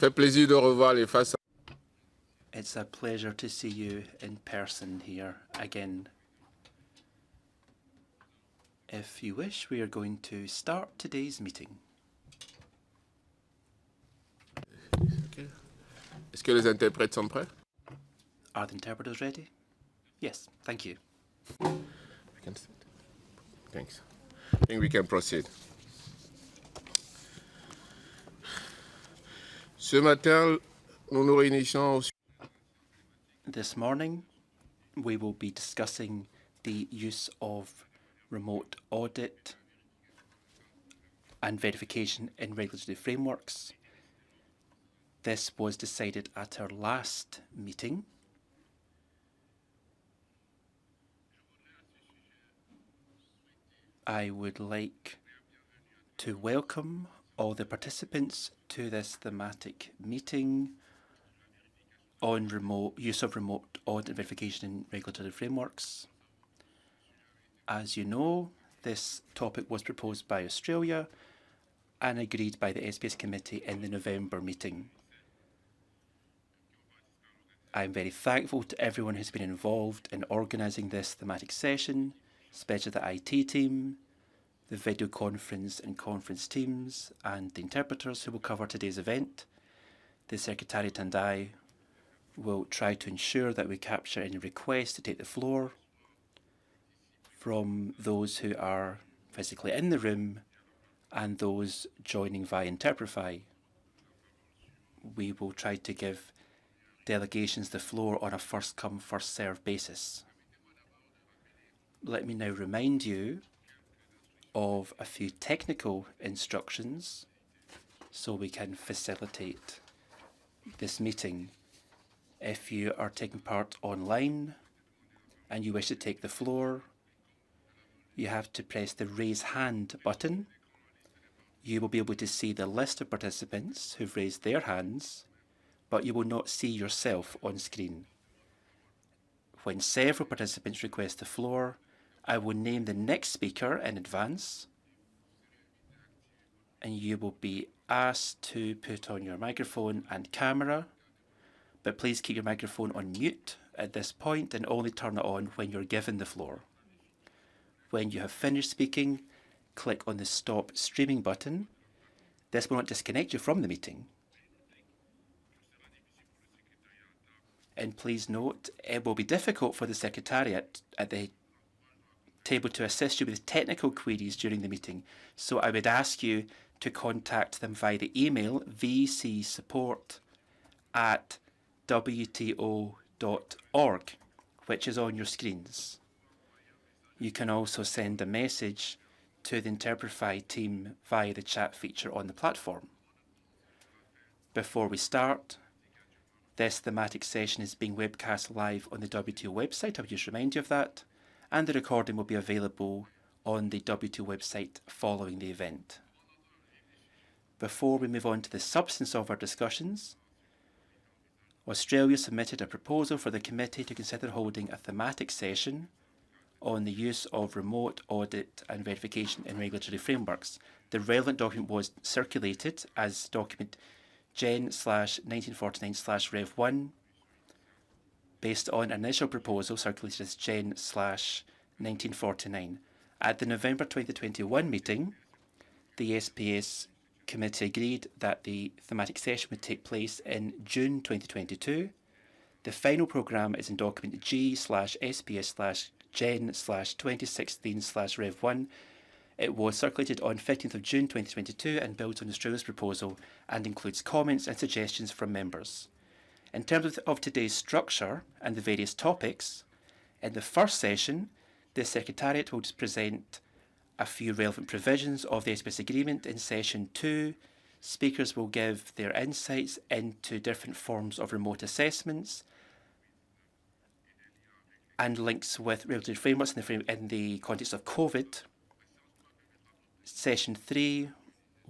fait plaisir de revoir les faces. It's a pleasure to see you in person here again. If you wish, we are going to start today's meeting. Okay. Est-ce que les interprètes sont prêts? Are the interpreters ready? Yes, thank you. Thanks. I think we can proceed. Ce matin, nous nous réunissons. This morning, we will be discussing the use of remote audit and verification in regulatory frameworks. This was decided at our last meeting. I would like to welcome all the participants to this thematic meeting on use of remote audit verification in regulatory frameworks. As you know, this topic was proposed by Australia and agreed by the SPS committee in the November meeting. I'm very thankful to everyone who's been involved in organising this thematic session, especially the IT team, the video conference and conference teams, and the interpreters who will cover today's event. The Secretariat and I will try to ensure that we capture any requests to take the floor from those who are physically in the room and those joining via Interprefy. We will try to give delegations the floor on a first-come, first-served basis. Let me now remind you of a few technical instructions so we can facilitate this meeting. If you are taking part online and you wish to take the floor, you have to press the raise hand button. You will be able to see the list of participants who've raised their hands, but you will not see yourself on screen. When several participants request the floor, I will name the next speaker in advance, and you will be asked to put on your microphone and camera, but please keep your microphone on mute at this point and only turn it on when you're given the floor. When you have finished speaking, click on the Stop Streaming button. This will not disconnect you from the meeting. And please note, it will be difficult for the Secretariat at the table to assist you with technical queries during the meeting, so I would ask you to contact them via the email vcsupport@wto.org, which is on your screens. You can also send a message to the Interprefy team via the chat feature on the platform. Before we start, this thematic session is being webcast live on the WTO website. I would just remind you of that. And the recording will be available on the WTO website following the event. Before we move on to the substance of our discussions, Australia submitted a proposal for the committee to consider holding a thematic session on the use of remote audit and verification in regulatory frameworks. The relevant document was circulated as document Gen/1949/Rev1, based on an initial proposal circulated as Gen/1949. At the November 2021 meeting, the SPS committee agreed that the thematic session would take place in June 2022. The final programme is in document G/SPS/Gen/2016/Rev1. It was circulated on 15th of June 2022 and builds on Australia's proposal and includes comments and suggestions from members. In terms of today's structure and the various topics, in the first session, the Secretariat will just present a few relevant provisions of the SPS agreement. In session 2, speakers will give their insights into different forms of remote assessments and links with regulatory frameworks in the context of COVID. Session 3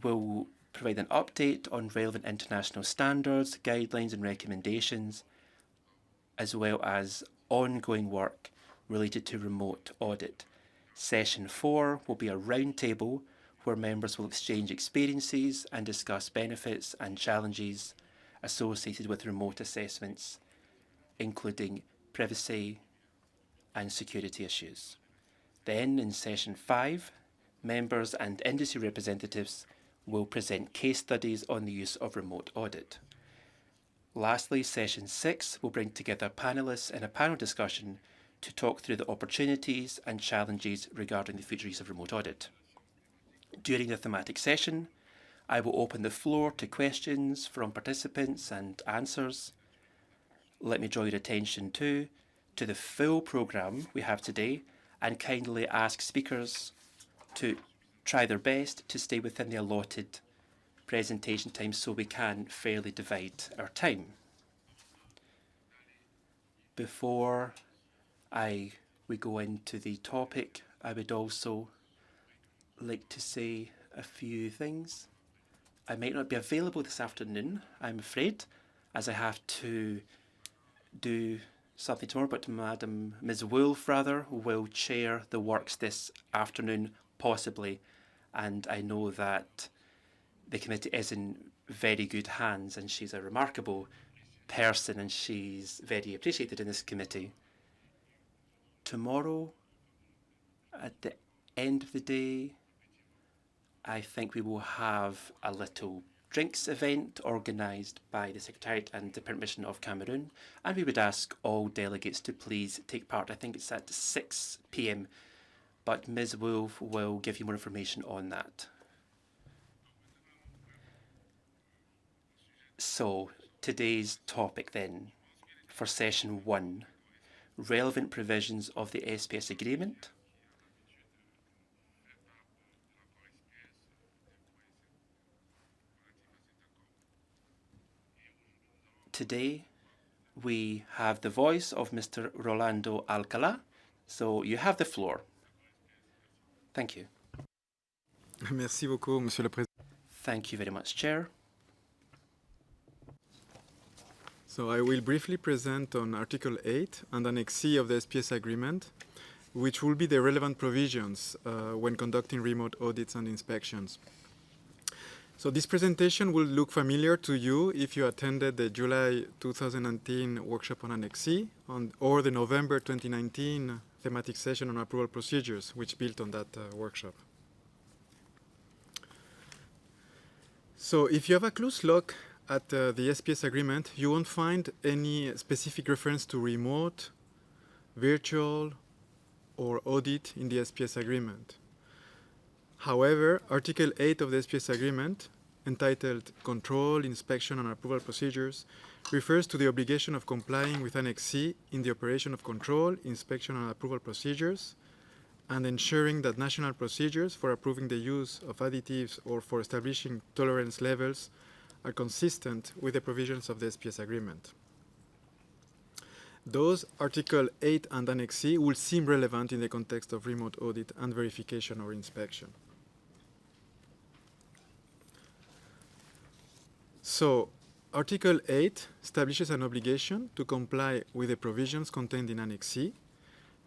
will provide an update on relevant international standards, guidelines and recommendations, as well as ongoing work related to remote audit. Session 4 will be a roundtable where members will exchange experiences and discuss benefits and challenges associated with remote assessments, including privacy and security issues. Then, in session 5, members and industry representatives will present case studies on the use of remote audit. Lastly, session 6 will bring together panelists in a panel discussion to talk through the opportunities and challenges regarding the future use of remote audit. During the thematic session, I will open the floor to questions from participants and answers. Let me draw your attention to the full programme we have today, and kindly ask speakers to try their best to stay within the allotted presentation time so we can fairly divide our time. Before we go into the topic, I would also like to say a few things. I might not be available this afternoon, I'm afraid, as I have to do something tomorrow, but Ms. Wolf will chair the works this afternoon, possibly, and I know that the committee is in very good hands, and she's a remarkable person, and she's very appreciated in this committee. Tomorrow, at the end of the day, I think we will have a little drinks event organised by the Secretariat and the permission of Cameroon, and we would ask all delegates to please take part. I think it's at 6 p.m, but Ms. Wolf will give you more information on that. So, today's topic then, for session 1, relevant provisions of the SPS agreement. Today, we have the voice of Mr. Rolando Alcalá, so you have the floor. Thank you. Merci beaucoup, Monsieur le Président. Thank you very much, Chair. So I will briefly present on Article 8 and Annex C of the SPS agreement, which will be the relevant provisions when conducting remote audits and inspections. So this presentation will look familiar to you if you attended the July 2019 workshop on Annex C or the November 2019 thematic session on approval procedures, which built on that workshop. So if you have a close look at the SPS agreement, you won't find any specific reference to remote, virtual, or audit in the SPS agreement. However, Article 8 of the SPS agreement, entitled Control, Inspection, and Approval Procedures, refers to the obligation of complying with Annex C in the operation of control, inspection, and approval procedures, and ensuring that national procedures for approving the use of additives or for establishing tolerance levels are consistent with the provisions of the SPS agreement. Those Article 8 and Annex C will seem relevant in the context of remote audit and verification or inspection. So, Article 8 establishes an obligation to comply with the provisions contained in Annex C,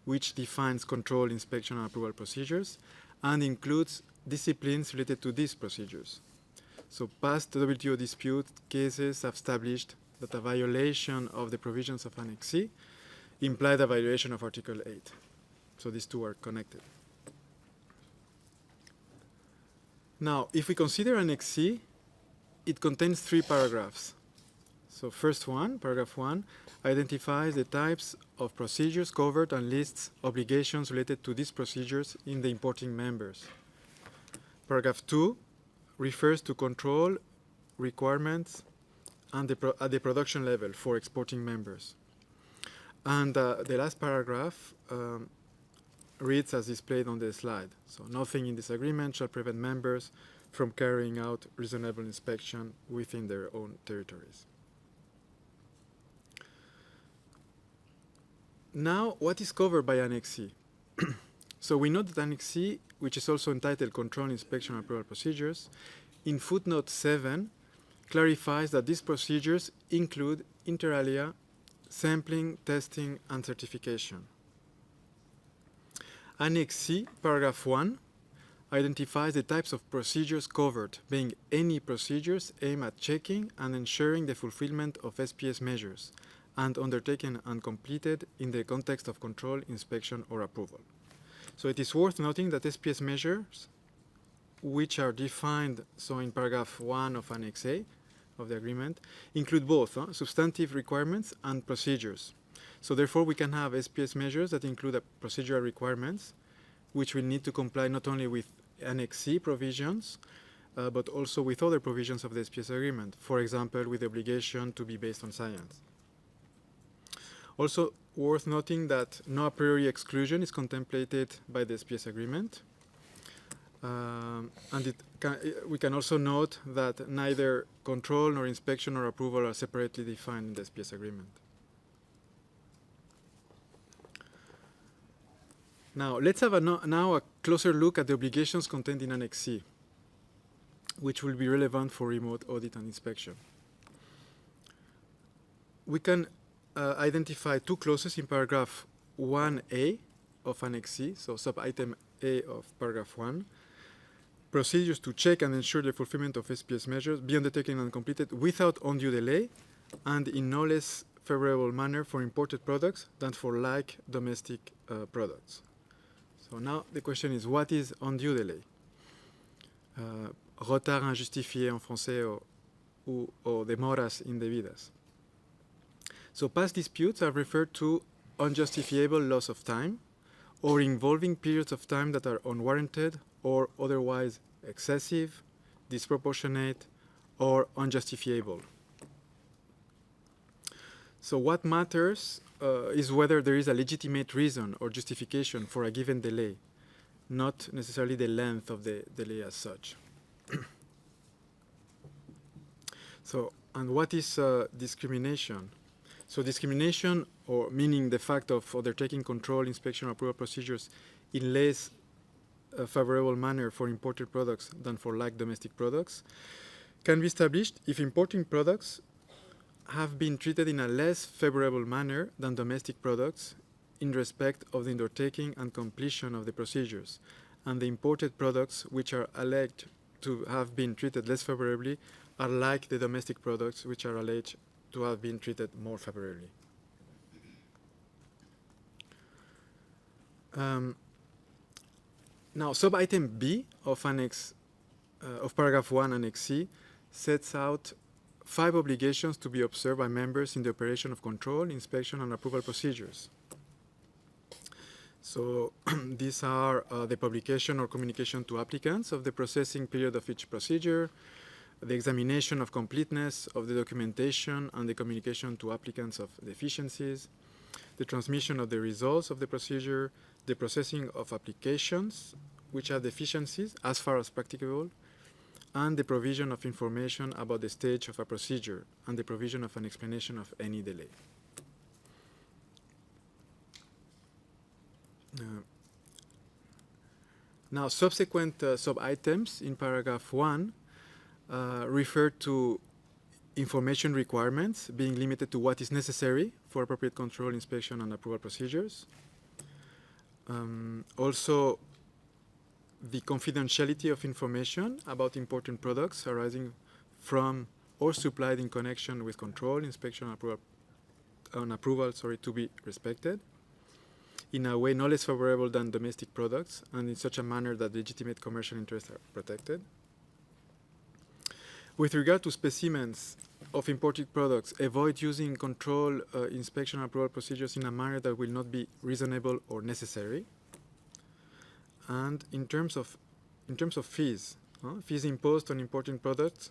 which defines control, inspection, and approval procedures, and includes disciplines related to these procedures. So, past WTO dispute cases have established that a violation of the provisions of Annex C implied a violation of Article 8. So these two are connected. Now, if we consider Annex C, it contains 3 paragraphs. So first one, paragraph 1, identifies the types of procedures covered and lists obligations related to these procedures in the importing members. Paragraph 2 refers to control requirements and at the production level for exporting members. And the last paragraph reads as displayed on the slide. So nothing in this agreement shall prevent members from carrying out reasonable inspection within their own territories. Now, what is covered by Annex C? So we know that Annex C, which is also entitled Control, Inspection, and Approval Procedures, in footnote 7, clarifies that these procedures include, inter alia, sampling, testing, and certification. Annex C, paragraph 1, identifies the types of procedures covered, being any procedures aimed at checking and ensuring the fulfillment of SPS measures, and undertaken and completed in the context of control, inspection, or approval. So it is worth noting that SPS measures, which are defined in paragraph 1 of Annex A of the agreement, include both substantive requirements and procedures. So therefore, we can have SPS measures that include procedural requirements, which will need to comply not only with Annex C provisions, but also with other provisions of the SPS agreement, for example, with the obligation to be based on science. Also worth noting that no a priori exclusion is contemplated by the SPS agreement. And we can also note that neither control nor inspection or approval are separately defined in the SPS agreement. Now, let's have now a closer look at the obligations contained in Annex C, which will be relevant for remote audit and inspection. We can identify two clauses in paragraph 1A of Annex C, so sub-item A of paragraph 1. Procedures to check and ensure the fulfillment of SPS measures be undertaken and completed without undue delay and in no less favorable manner for imported products than for like domestic products. So now the question is, what is undue delay? Retard injustifié en français o demoras indebidas. So past disputes are referred to unjustifiable loss of time or involving periods of time that are unwarranted or otherwise excessive, disproportionate, or unjustifiable. So what matters is whether there is a legitimate reason or justification for a given delay, not necessarily the length of the delay as such. So, and what is discrimination? So discrimination, or meaning the fact of undertaking control, inspection, or approval procedures in less favorable manner for imported products than for like domestic products, can be established if importing products have been treated in a less favorable manner than domestic products in respect of the undertaking and completion of the procedures, and the imported products which are alleged to have been treated less favorably are like the domestic products which are alleged to have been treated more favorably. Now, sub-item B of Annex of paragraph 1 Annex C sets out 5 obligations to be observed by members in the operation of control, inspection, and approval procedures. So these are the publication or communication to applicants of the processing period of each procedure, the examination of completeness of the documentation and the communication to applicants of deficiencies, the transmission of the results of the procedure, the processing of applications which have deficiencies as far as practicable, and the provision of information about the stage of a procedure and the provision of an explanation of any delay. Now, subsequent sub-items in paragraph 1 refer to information requirements being limited to what is necessary for appropriate control, inspection, and approval procedures. Also, the confidentiality of information about important products arising from or supplied in connection with control, inspection, and approval to be respected in a way no less favorable than domestic products and in such a manner that legitimate commercial interests are protected. With regard to specimens of imported products, avoid using control, inspection, and approval procedures in a manner that will not be reasonable or necessary. And in terms of fees, fees imposed on imported products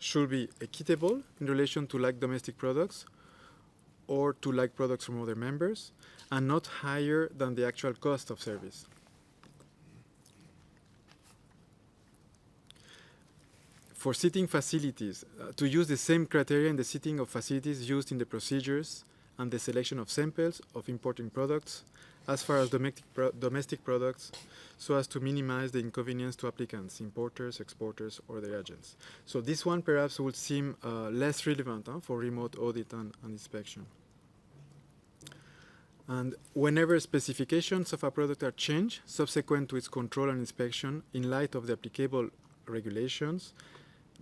should be equitable in relation to like domestic products or to like products from other members, and not higher than the actual cost of service. For seating facilities, to use the same criteria in the seating of facilities used in the procedures and the selection of samples of importing products as far as domestic products, so as to minimize the inconvenience to applicants, importers, exporters, or their agents. So this one perhaps would seem less relevant for remote audit and inspection. And whenever specifications of a product are changed subsequent to its control and inspection in light of the applicable regulations,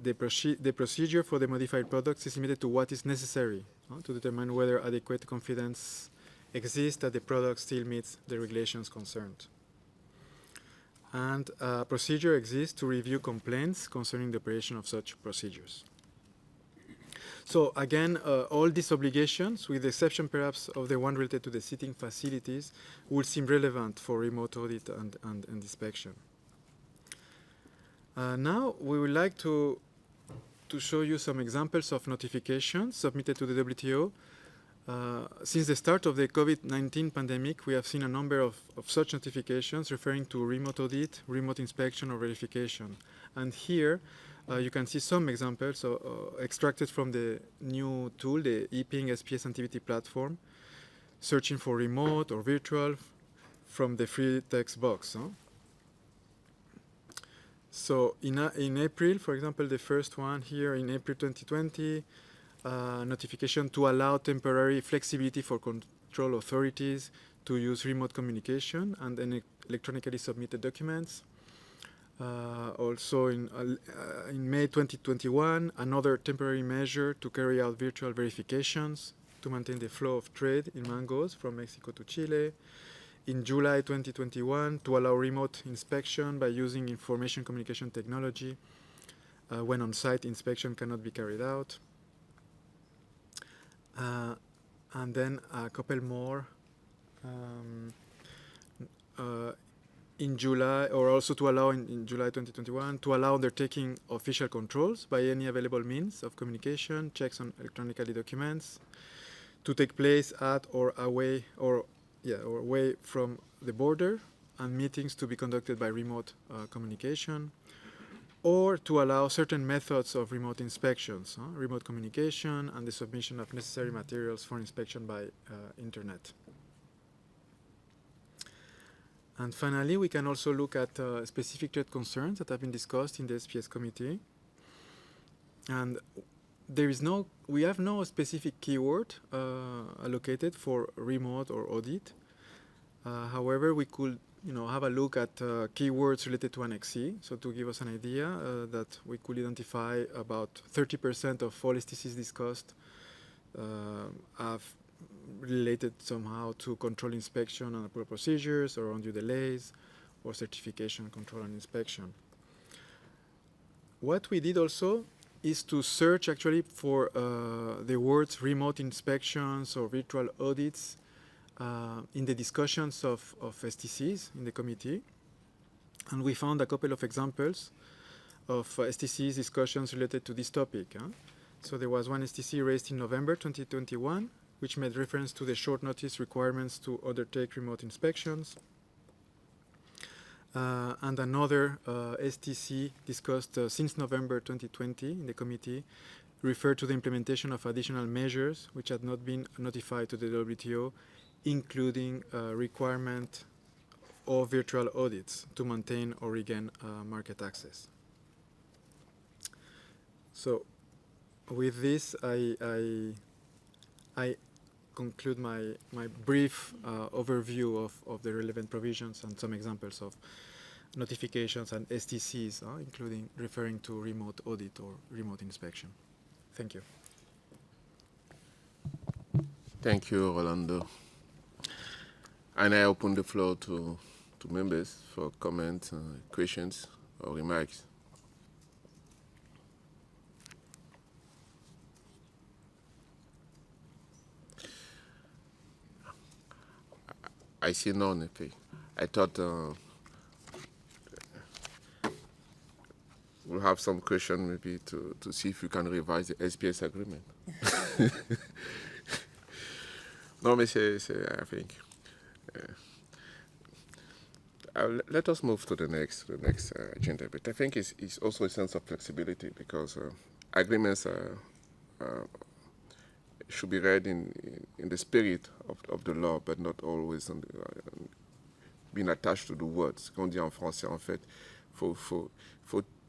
the procedure for the modified products is limited to what is necessary to determine whether adequate confidence exists that the product still meets the regulations concerned. And a procedure exists to review complaints concerning the operation of such procedures. So again, all these obligations, with the exception perhaps of the one related to the seating facilities, will seem relevant for remote audit and inspection. Now we would like to show you some examples of notifications submitted to the WTO. Since the start of the COVID-19 pandemic, we have seen a number of such notifications referring to remote audit, remote inspection, or verification. And here you can see some examples extracted from the new tool, the EPing SPS activity platform, searching for remote or virtual from the free text box. So in April, for example, the first one here in April 2020, notification to allow temporary flexibility for control authorities to use remote communication and then electronically submitted documents. Also in May 2021, another temporary measure to carry out virtual verifications to maintain the flow of trade in mangoes from Mexico to Chile. In July 2021, to allow remote inspection by using information communication technology when on-site inspection cannot be carried out. And then a couple more in July, or also to allow in July 2021, to allow undertaking official controls by any available means of communication, checks on electronically documents, to take place at or away from the border, and meetings to be conducted by remote communication, or to allow certain methods of remote inspections, remote communication, and the submission of necessary materials for inspection by internet. And finally, we can also look at specific trade concerns that have been discussed in the SPS committee. And we have no specific keyword allocated for remote or audit. However, we could have a look at keywords related to Annex C. So to give us an idea that we could identify about 30% of all STCs discussed have related somehow to control inspection and approval procedures, or undue delays, or certification, control and inspection. What we did also is to search actually for the words remote inspections or virtual audits in the discussions of STCs in the committee. And we found a couple of examples of STCs discussions related to this topic. So there was one STC raised in November 2021, which made reference to the short notice requirements to undertake remote inspections. And another STC discussed since November 2020 in the committee referred to the implementation of additional measures which had not been notified to the WTO, including requirement of virtual audits to maintain or regain market access. So with this, I conclude my brief overview of the relevant provisions and some examples of notifications and STCs, including referring to remote audit or remote inspection. Thank you. Thank you, Rolando. And I open the floor to members for comments, questions, or remarks. I see none. I thought we'll have some question maybe to see if you can revise the SPS agreement. No, mais I think. Let us move to the next agenda. But I think it's also a sense of flexibility, because agreements should be read in the spirit of the law, but not always being attached to the words. Qu'on dit en français, en fait, faut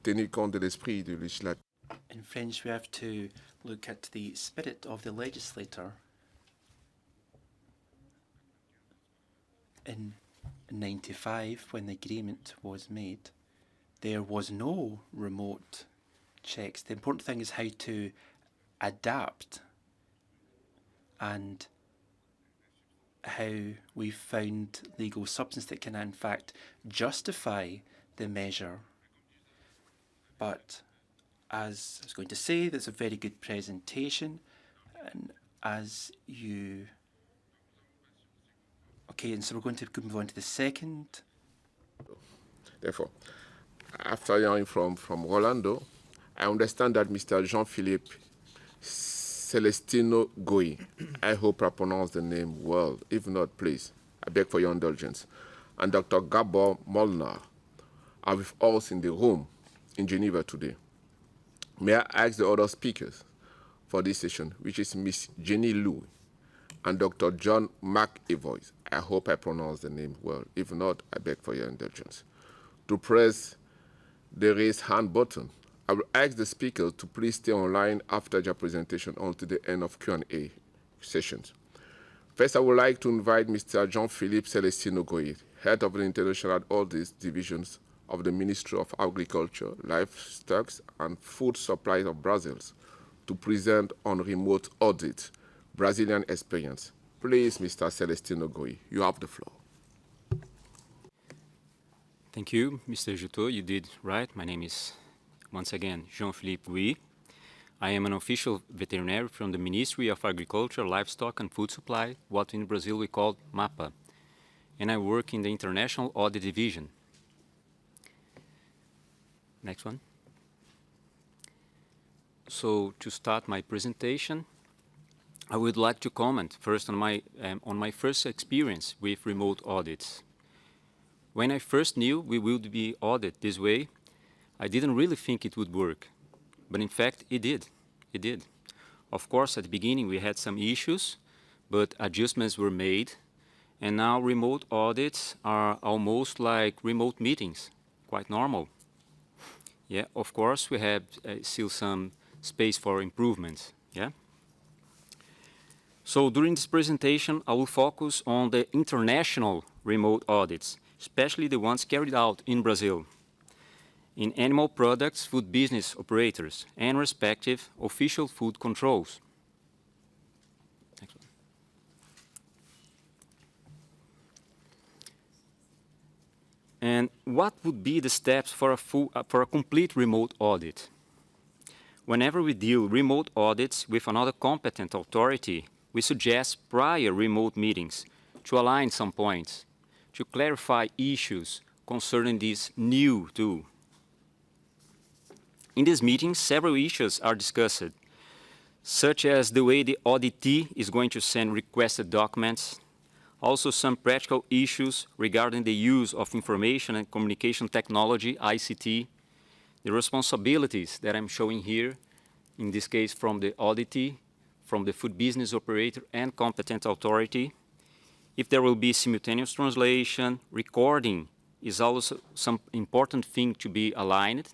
tenir compte de l'esprit du législateur. In French, we have to look at the spirit of the legislator. in 95, when the agreement was made, there was no remote checks. The important thing is how to adapt and how we've found legal substance that can in fact justify the measure. But as I was going to say, that's a very good presentation, and as you... Okay, and so we're going to move on to the second. Therefore, after hearing from Rolando, I understand that Mr. Jean-Philippe Celestino Goy, I hope I pronounced the name well. If not, please, I beg for your indulgence, and Dr. Gabor Molnar are with us in the room in Geneva today. May I ask the other speakers for this session, which is Miss Jenny Louis and Dr. John McEvoy, I hope I pronounced the name well. If not, I beg for your indulgence, to press the raise hand button. I will ask the speaker to please stay online after their presentation until the end of Q&A sessions. First, I would like to invite Mr. Jean-Philippe Celestino Goy, head of the International Audit Divisions of the Ministry of Agriculture, Livestock and Food Supplies of Brazil, to present on remote audit, Brazilian experience. Please, Mr. Celestino Goy, you have the floor. Thank you, Mr. Juteau. You did right. My name is, once again, Jean-Philippe Goy. I am an official veterinarian from the Ministry of Agriculture, Livestock and Food Supply, what in Brazil we call MAPA, and I work in the International Audit Division. Next one. So to start my presentation, I would like to comment first on my first experience with remote audits. When I first knew we would be audited this way, I didn't really think it would work, but in fact it did. It did. Of course, at the beginning we had some issues, but adjustments were made, and now remote audits are almost like remote meetings, quite normal. Yeah, of course we have still some space for improvements. Yeah. So during this presentation, I will focus on the international remote audits, especially the ones carried out in Brazil, in animal products, food business operators, and respective official food controls. Next one. And what would be the steps for a complete remote audit? Whenever we deal remote audits with another competent authority, we suggest prior remote meetings to align some points, to clarify issues concerning this new tool. In these meetings, several issues are discussed, such as the way the auditee is going to send requested documents, also some practical issues regarding the use of information and communication technology, ICT, the responsibilities that I'm showing here, in this case from the auditee, from the food business operator and competent authority. If there will be simultaneous translation, recording is also some important thing to be aligned.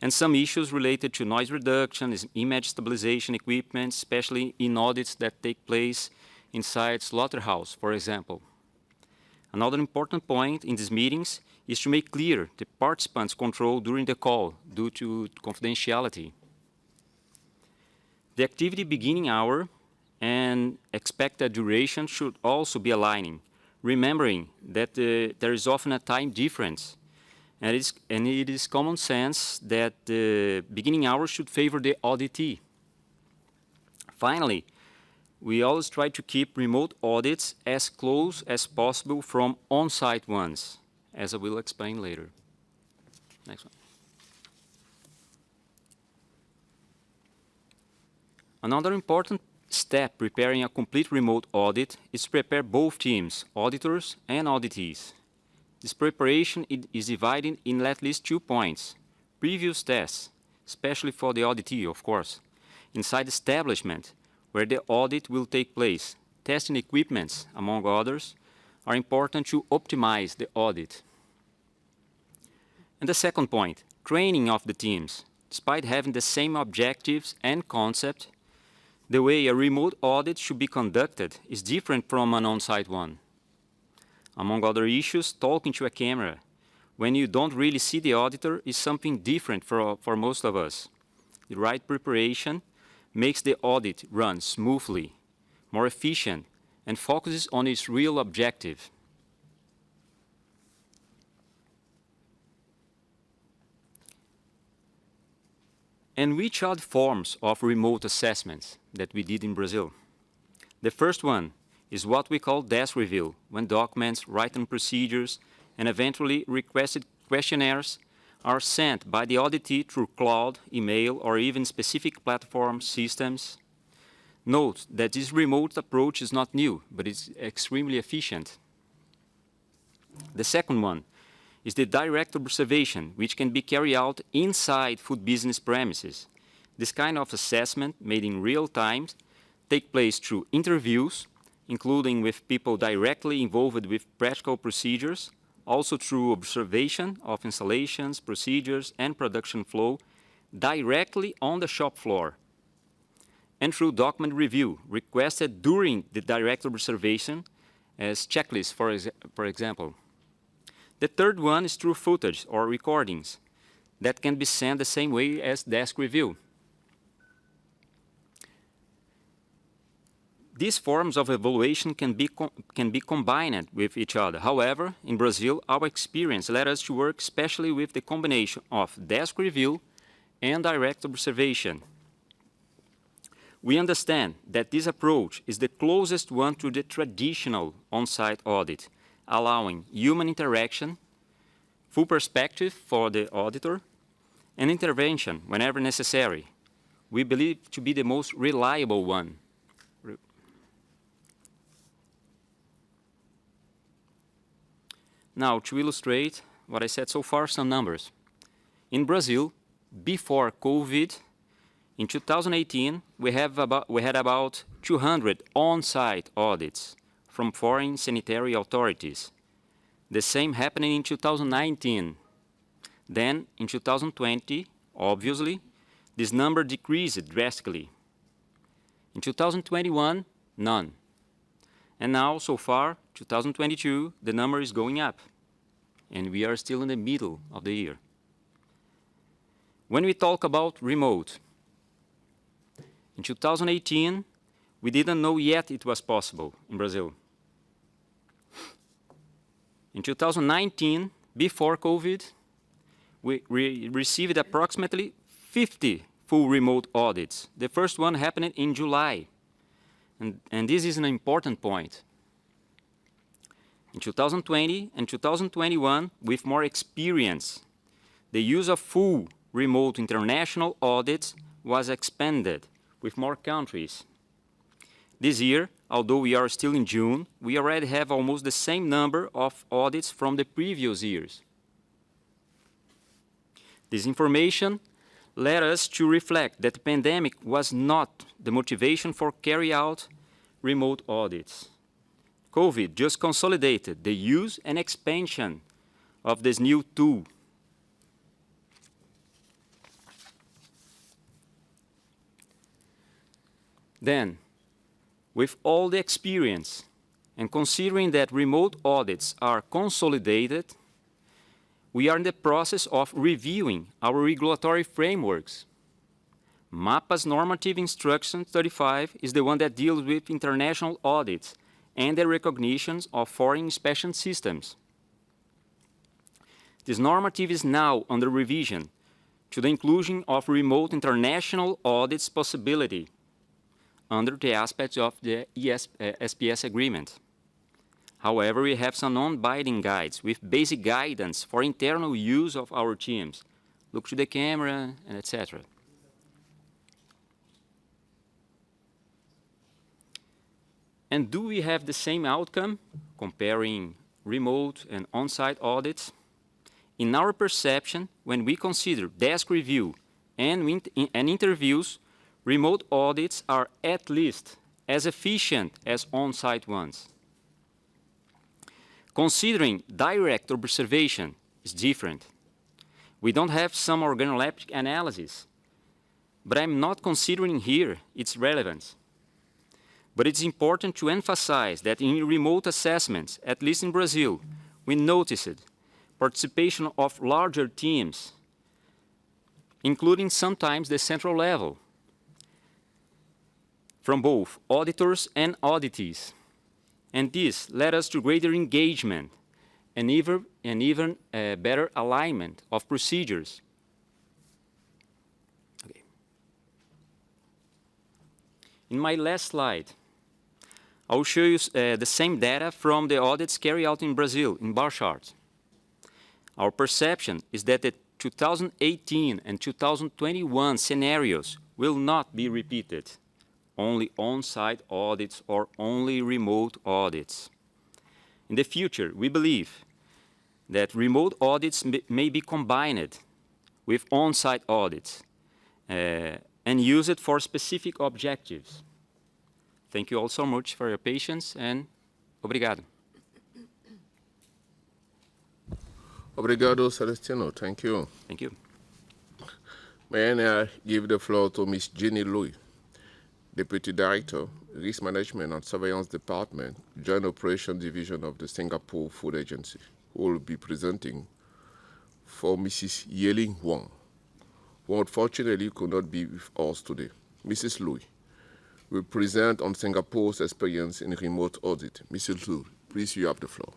And some issues related to noise reduction, image stabilization equipment, especially in audits that take place inside slaughterhouse, for example. Another important point in these meetings is to make clear the participants' control during the call due to confidentiality. The activity beginning hour and expected duration should also be aligning, remembering that there is often a time difference, and it is common sense that the beginning hours should favor the auditee. Finally, we always try to keep remote audits as close as possible from on-site ones, as I will explain later. Next one. Another important step preparing a complete remote audit is to prepare both teams, auditors and auditees. This preparation is divided in at least 2 points. Previous tests, especially for the auditee, of course, inside establishment where the audit will take place. Testing equipments, among others, are important to optimize the audit. And the second point, training of the teams. Despite having the same objectives and concept, the way a remote audit should be conducted is different from an on-site one. Among other issues, talking to a camera when you don't really see the auditor is something different for most of us. The right preparation makes the audit run smoothly, more efficient, and focuses on its real objective. And which are the forms of remote assessments that we did in Brazil? The first one is what we call desk review, when documents, written procedures, and eventually requested questionnaires are sent by the auditee through cloud, email, or even specific platform systems. Note that this remote approach is not new, but it's extremely efficient. The second one is the direct observation, which can be carried out inside food business premises. This kind of assessment, made in real time, takes place through interviews, including with people directly involved with practical procedures, also through observation of installations, procedures, and production flow directly on the shop floor, and through document review requested during the direct observation as checklists, for example. The third one is through footage or recordings that can be sent the same way as desk review. These forms of evaluation can be combined with each other. However, in Brazil, our experience led us to work especially with the combination of desk review and direct observation. We understand that this approach is the closest one to the traditional on-site audit, allowing human interaction, full perspective for the auditor, and intervention whenever necessary. We believe to be the most reliable one. Now, to illustrate what I said so far, some numbers. In Brazil, before COVID, in 2018, we had about 200 on-site audits from foreign sanitary authorities. The same happening in 2019. Then, in 2020, obviously, this number decreased drastically. In 2021, none. And now, so far, 2022, the number is going up. And we are still in the middle of the year. When we talk about remote, in 2018, we didn't know yet it was possible in Brazil. In 2019, before COVID, we received approximately 50 full remote audits. The first one happened in July. And this is an important point. In 2020 and 2021, with more experience, the use of full remote international audits was expanded with more countries. This year, although we are still in June, we already have almost the same number of audits from the previous years. This information led us to reflect that the pandemic was not the motivation for carrying out remote audits. COVID just consolidated the use and expansion of this new tool. Then, with all the experience and considering that remote audits are consolidated, we are in the process of reviewing our regulatory frameworks. MAPA's Normative Instruction 35 is the one that deals with international audits and the recognitions of foreign inspection systems. This normative is now under revision to the inclusion of remote international audits possibility under the aspects of the SPS agreement. However, we have some non-binding guides with basic guidance for internal use of our teams. Look to the camera, and etc. And do we have the same outcome comparing remote and on-site audits? In our perception, when we consider desk review and interviews, remote audits are at least as efficient as on-site ones. Considering direct observation is different. We don't have some organoleptic analysis, but I'm not considering here its relevance. But it's important to emphasize that in remote assessments, at least in Brazil, we noticed participation of larger teams, including sometimes the central level, from both auditors and auditees. And this led us to greater engagement and even better alignment of procedures. Okay. In my last slide, I will show you the same data from the audits carried out in Brazil, in bar charts. Our perception is that the 2018 and 2021 scenarios will not be repeated, only on-site audits or only remote audits. In the future, we believe that remote audits may be combined with on-site audits and used for specific objectives. Thank you all so much for your patience, and obrigado. Obrigado, Celestino. Thank you. Thank you. May I now give the floor to Ms. Jenny Louis, Deputy Director, Risk Management and Surveillance Department, Joint Operation Division of the Singapore Food Agency, who will be presenting for Mrs. Yeling Wong, who unfortunately could not be with us today. Mrs. Louis will present on Singapore's experience in remote audit. Mrs. Louis, please, you have the floor.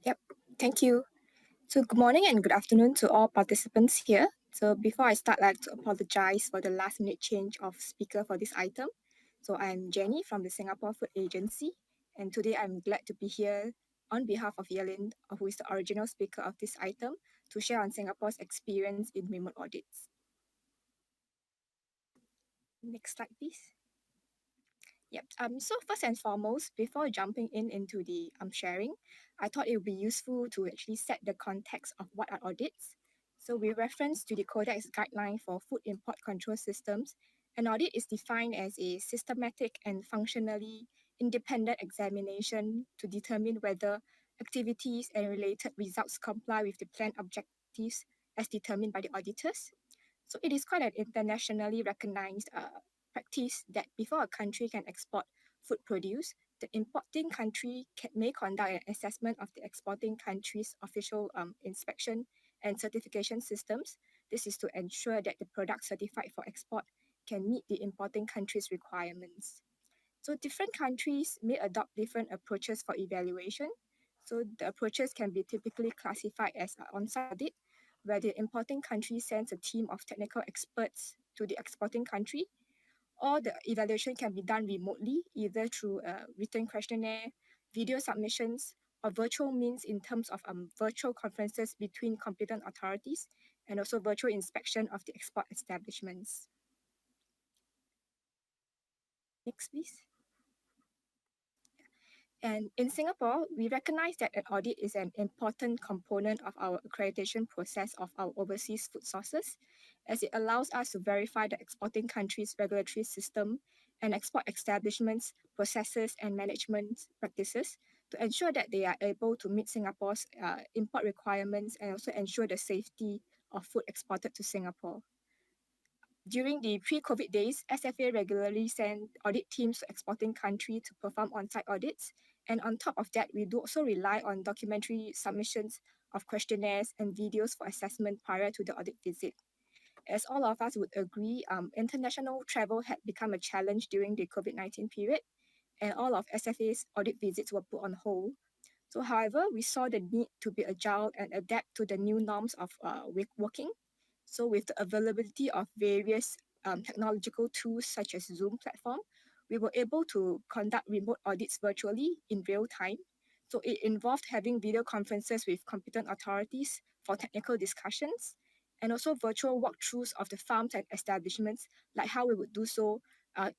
Yep, thank you. So good morning and good afternoon to all participants here. So before I start, I'd like to apologize for the last minute change of speaker for this item. So I'm Jenny from the Singapore Food Agency, and today I'm glad to be here on behalf of Yelin, who is the original speaker of this item, to share on Singapore's experience in remote audits. Next slide, please. Yep. So first and foremost, before jumping into the sharing, I thought it would be useful to actually set the context of what are audits. So with reference to the Codex guideline for food import control systems, an audit is defined as a systematic and functionally independent examination to determine whether activities and related results comply with the planned objectives as determined by the auditors. So it is quite an internationally recognized practice that before a country can export food produce, the importing country may conduct an assessment of the exporting country's official inspection and certification systems. This is to ensure that the product certified for export can meet the importing country's requirements. So different countries may adopt different approaches for evaluation. So the approaches can be typically classified as an on-site audit, where the importing country sends a team of technical experts to the exporting country, or the evaluation can be done remotely, either through a written questionnaire, video submissions, or virtual means in terms of virtual conferences between competent authorities, and also virtual inspection of the export establishments. Next, please. And in Singapore, we recognize that an audit is an important component of our accreditation process of our overseas food sources, as it allows us to verify the exporting country's regulatory system and export establishments, processes, and management practices to ensure that they are able to meet Singapore's import requirements and also ensure the safety of food exported to Singapore. During the pre-COVID days, SFA regularly sent audit teams to exporting countries to perform on-site audits. And on top of that, we do also rely on documentary submissions of questionnaires and videos for assessment prior to the audit visit. As all of us would agree, international travel had become a challenge during the COVID-19 period, and all of SFA's audit visits were put on hold. So however, we saw the need to be agile and adapt to the new norms of working. So with the availability of various technological tools such as Zoom platform, we were able to conduct remote audits virtually in real time. So it involved having video conferences with competent authorities for technical discussions, and also virtual walkthroughs of the farms and establishments, like how we would do so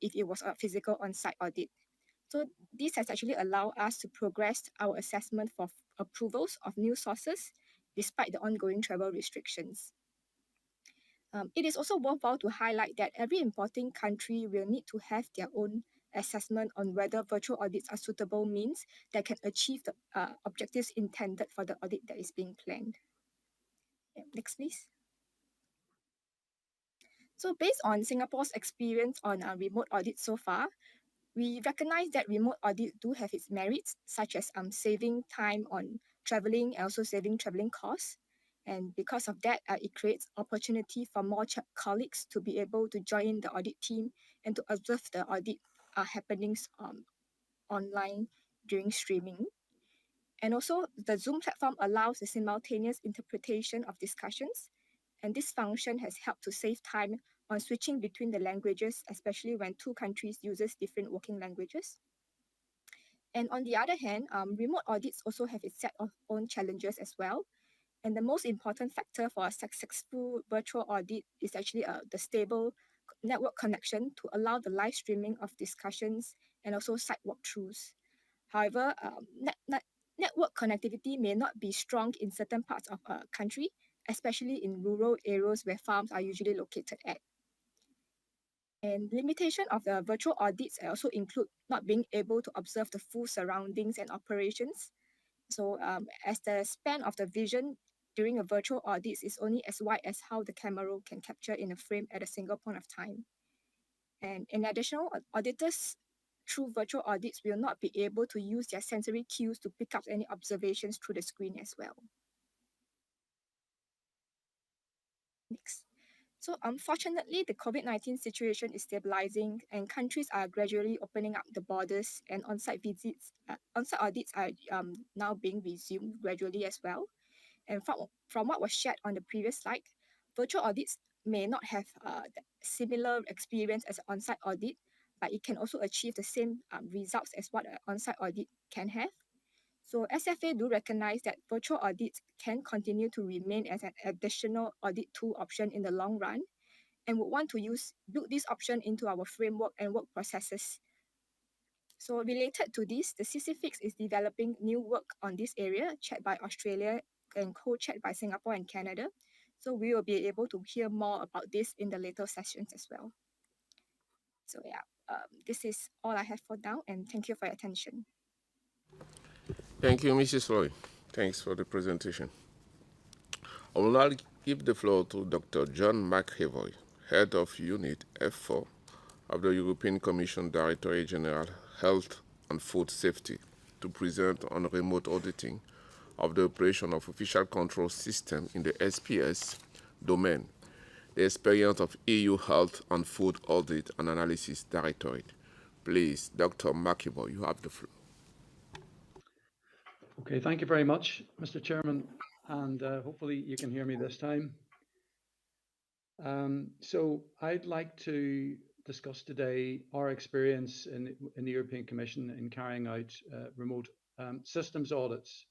if it was a physical on-site audit. So this has actually allowed us to progress our assessment for approvals of new sources, despite the ongoing travel restrictions. It is also worthwhile to highlight that every importing country will need to have their own assessment on whether virtual audits are suitable means that can achieve the objectives intended for the audit that is being planned. Yeah, next, please. So based on Singapore's experience on remote audit so far, we recognize that remote audit do have its merits, such as saving time on traveling and also saving traveling costs. And because of that, it creates opportunity for more colleagues to be able to join the audit team and to observe the audit happenings online during streaming. And also, the Zoom platform allows the simultaneous interpretation of discussions, and this function has helped to save time on switching between the languages, especially when two countries uses different working languages. And on the other hand, remote audits also have its set of own challenges as well. And the most important factor for a successful virtual audit is actually the stable network connection to allow the live streaming of discussions and also site walkthroughs. However, network connectivity may not be strong in certain parts of a country, especially in rural areas where farms are usually located at. And limitation of the virtual audits also include not being able to observe the full surroundings and operations. So as the span of the vision during a virtual audit is only as wide as how the camera can capture in a frame at a single point of time. And in addition, auditors through virtual audits will not be able to use their sensory cues to pick up any observations through the screen as well. Next. So unfortunately, the COVID-19 situation is stabilizing and countries are gradually opening up the borders, and on-site visits, on-site audits are now being resumed gradually as well. And from what was shared on the previous slide, virtual audits may not have similar experience as an on-site audit, but it can also achieve the same results as what an on-site audit can have. So SFA do recognize that virtual audits can continue to remain as an additional audit tool option in the long run, and would want to build this option into our framework and work processes. So related to this, the CCFIX is developing new work on this area, chaired by Australia and co-chaired by Singapore and Canada. So we will be able to hear more about this in the later sessions as well. So yeah, this is all I have for now, and thank you for your attention. Thank you, Mrs. Floyd. Thanks for the presentation. I will now give the floor to Dr. John McAvoy, Head of Unit F4 of the European Commission Directorate General Health and Food Safety, to present on remote auditing of the operation of official control system in the SPS domain, the experience of EU Health and Food Audit and Analysis Directorate. Please, Dr. McAvoy, you have the floor. Okay, thank you very much, Mr. Chairman, and hopefully you can hear me this time. So I'd like to discuss today our experience in the European Commission in carrying out remote systems audits,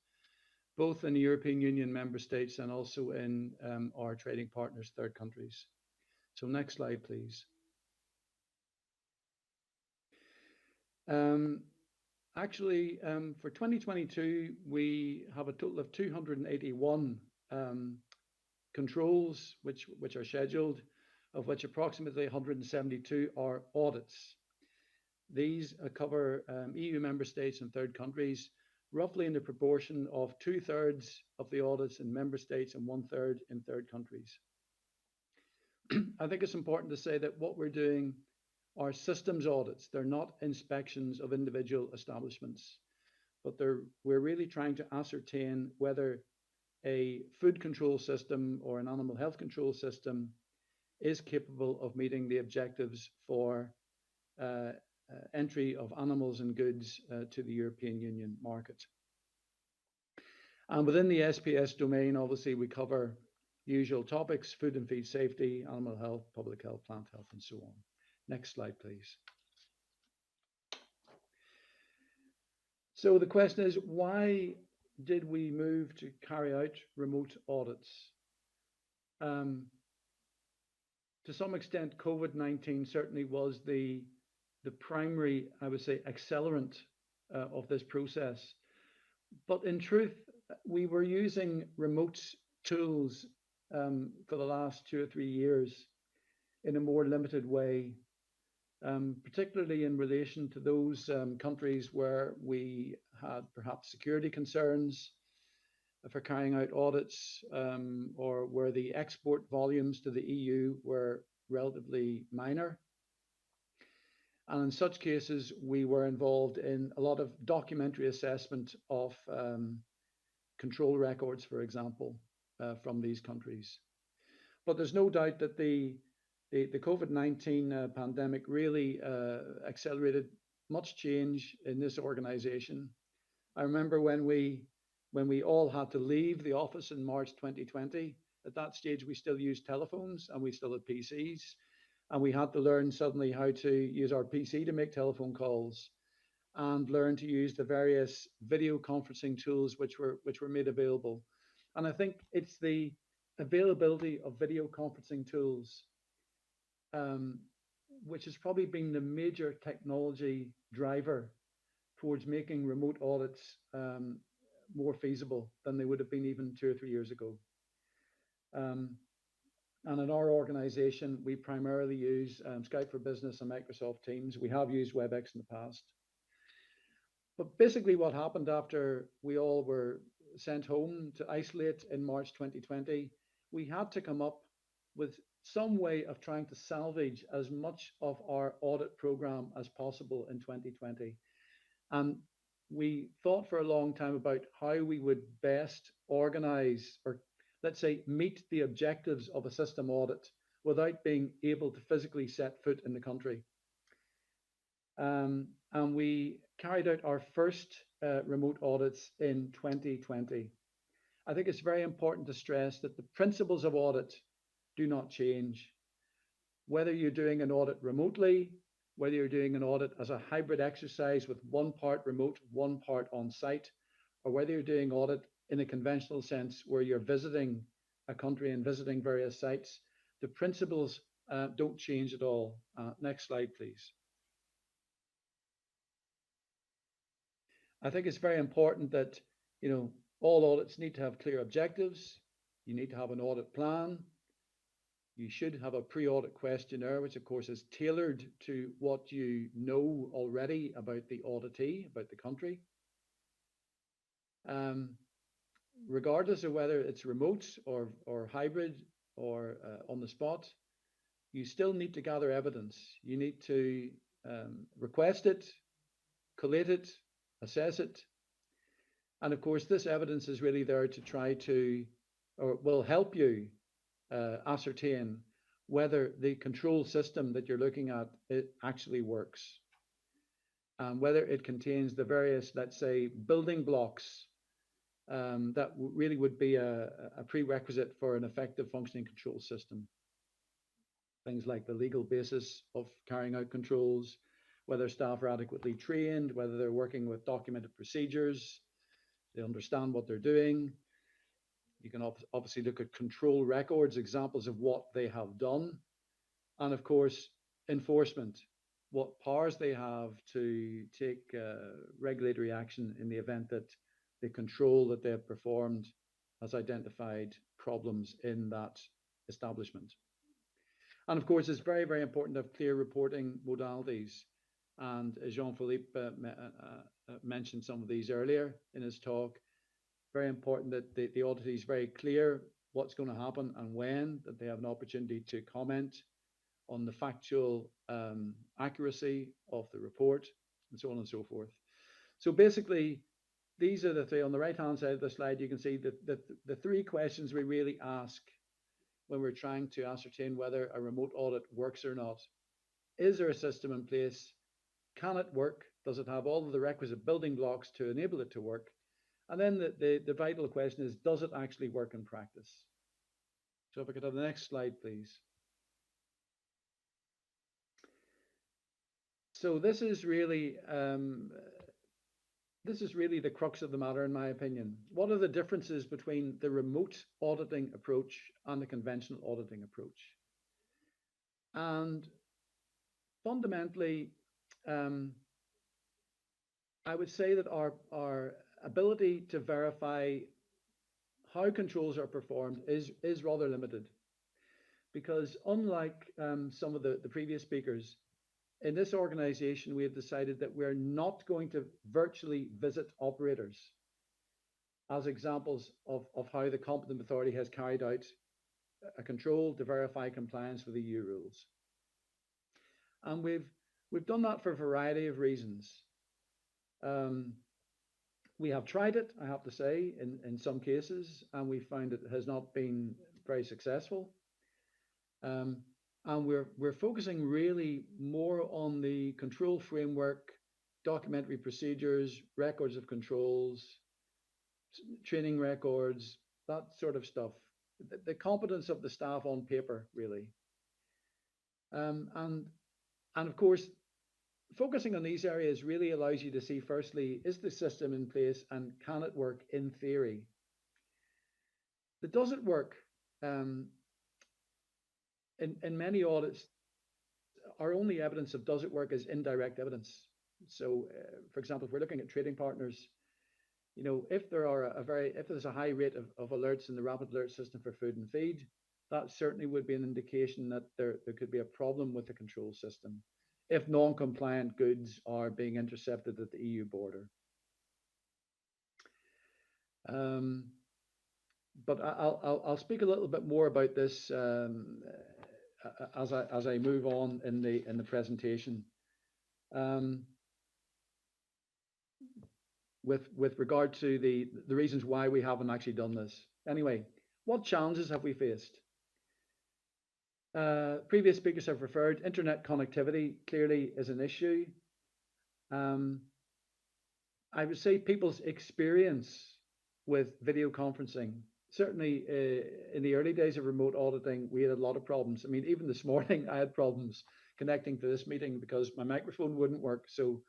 both in the European Union member states and also in our trading partners, third countries. So next slide, please. Actually, for 2022, we have a total of 281 controls which are scheduled, of which approximately 172 are audits. These cover EU member states and third countries, roughly in the proportion of 2/3 of the audits in member states and 1/3 in third countries. I think it's important to say that what we're doing are systems audits. They're not inspections of individual establishments, but we're really trying to ascertain whether a food control system or an animal health control system is capable of meeting the objectives for entry of animals and goods to the European Union market. And within the SPS domain, obviously, we cover usual topics: food and feed safety, animal health, public health, plant health, and so on. Next slide, please. So the question is, why did we move to carry out remote audits? To some extent, COVID-19 certainly was the primary, I would say, accelerant of this process. But in truth, we were using remote tools for the last 2 or 3 years in a more limited way, particularly in relation to those countries where we had perhaps security concerns for carrying out audits, or where the export volumes to the EU were relatively minor. And in such cases, we were involved in a lot of documentary assessment of control records, for example, from these countries. But there's no doubt that the COVID-19 pandemic really accelerated much change in this organization. I remember when we all had to leave the office in March 2020. At that stage, we still used telephones and we still had PCs, and we had to learn suddenly how to use our PC to make telephone calls, and learn to use the various video conferencing tools which were made available. And I think it's the availability of video conferencing tools which has probably been the major technology driver towards making remote audits more feasible than they would have been even 2 or 3 years ago. And in our organization, we primarily use Skype for Business and Microsoft Teams. We have used WebEx in the past. But basically what happened after we all were sent home to isolate in March 2020, we had to come up with some way of trying to salvage as much of our audit program as possible in 2020. And we thought for a long time about how we would best organize, or let's say meet the objectives of a system audit without being able to physically set foot in the country. And we carried out our first remote audits in 2020. I think it's very important to stress that the principles of audit do not change. Whether you're doing an audit remotely, whether you're doing an audit as a hybrid exercise with one part remote, one part on site, or whether you're doing audit in a conventional sense where you're visiting a country and visiting various sites, the principles don't change at all. Next slide, please. I think it's very important that, you know, all audits need to have clear objectives. You need to have an audit plan. You should have a pre-audit questionnaire, which of course is tailored to what you know already about the auditee, about the country. Regardless of whether it's remote or hybrid or on the spot, you still need to gather evidence. You need to request it, collate it, assess it. And of course, this evidence is really there to try to, or will help you ascertain whether the control system that you're looking at, it actually works. And whether it contains the various, let's say, building blocks that really would be a prerequisite for an effective functioning control system. Things like the legal basis of carrying out controls, whether staff are adequately trained, whether they're working with documented procedures, they understand what they're doing. You can obviously look at control records, examples of what they have done. And of course, enforcement, what powers they have to take regulatory action in the event that the control that they have performed has identified problems in that establishment. And of course, it's very, very important to have clear reporting modalities. And Jean-Philippe mentioned some of these earlier in his talk. Very important that the auditee is very clear what's going to happen and when, that they have an opportunity to comment on the factual accuracy of the report, and so on and so forth. So basically, these are the three. On the right-hand side of the slide, you can see that the three questions we really ask when we're trying to ascertain whether a remote audit works or not. Is there a system in place? Can it work? Does it have all of the requisite building blocks to enable it to work? And then the vital question is, does it actually work in practice? So if I could have the next slide, please. So this is really the crux of the matter, in my opinion. What are the differences between the remote auditing approach and the conventional auditing approach? And fundamentally, I would say that our ability to verify how controls are performed is rather limited, because unlike some of the previous speakers, in this organization, we have decided that we're not going to virtually visit operators as examples of how the competent authority has carried out a control to verify compliance with EU rules. And we've done that for a variety of reasons. We have tried it, I have to say, in some cases, and we found it has not been very successful. And we're focusing really more on the control framework, documentary procedures, records of controls, training records, that sort of stuff. The competence of the staff on paper, really. And of course, focusing on these areas really allows you to see, firstly, is the system in place and can it work in theory? But does it work? In many audits, our only evidence of does it work is indirect evidence. So, for example, if we're looking at trading partners, you know, if there's a high rate of alerts in the rapid alert system for food and feed, that certainly would be an indication that there could be a problem with the control system if non-compliant goods are being intercepted at the EU border. But I'll speak a little bit more about this as I move on in the presentation. With regard to the reasons why we haven't actually done this. Anyway, what challenges have we faced? Previous speakers have referred, internet connectivity clearly is an issue. I would say people's experience with video conferencing, certainly in the early days of remote auditing, we had a lot of problems. I mean, even this morning, I had problems connecting to this meeting because my microphone wouldn't work. So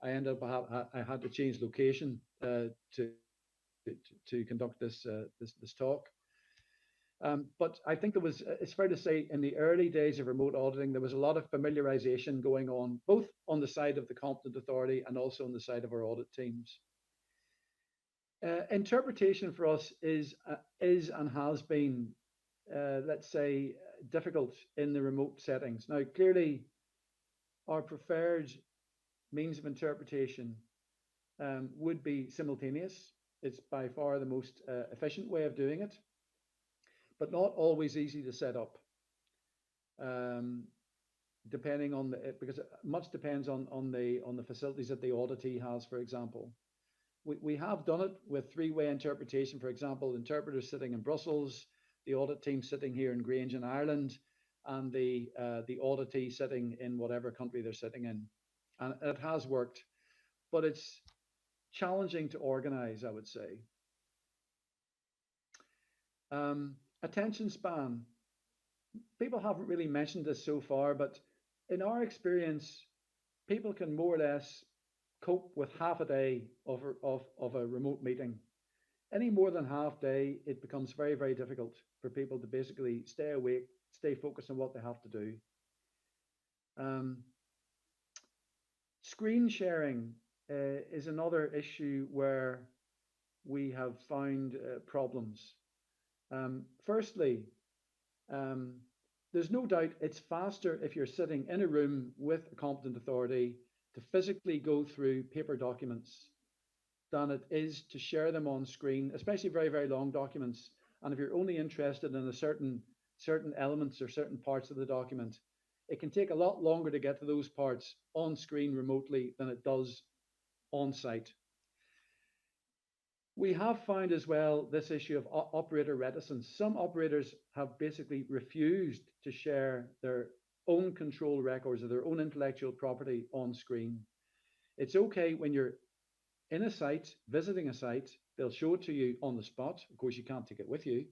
I ended up, I had to change location to conduct this talk. But I think it's fair to say in the early days of remote auditing, there was a lot of familiarization going on, both on the side of the competent authority and also on the side of our audit teams. Interpretation for us is and has been, let's say, difficult in the remote settings. Now, clearly, our preferred means of interpretation would be simultaneous. It's by far the most efficient way of doing it, but not always easy to set up. Depending on because much depends on the facilities that the auditee has, for example. We have done it with three-way interpretation, for example, interpreters sitting in Brussels, the audit team sitting here in Grange in Ireland, and the auditee sitting in whatever country they're sitting in. And it has worked, but it's challenging to organize, I would say. Attention span. People haven't really mentioned this so far, but in our experience, people can more or less cope with half a day of a remote meeting. Any more than half day, it becomes very, very difficult for people to basically stay awake, stay focused on what they have to do. Screen sharing is another issue where we have found problems. Firstly, there's no doubt it's faster if you're sitting in a room with a competent authority to physically go through paper documents than it is to share them on screen, especially very, very long documents. And if you're only interested in a certain elements or certain parts of the document, it can take a lot longer to get to those parts on screen remotely than it does on site. We have found as well this issue of operator reticence. Some operators have basically refused to share their own control records or their own intellectual property on screen. It's okay when you're in a site, visiting a site, they'll show it to you on the spot. Of course, you can't take it with you,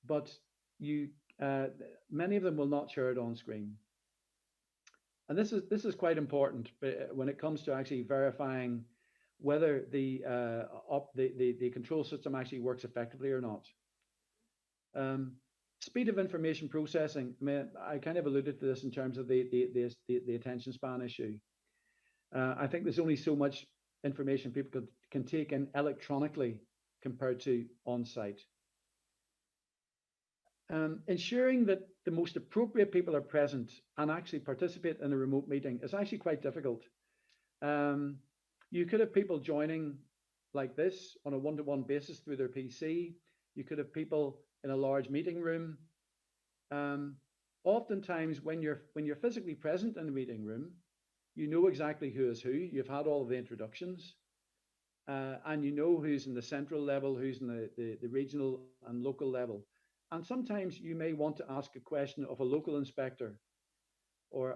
but many of them will not share it on screen. And this is quite important when it comes to actually verifying whether the control system actually works effectively or not. Speed of information processing. I mean, I kind of alluded to this in terms of the attention span issue. I think there's only so much information people can take in electronically compared to on-site. Ensuring that the most appropriate people are present and actually participate in a remote meeting is actually quite difficult. You could have people joining like this on a one-to-one basis through their PC. You could have people in a large meeting room. Oftentimes when you're physically present in the meeting room, you know exactly who is who. You've had all of the introductions, and you know who's in the central level, who's in the regional and local level. And sometimes you may want to ask a question of a local inspector or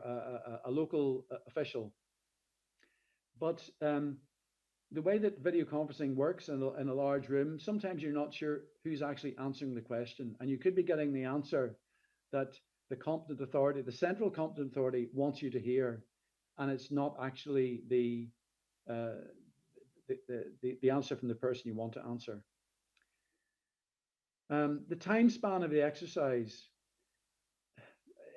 a local official. But the way that video conferencing works in a large room, sometimes you're not sure who's actually answering the question. And you could be getting the answer that the competent authority, the central competent authority, wants you to hear, and it's not actually the answer from the person you want to answer. The time span of the exercise,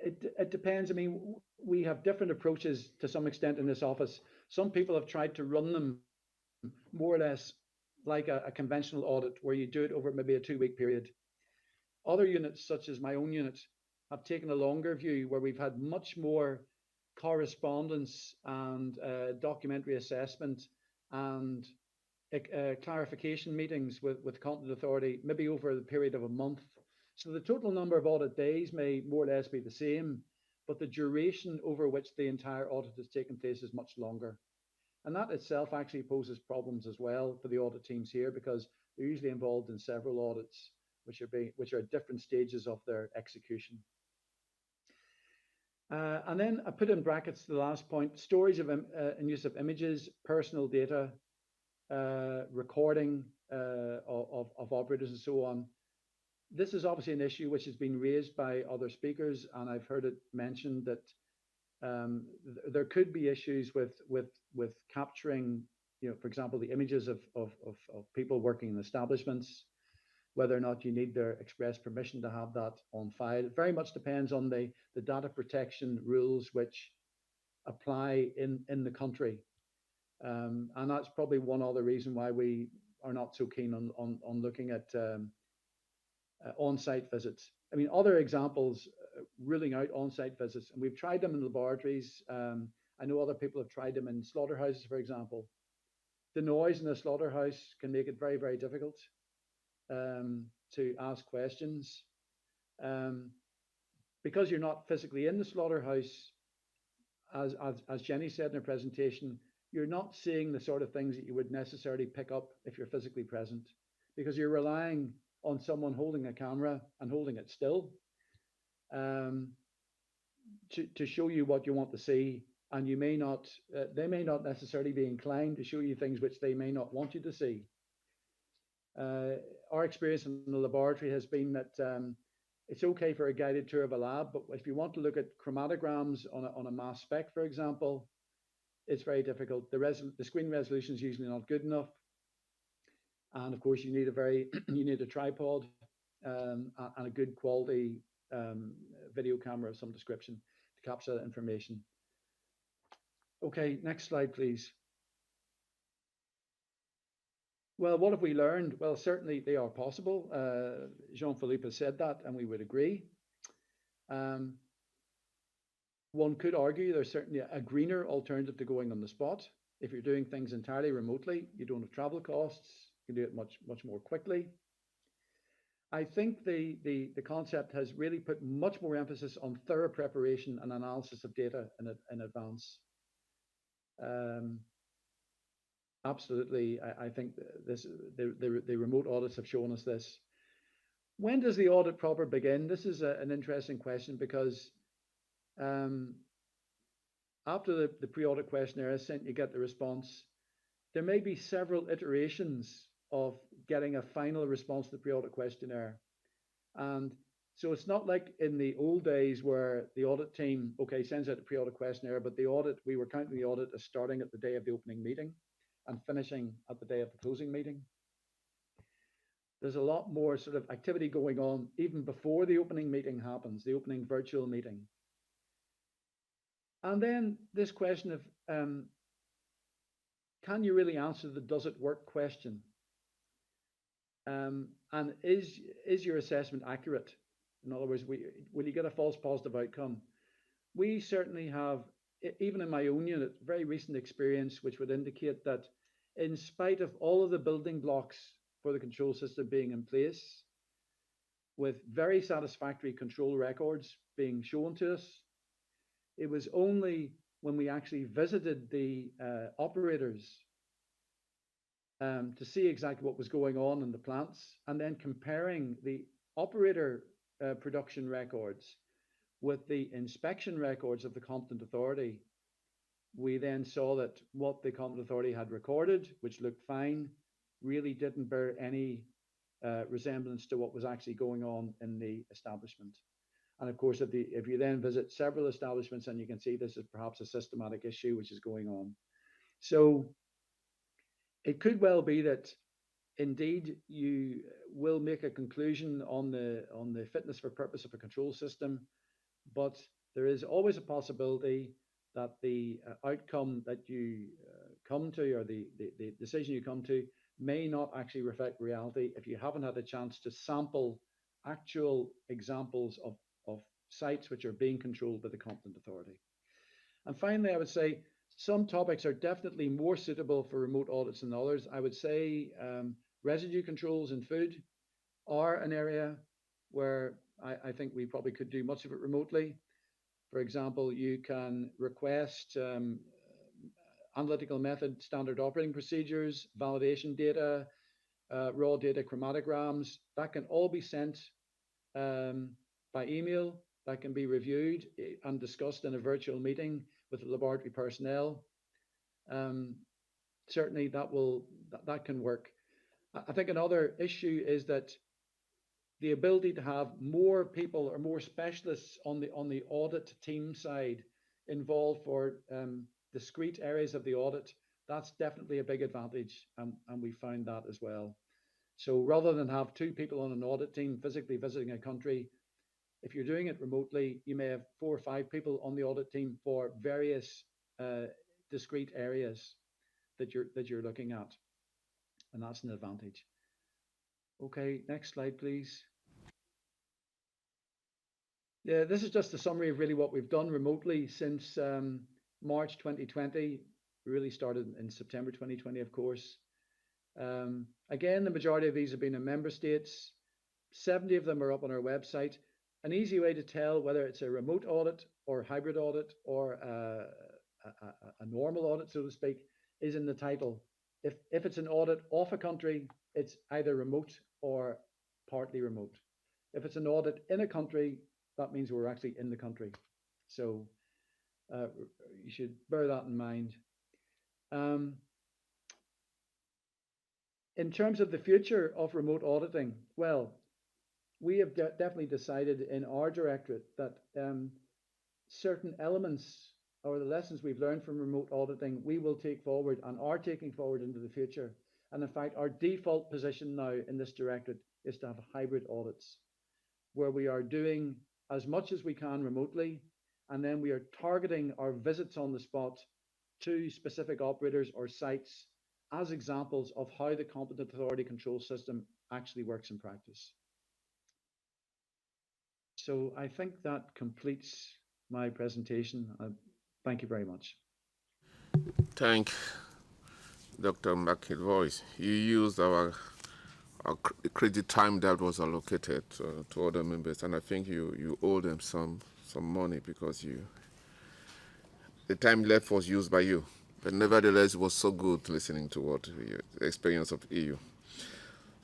it depends. I mean, we have different approaches to some extent in this office. Some people have tried to run them more or less like a conventional audit, where you do it over maybe a 2-week period. Other units, such as my own unit, have taken a longer view, where we've had much more correspondence and documentary assessment and clarification meetings with competent authority, maybe over the period of a month. So the total number of audit days may more or less be the same, but the duration over which the entire audit has taken place is much longer. And that itself actually poses problems as well for the audit teams here, because they're usually involved in several audits, which are at different stages of their execution. And then I put in brackets the last point: storage of and use of images, personal data, recording of operators, and so on. This is obviously an issue which has been raised by other speakers, and I've heard it mentioned that there could be issues with capturing, for example, the images of people working in establishments, whether or not you need their express permission to have that on file. It very much depends on the data protection rules which apply in the country. And that's probably one other reason why we are not so keen on looking at on-site visits. I mean, other examples, ruling out on-site visits, and we've tried them in laboratories. I know other people have tried them in slaughterhouses, for example. The noise in a slaughterhouse can make it very, very difficult to ask questions. Because you're not physically in the slaughterhouse, as Jenny said in her presentation, you're not seeing the sort of things that you would necessarily pick up if you're physically present, because you're relying on someone holding a camera and holding it still to show you what you want to see, and you may not, they may not necessarily be inclined to show you things which they may not want you to see. Our experience in the laboratory has been that it's okay for a guided tour of a lab, but if you want to look at chromatograms on a mass spec, for example, it's very difficult. The screen resolution is usually not good enough, and of course you need you need a tripod and a good quality video camera of some description to capture that information. Okay, next slide, please. Well, what have we learned? Well, certainly they are possible. Jean-Philippe has said that, and we would agree. One could argue there's certainly a greener alternative to going on the spot. If you're doing things entirely remotely, you don't have travel costs, you can do it much more quickly. I think the concept has really put much more emphasis on thorough preparation and analysis of data in advance. Absolutely, I think the remote audits have shown us this. When does the audit proper begin? This is an interesting question, because after the pre-audit questionnaire is sent, you get the response. There may be several iterations of getting a final response to the pre-audit questionnaire. And so it's not like in the old days where the audit team, sends out the pre-audit questionnaire, but we were counting the audit as starting at the day of the opening meeting and finishing at the day of the closing meeting. There's a lot more sort of activity going on even before the opening meeting happens, the opening virtual meeting. And then this question of, can you really answer the does it work question? And is your assessment accurate? In other words, will you get a false positive outcome? We certainly have, even in my own unit, very recent experience which would indicate that in spite of all of the building blocks for the control system being in place, with very satisfactory control records being shown to us. It was only when we actually visited the operators to see exactly what was going on in the plants, and then comparing the operator production records with the inspection records of the competent authority, we then saw that what the competent authority had recorded, which looked fine, really didn't bear any resemblance to what was actually going on in the establishment. And of course, if you then visit several establishments, and you can see this is perhaps a systematic issue which is going on. So it could well be that indeed you will make a conclusion on the fitness for purpose of a control system, but there is always a possibility that the outcome that you come to, or the decision you come to, may not actually reflect reality if you haven't had a chance to sample actual examples of sites which are being controlled by the competent authority. And finally, I would say some topics are definitely more suitable for remote audits than others. I would say residue controls in food are an area where I think we probably could do much of it remotely. For example, you can request analytical method standard operating procedures, validation data, raw data chromatograms. That can all be sent by email. That can be reviewed and discussed in a virtual meeting with the laboratory personnel. Certainly that can work. I think another issue is that the ability to have more people or more specialists on the audit team side involved for discrete areas of the audit, that's definitely a big advantage, and we found that as well. So rather than have 2 people on an audit team physically visiting a country, if you're doing it remotely, you may have 4 or 5 people on the audit team for various discrete areas that you're looking at, and that's an advantage. Okay, next slide, please. Yeah, this is just a summary of really what we've done remotely since March 2020. We really started in September 2020, of course. Again, the majority of these have been in member states. 70 of them are up on our website. An easy way to tell whether it's a remote audit or hybrid audit or a normal audit, so to speak, is in the title. If it's an audit off a country, it's either remote or partly remote. If it's an audit in a country, that means we're actually in the country. So you should bear that in mind. In terms of the future of remote auditing, well, we have definitely decided in our directorate that certain elements or the lessons we've learned from remote auditing, we will take forward and are taking forward into the future. And in fact, our default position now in this directorate is to have hybrid audits, where we are doing as much as we can remotely, and then we are targeting our visits on the spot to specific operators or sites as examples of how the competent authority control system actually works in practice. So I think that completes my presentation. Thank you very much. Thank Dr. McElvoy. You used our credit time that was allocated to other members, and I think you owe them some money because the time left was used by you. But nevertheless, it was so good listening to what the experience of EU.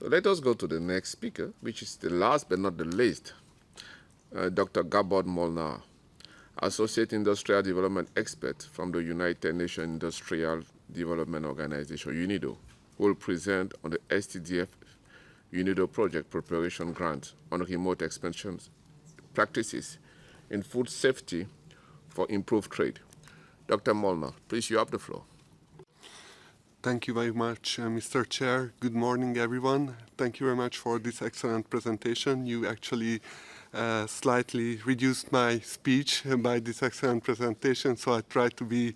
So let us go to the next speaker, which is the last but not the least, Dr. Gabor Molnar, Associate Industrial Development Expert from the United Nations Industrial Development Organization, UNIDO, who will present on the STDF UNIDO project preparation grant on remote expansion practices in food safety for improved trade. Dr. Molnar, please, you have the floor. Thank you very much, Mr. Chair. Good morning, everyone. Thank you very much for this excellent presentation. You actually slightly reduced my speech by this excellent presentation, so I tried to be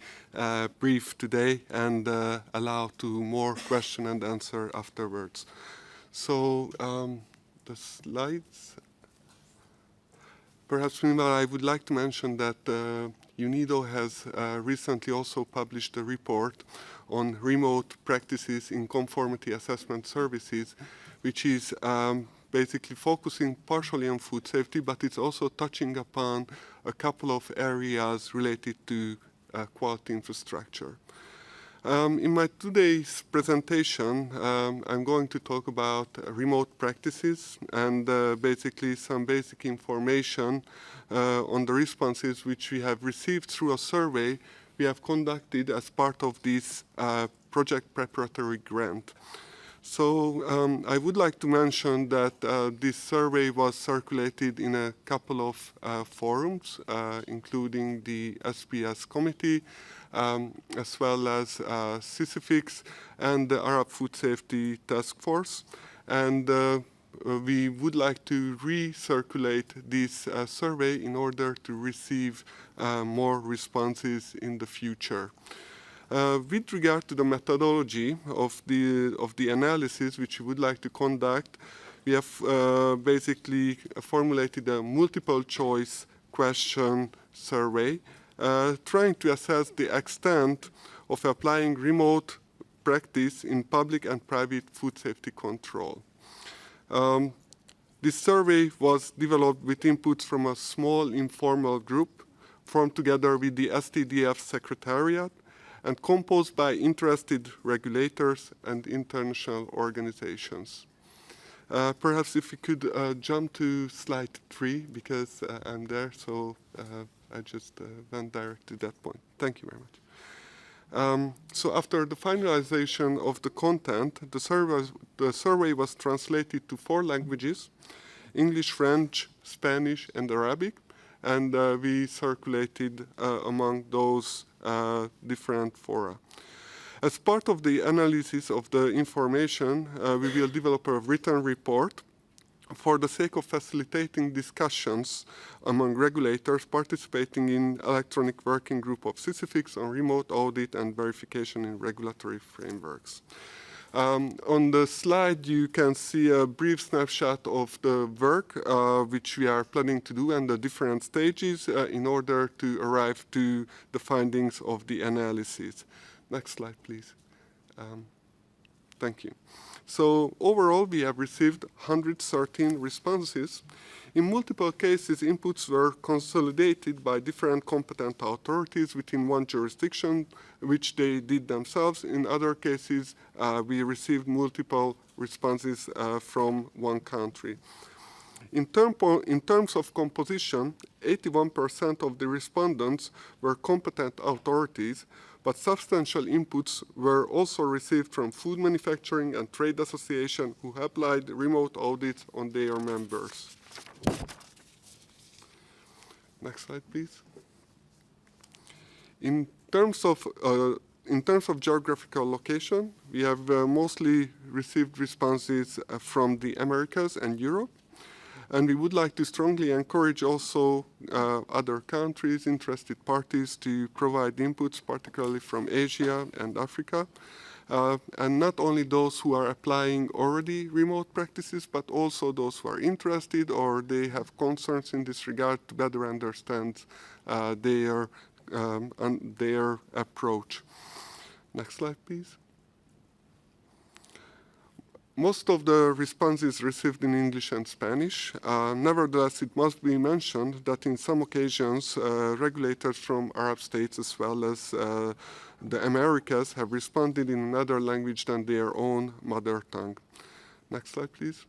brief today and allow to more question and answer afterwards. So the slides. Perhaps meanwhile, I would like to mention that UNIDO has recently also published a report on remote practices in conformity assessment services, which is basically focusing partially on food safety, but it's also touching upon a couple of areas related to quality infrastructure. In my today's presentation, I'm going to talk about remote practices and basically some basic information on the responses which we have received through a survey we have conducted as part of this project preparatory grant. So I would like to mention that this survey was circulated in a couple of forums, including the SPS committee, as well as CICIFIX and the Arab Food Safety Task Force. And we would like to recirculate this survey in order to receive more responses in the future. With regard to the methodology of the analysis which we would like to conduct, we have basically formulated a multiple choice question survey trying to assess the extent of applying remote practice in public and private food safety control. This survey was developed with inputs from a small informal group formed together with the STDF Secretariat and composed by interested regulators and international organizations. Perhaps if we could jump to slide 3, because I'm there, so I just went direct to that point. Thank you very much. So after the finalization of the content, the survey was translated to 4 languages: English, French, Spanish, and Arabic, and we circulated among those different fora. As part of the analysis of the information, we will develop a written report for the sake of facilitating discussions among regulators participating in electronic working group of CICIFIX on remote audit and verification in regulatory frameworks. On the slide, you can see a brief snapshot of the work which we are planning to do and the different stages in order to arrive to the findings of the analysis. Next slide, please. Thank you. So overall, we have received 113 responses. In multiple cases, inputs were consolidated by different competent authorities within one jurisdiction, which they did themselves. In other cases, we received multiple responses from one country. In terms of composition, 81% of the respondents were competent authorities, but substantial inputs were also received from food manufacturing and trade association who applied remote audits on their members. Next slide, please. In terms of geographical location, we have mostly received responses from the Americas and Europe. And we would like to strongly encourage also other countries, interested parties, to provide inputs, particularly from Asia and Africa. And not only those who are applying already remote practices, but also those who are interested or they have concerns in this regard to better understand their approach. Next slide, please. Most of the responses received in English and Spanish. Nevertheless, it must be mentioned that in some occasions, regulators from Arab states as well as the Americas have responded in another language than their own mother tongue. Next slide, please.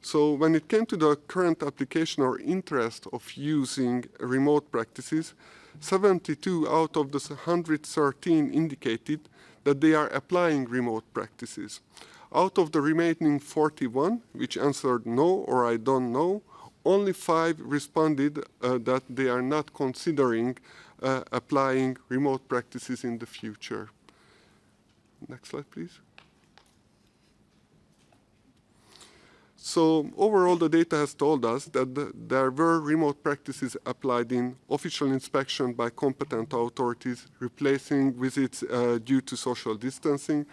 So when it came to the current application or interest of using remote practices, 72 out of the 113 indicated that they are applying remote practices. Out of the remaining 41, which answered no or I don't know, only 5 responded that they are not considering applying remote practices in the future. Next slide, please. So overall, the data has told us that there were remote practices applied in official inspection by competent authorities, replacing visits due to social distancing,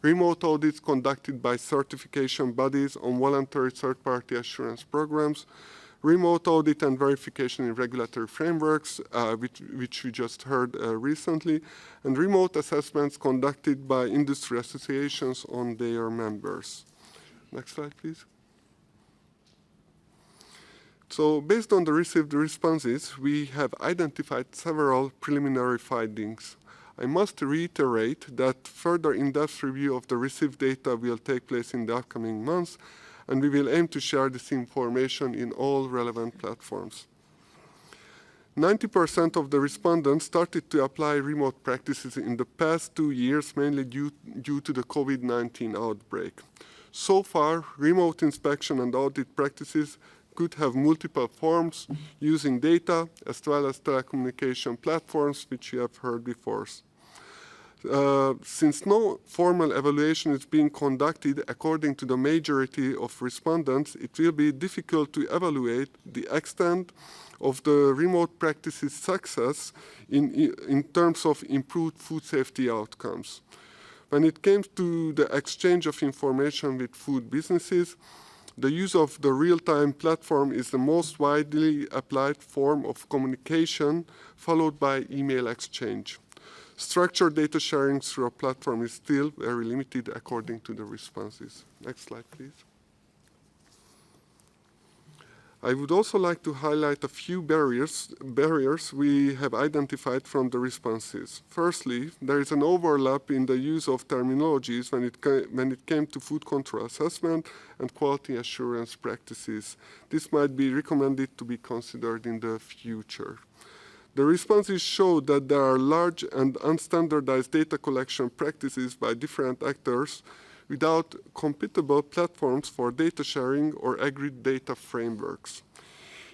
remote audits conducted by certification bodies on voluntary third-party assurance programs, remote audit and verification in regulatory frameworks, which we just heard recently, and remote assessments conducted by industry associations on their members. Next slide, please. So based on the received responses, we have identified several preliminary findings. I must reiterate that further in-depth review of the received data will take place in the upcoming months, and we will aim to share this information in all relevant platforms. 90% of the respondents started to apply remote practices in the past 2 years, mainly due to the COVID-19 outbreak. So far, remote inspection and audit practices could have multiple forms using data as well as telecommunication platforms, which you have heard before. Since no formal evaluation is being conducted according to the majority of respondents, it will be difficult to evaluate the extent of the remote practices success in terms of improved food safety outcomes. When it came to the exchange of information with food businesses, the use of the real-time platform is the most widely applied form of communication, followed by email exchange. Structured data sharing through a platform is still very limited according to the responses. Next slide, please. I would also like to highlight a few barriers we have identified from the responses. Firstly, there is an overlap in the use of terminologies when it came to food control assessment and quality assurance practices. This might be recommended to be considered in the future. The responses show that there are large and unstandardized data collection practices by different actors without compatible platforms for data sharing or agreed data frameworks.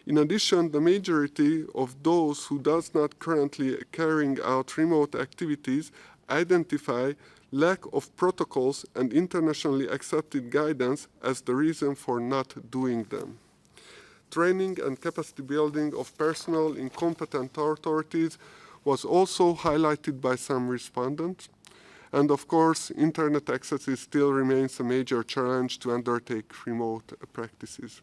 In addition, the majority of those who does not currently carrying out remote activities identify lack of protocols and internationally accepted guidance as the reason for not doing them. Training and capacity building of personnel in competent authorities was also highlighted by some respondents. And of course, internet access still remains a major challenge to undertake remote practices.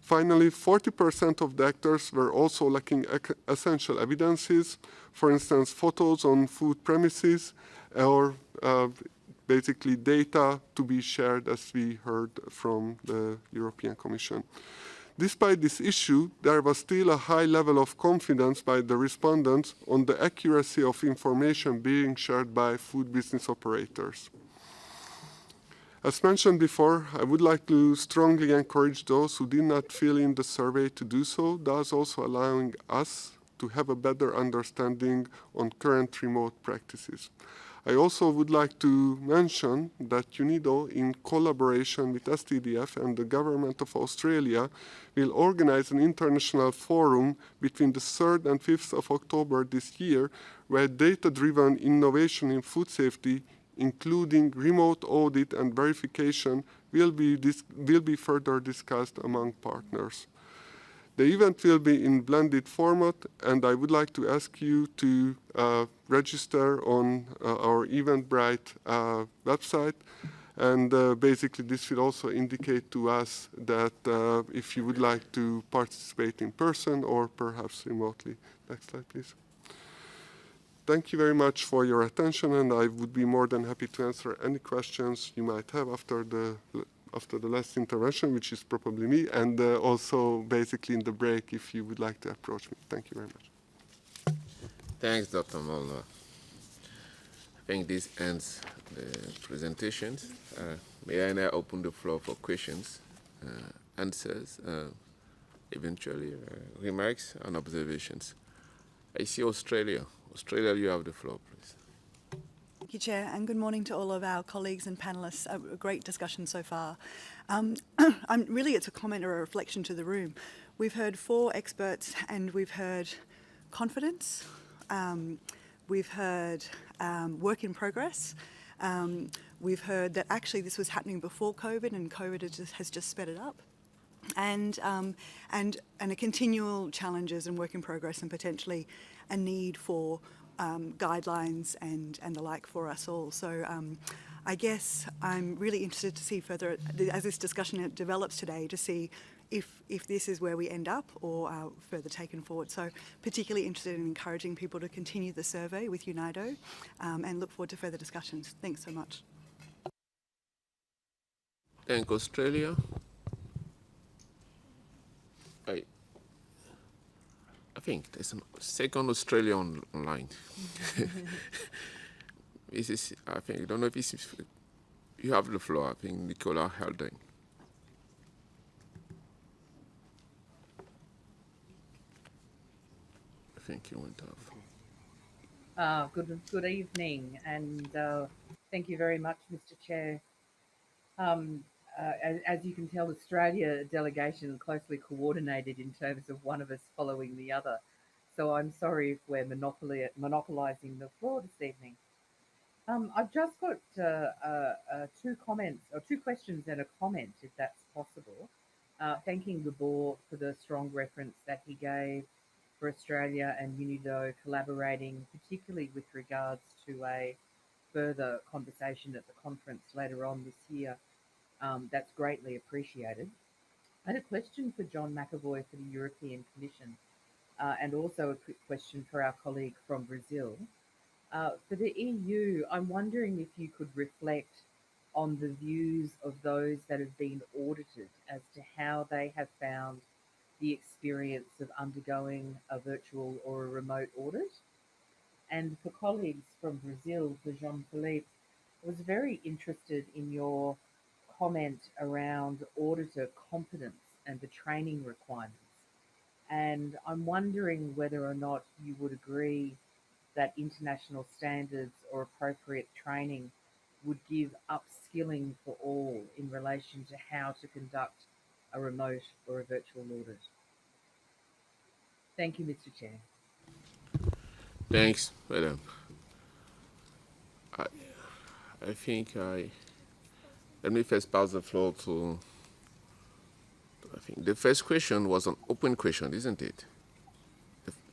Finally, 40% of the actors were also lacking essential evidences, for instance, photos on food premises or basically data to be shared, as we heard from the European Commission. Despite this issue, there was still a high level of confidence by the respondents on the accuracy of information being shared by food business operators. As mentioned before, I would like to strongly encourage those who did not fill in the survey to do so, thus also allowing us to have a better understanding on current remote practices. I also would like to mention that UNIDO, in collaboration with STDF and the Government of Australia, will organize an international forum between the 3rd and 5th of October this year, where data-driven innovation in food safety, including remote audit and verification, will be further discussed among partners. The event will be in blended format, and I would like to ask you to register on our Eventbrite website. And basically, this will also indicate to us that if you would like to participate in person or perhaps remotely. Next slide, please. Thank you very much for your attention, and I would be more than happy to answer any questions you might have after the last intervention, which is probably me, and also basically in the break if you would like to approach me. Thank you very much. Thanks, Dr. Molnar. I think this ends the presentations. May I now open the floor for questions, answers, eventually remarks and observations. I see Australia. Australia, you have the floor, please. Thank you, Chair, and good morning to all of our colleagues and panellists. A great discussion so far. Really, it's a comment or a reflection to the room. We've heard 4 experts, and we've heard confidence, we've heard work in progress, we've heard that actually this was happening before COVID, and COVID has just sped it up, and a continual challenges and work in progress, and potentially a need for guidelines and the like for us all. So I guess I'm really interested to see further, as this discussion develops today, to see if this is where we end up or further taken forward. So particularly interested in encouraging people to continue the survey with UNIDO and look forward to further discussions. Thanks so much. think Australia. I think there's a second Australia online. This is, I think, I don't know if this is, you have the floor, I think, Nicola Haldane. I think you went off. Good evening, and thank you very much, Mr. Chair. As you can tell, Australia delegation closely coordinated in terms of one of us following the other. So I'm sorry if we're monopolising the floor this evening. I've just got two comments, or two questions and a comment, if that's possible. Thanking the board for the strong reference that he gave for Australia and UNIDO collaborating, particularly with regards to a further conversation at the conference later on this year. That's greatly appreciated. I had a question for John McAvoy for the European Commission, and also a quick question for our colleague from Brazil. For the EU, I'm wondering if you could reflect on the views of those that have been audited as to how they have found the experience of undergoing a virtual or a remote audit. And for colleagues from Brazil, for Jean-Philippe, I was very interested in your comment around auditor competence and the training requirements. And I'm wondering whether or not you would agree that international standards or appropriate training would give upskilling for all in relation to how to conduct a remote or a virtual audit. Thank you, Mr. Chair. Thanks, madam. I think let me first pass the floor to, I think the first question was an open question, isn't it?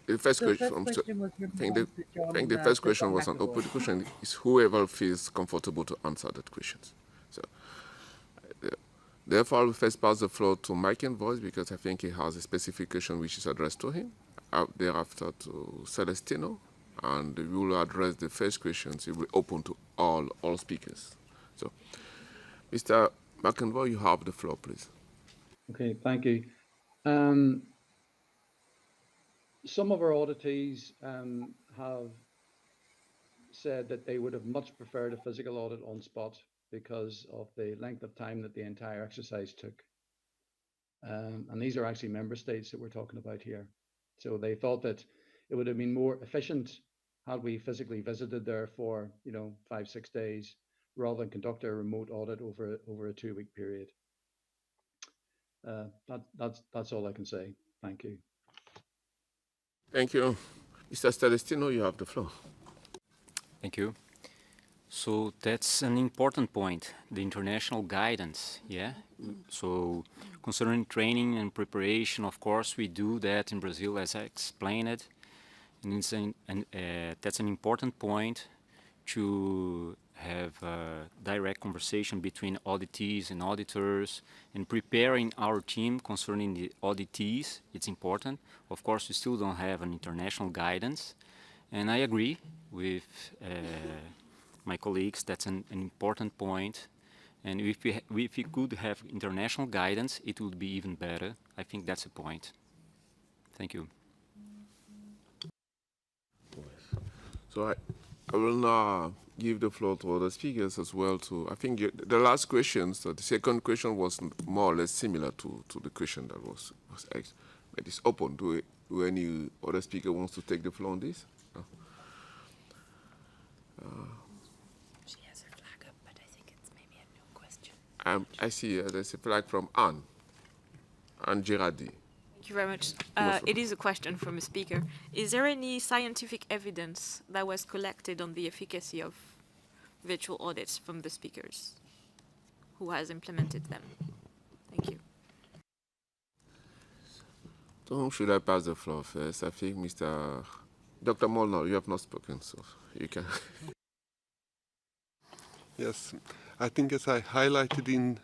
The first question was I think the first question was an open question. Is whoever feels comfortable to answer that questions. So therefore, I will first pass the floor to Mike and Voice because I think he has a specific question which is addressed to him. Thereafter to Celestino, and we will address the first questions. It will be open to all speakers. So, Mr. McEnroe, you have the floor, please. Okay, thank you. Some of our auditees have said that they would have much preferred a physical audit on spot because of the length of time that the entire exercise took. And these are actually member states that we're talking about here. So they thought that it would have been more efficient had we physically visited there for 5-6 days rather than conduct a remote audit over a 2-week period. That's all I can say. Thank you. Thank you. Mr. Celestino, you have the floor. Thank you. So that's an important point, the international guidance, yeah? So concerning training and preparation, of course, we do that in Brazil, as I explained it. And that's an important point to have a direct conversation between auditees and auditors and preparing our team concerning the auditees. It's important. Of course, we still don't have an international guidance. And I agree with my colleagues, that's an important point. And if we could have international guidance, it would be even better. I think that's a point. Thank you. So I will now give the floor to other speakers as well. I think the last question, so the second question was more or less similar to the question that was asked. But it's open. Do any other speaker wants to take the floor on this? No? She has her flag up, but I think it's maybe a new question. I see there's a flag from Anne Girardi. Thank you very much. It is a question from a speaker. Is there any scientific evidence that was collected on the efficacy of virtual audits from the speakers? Who has implemented them? Thank you. To whom should I pass the floor first? I think Dr. Molnar, you have not spoken, so you can. Yes, I think as I highlighted in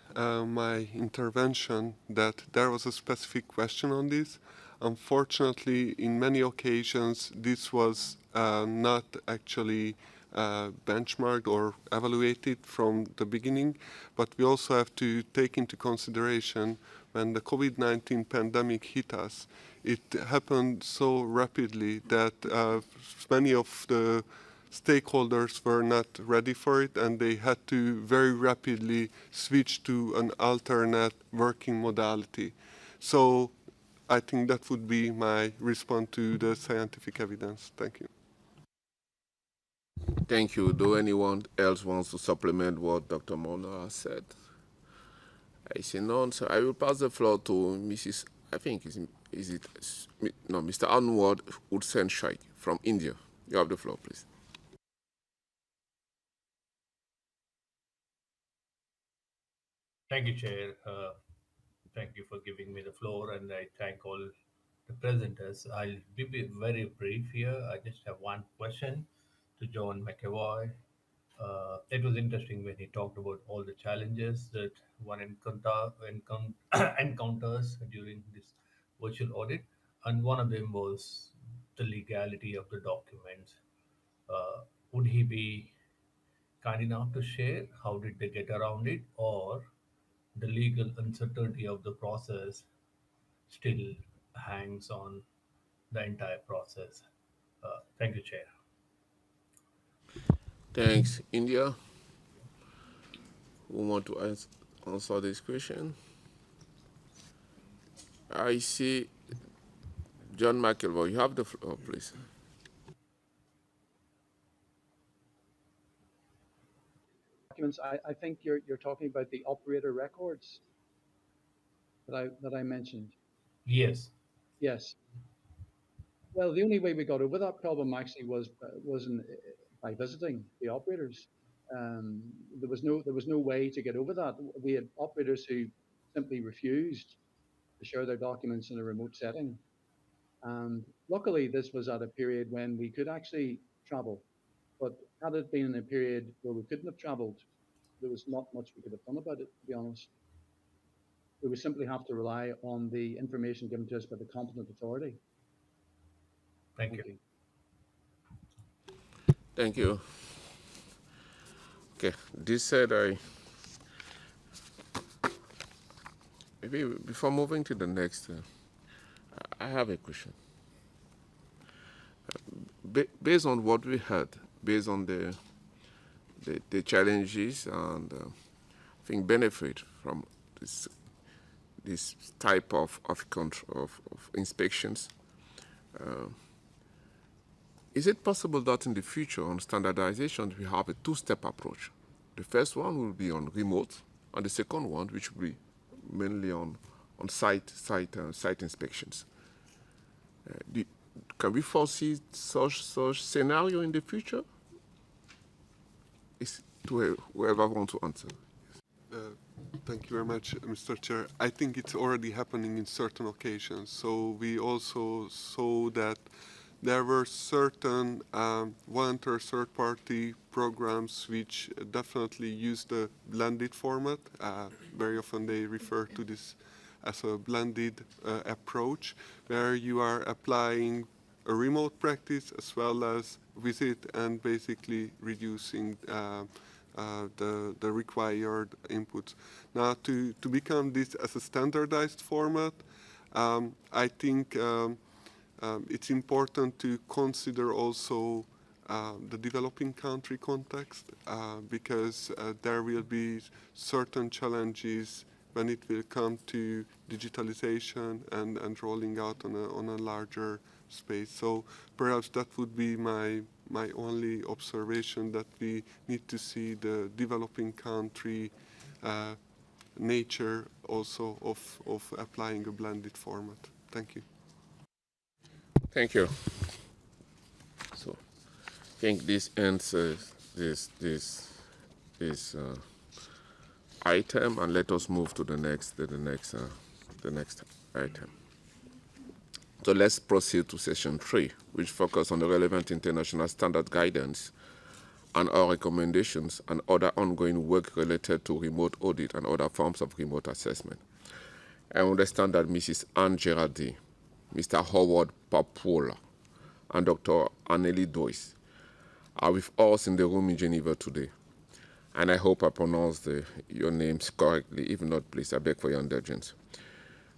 my intervention that there was a specific question on this. Unfortunately, in many occasions, this was not actually benchmarked or evaluated from the beginning, but we also have to take into consideration when the COVID-19 pandemic hit us, it happened so rapidly that many of the stakeholders were not ready for it, and they had to very rapidly switch to an alternate working modality. So I think that would be my response to the scientific evidence. Thank you. Thank you. Do anyone else wants to supplement what Dr. Mona has said? I see none, so I will pass the floor to Mrs. I think Mr. Anwar Hussain Shaikh from India. You have the floor, please. Thank you, Chair. Thank you for giving me the floor, and I thank all the presenters. I'll be very brief here. I just have one question to John McAvoy. It was interesting when he talked about all the challenges that one encounters during this virtual audit, and one of them was the legality of the documents. Would he be kind enough to share how did they get around it, or the legal uncertainty of the process still hangs on the entire process? Thank you, Chair. Thanks. India, who want to answer this question? I see John McElroy. You have the floor, please. Documents, I think you're talking about the operator records that I mentioned. Yes. Yes. Well, the only way we got over that problem actually was by visiting the operators. There was no way to get over that. We had operators who simply refused to share their documents in a remote setting. And luckily, this was at a period when we could actually travel. But had it been in a period where we couldn't have traveled, there was not much we could have done about it, to be honest. We would simply have to rely on the information given to us by the competent authority. Thank you. Thank you. Okay, this said, maybe before moving to the next, I have a question. Based on what we had, based on the challenges and I think benefit from this type of inspections, is it possible that in the future on standardization we have a two-step approach? The first one will be on remote, and the second one, which will be mainly on site inspections. Can we foresee such scenario in the future? It's to whoever wants to answer. Thank you very much, Mr. Chair. I think it's already happening in certain occasions. So we also saw that there were certain volunteer third-party programs which definitely use the blended format. Very often they refer to this as a blended approach, where you are applying a remote practice as well as visit and basically reducing the required inputs. Now, to become this as a standardized format, I think it's important to consider also the developing country context because there will be certain challenges when it will come to digitalization and rolling out on a larger space. So perhaps that would be my only observation, that we need to see the developing country nature also of applying a blended format. Thank you. Thank you. So I think this answers this item, and let us move to the next item. So let's proceed to session 3, which focuses on the relevant international standard guidance and our recommendations and other ongoing work related to remote audit and other forms of remote assessment. I understand that Mrs. Anne Gerardi, Mr. Howard Papola, and Dr. Anneli Doyce are with us in the room in Geneva today. And I hope I pronounced your names correctly. If not, please, I beg for your indulgence.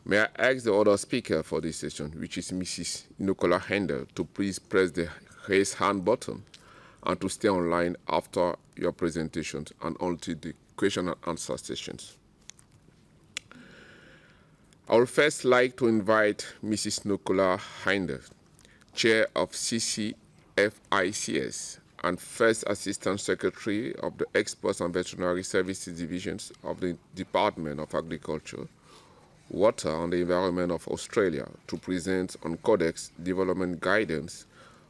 May I ask the other speaker for this session, which is Mrs. Nicola Hender, to please press the raise hand button and to stay online after your presentations and until the question and answer sessions. I would first like to invite Mrs. Nicola Hender, Chair of CCFICS and First Assistant Secretary of the Exports and Veterinary Services Divisions of the Department of Agriculture, Water and the Environment of Australia, to present on Codex development guidance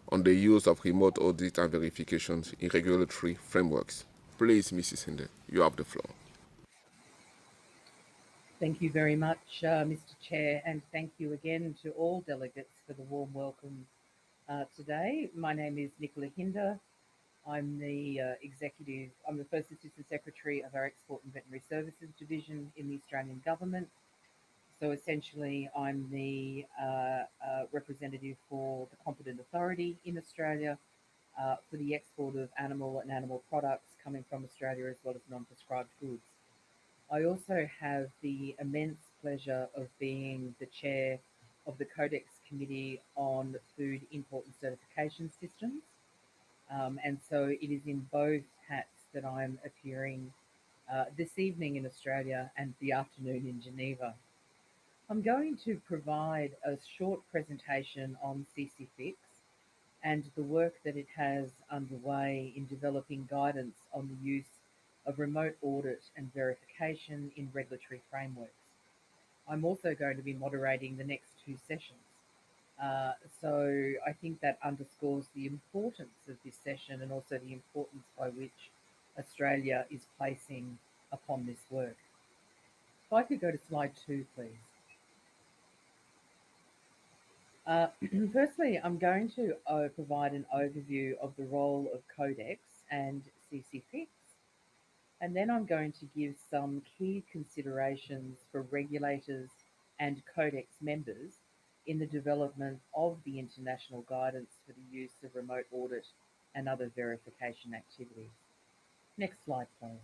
on the use of remote audit and verifications in regulatory frameworks. Please, Mrs. Hender, you have the floor. Thank you very much, Mr. Chair, and thank you again to all delegates for the warm welcome today. My name is Nicola Hinder. I'm the First Assistant Secretary of our Export and Veterinary Services Division in the Australian Government. So essentially, I'm the representative for the competent authority in Australia for the export of animal and animal products coming from Australia, as well as non-prescribed goods. I also have the immense pleasure of being the chair of the Codex Committee on Food Import and Certification Systems. And so it is in both hats that I'm appearing this evening in Australia and the afternoon in Geneva. I'm going to provide a short presentation on CCFIX and the work that it has underway in developing guidance on the use of remote audit and verification in regulatory frameworks. I'm also going to be moderating the next two sessions. So I think that underscores the importance of this session and also the importance by which Australia is placing upon this work. If I could go to slide 2, please. Firstly, I'm going to provide an overview of the role of Codex and CCFIX, and then I'm going to give some key considerations for regulators and Codex members in the development of the international guidance for the use of remote audit and other verification activities. Next slide, please.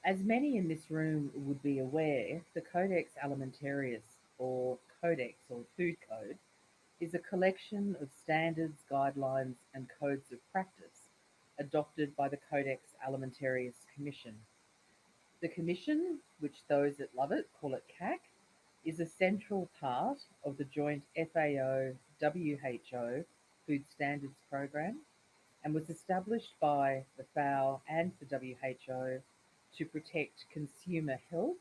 As many in this room would be aware, the Codex Alimentarius, or Codex or Food Code, is a collection of standards, guidelines and codes of practice adopted by the Codex Alimentarius Commission. The Commission, which those that love it call it CAC, is a central part of the joint FAO-WHO Food Standards Program and was established by the FAO and the WHO to protect consumer health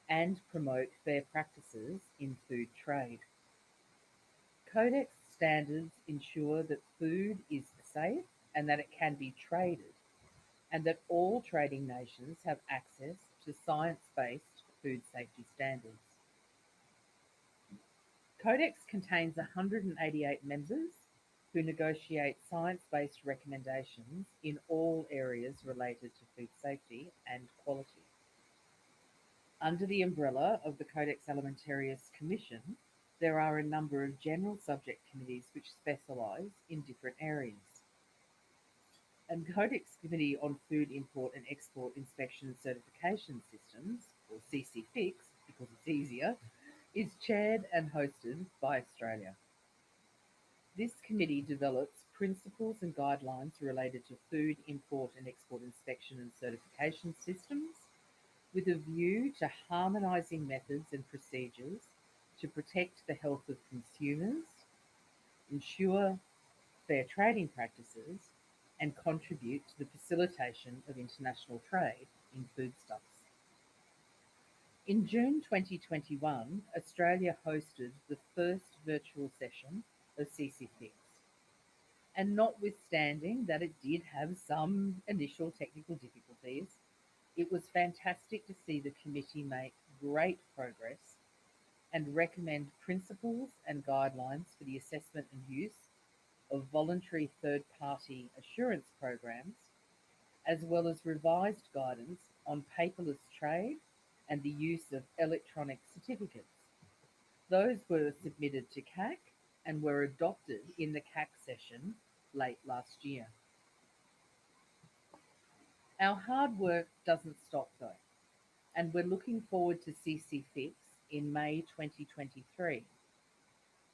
and promote fair practices in food trade. Codex standards ensure that food is safe and that it can be traded, and that all trading nations have access to science-based food safety standards. Codex contains 188 members who negotiate science-based recommendations in all areas related to food safety and quality. Under the umbrella of the Codex Alimentarius Commission, there are a number of general subject committees which specialise in different areas. And Codex Committee on Food Import and Export Inspection and Certification Systems, or CCFIX, because it's easier, is chaired and hosted by Australia. This committee develops principles and guidelines related to food import and export inspection and certification systems with a view to harmonising methods and procedures to protect the health of consumers, ensure fair trading practices, and contribute to the facilitation of international trade in foodstuffs. In June 2021, Australia hosted the first virtual session of CCFIX. And notwithstanding that it did have some initial technical difficulties, it was fantastic to see the committee make great progress and recommend principles and guidelines for the assessment and use of voluntary third-party assurance programs, as well as revised guidance on paperless trade and the use of electronic certificates. Those were submitted to CAC and were adopted in the CAC session late last year. Our hard work doesn't stop though, and we're looking forward to CC Fix in May 2023.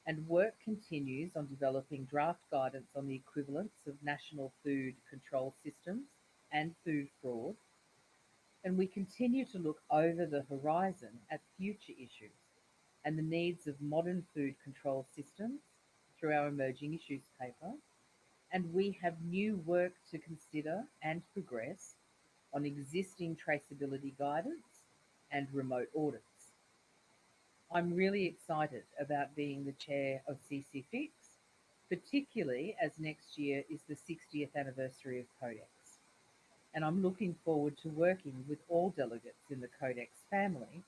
And work continues on developing draft guidance on the equivalence of national food control systems and food fraud. And we continue to look over the horizon at future issues and the needs of modern food control systems through our emerging issues paper. And we have new work to consider and progress on existing traceability guidance and remote audits. I'm really excited about being the chair of CC Fix, particularly as next year is the 60th anniversary of Codex. And I'm looking forward to working with all delegates in the Codex family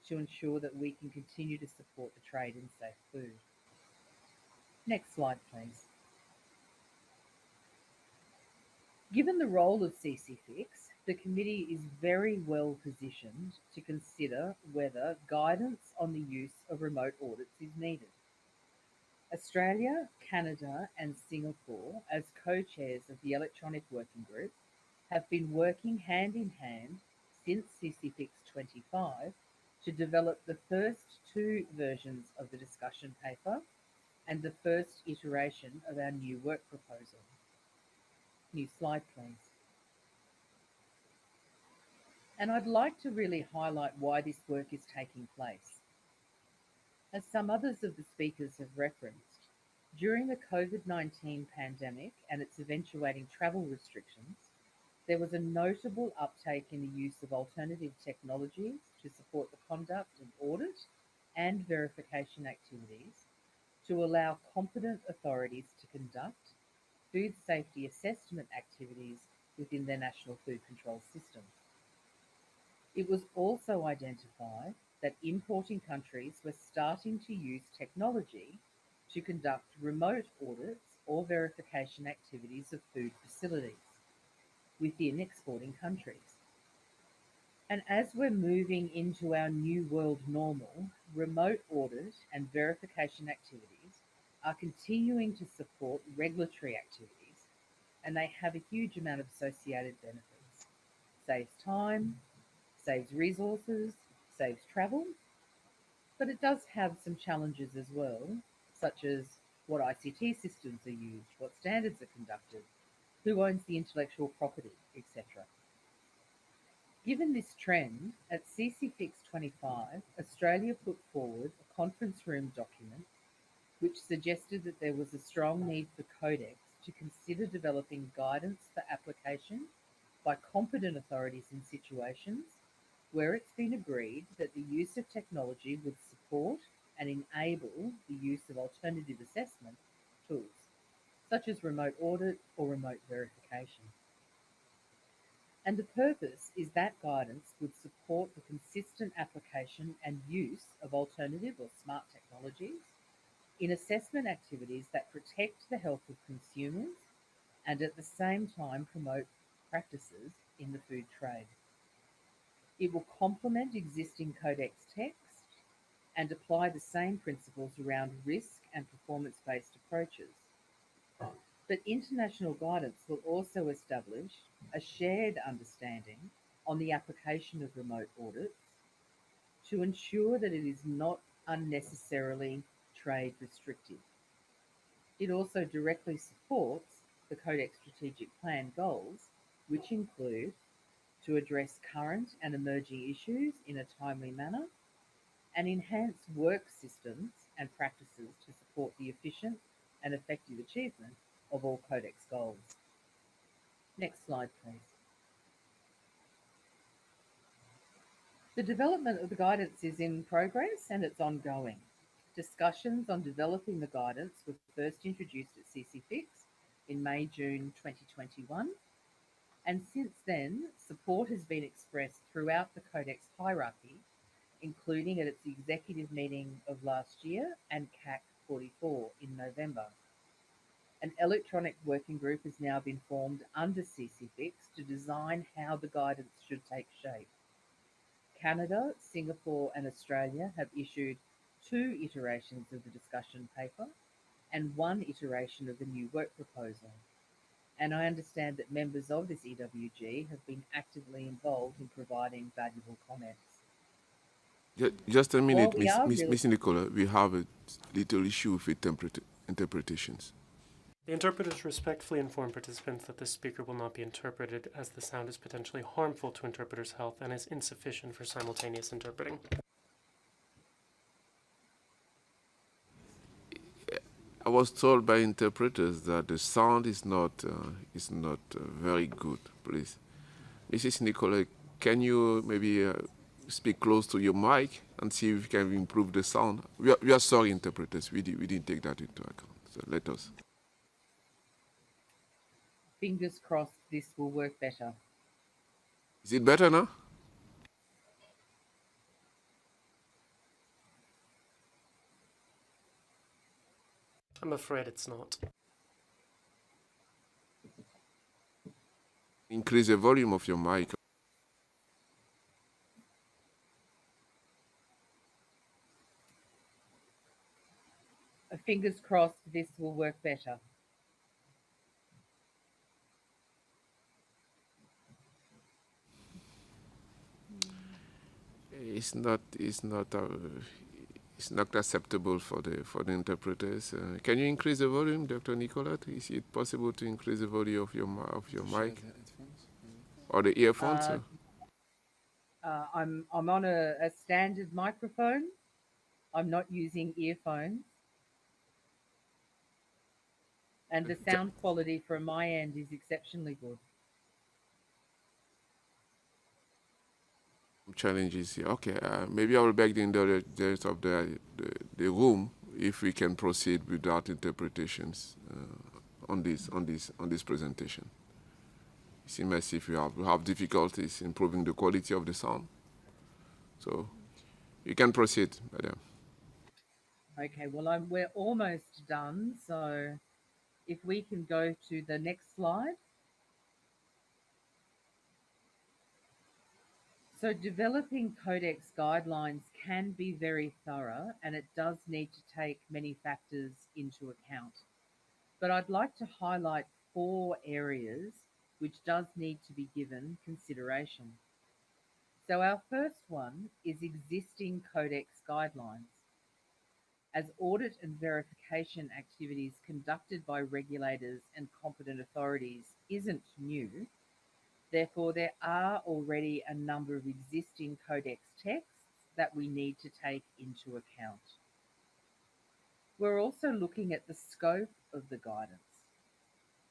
to ensure that we can continue to support the trade in safe food. Next slide, please. Given the role of CC Fix, the committee is very well positioned to consider whether guidance on the use of remote audits is needed. Australia, Canada and Singapore, as co-chairs of the Electronic Working Group, have been working hand in hand since CC Fix 25 to develop the first two versions of the discussion paper and the first iteration of our new work proposal. New slide, please. And I'd like to really highlight why this work is taking place. As some others of the speakers have referenced, during the COVID-19 pandemic and its eventuating travel restrictions, there was a notable uptake in the use of alternative technologies to support the conduct of audit and verification activities to allow competent authorities to conduct food safety assessment activities within their national food control system. It was also identified that importing countries were starting to use technology to conduct remote audits or verification activities of food facilities within exporting countries. And as we're moving into our new world normal, remote audit and verification activities are continuing to support regulatory activities, and they have a huge amount of associated benefits. Saves time, saves resources, saves travel, but it does have some challenges as well, such as what ICT systems are used, what standards are conducted, who owns the intellectual property, etc. Given this trend, at CC Fix 25, Australia put forward a conference room document which suggested that there was a strong need for Codex to consider developing guidance for application by competent authorities in situations where it's been agreed that the use of technology would support and enable the use of alternative assessment tools, such as remote audit or remote verification. And the purpose is that guidance would support the consistent application and use of alternative or smart technologies in assessment activities that protect the health of consumers and at the same time promote practices in the food trade. It will complement existing Codex text and apply the same principles around risk and performance-based approaches. But international guidance will also establish a shared understanding on the application of remote audits to ensure that it is not unnecessarily trade restrictive. It also directly supports the Codex Strategic Plan goals, which include to address current and emerging issues in a timely manner and enhance work systems and practices to support the efficient and effective achievement of all Codex goals. Next slide, please. The development of the guidance is in progress and it's ongoing. Discussions on developing the guidance were first introduced at CC Fix in May-June 2021, and since then, support has been expressed throughout the Codex hierarchy, including at its executive meeting of last year and CAC 44 in November. An electronic working group has now been formed under CC Fix to design how the guidance should take shape. Canada, Singapore and Australia have issued 2 iterations of the discussion paper, and one iteration of the new work proposal. And I understand that members of this EWG have been actively involved in providing valuable comments. Just a minute, While Miss Nicola. We have a little issue with interpretations. The interpreters respectfully inform participants that this speaker will not be interpreted, as the sound is potentially harmful to interpreters' health and is insufficient for simultaneous interpreting. I was told by interpreters that the sound is not very good. Please, Mrs. Nicola, can you maybe speak close to your mic and see if you can improve the sound? We are sorry, interpreters. We didn't take that into account. So let us. Fingers crossed this will work better. Is it better now? I'm afraid it's not. Increase the volume of your mic. Fingers crossed this will work better. It's not acceptable for the interpreters. Can you increase the volume, Dr. Nicola? Is it possible to increase the volume of your mic or the earphones? I'm on a standard microphone. I'm not using earphones. And the sound quality from my end is exceptionally good. Challenges here. Okay, maybe I will beg the indulgence of the room if we can proceed without interpretations on this presentation. It seems as if we have difficulties improving the quality of the sound. So you can proceed, madam. Okay, well, we're almost done. So if we can go to the next slide. So developing Codex guidelines can be very thorough, and it does need to take many factors into account. But I'd like to highlight 4 areas which does need to be given consideration. So our first one is existing Codex guidelines. As audit and verification activities conducted by regulators and competent authorities isn't new, therefore, there are already a number of existing Codex texts that we need to take into account. We're also looking at the scope of the guidance,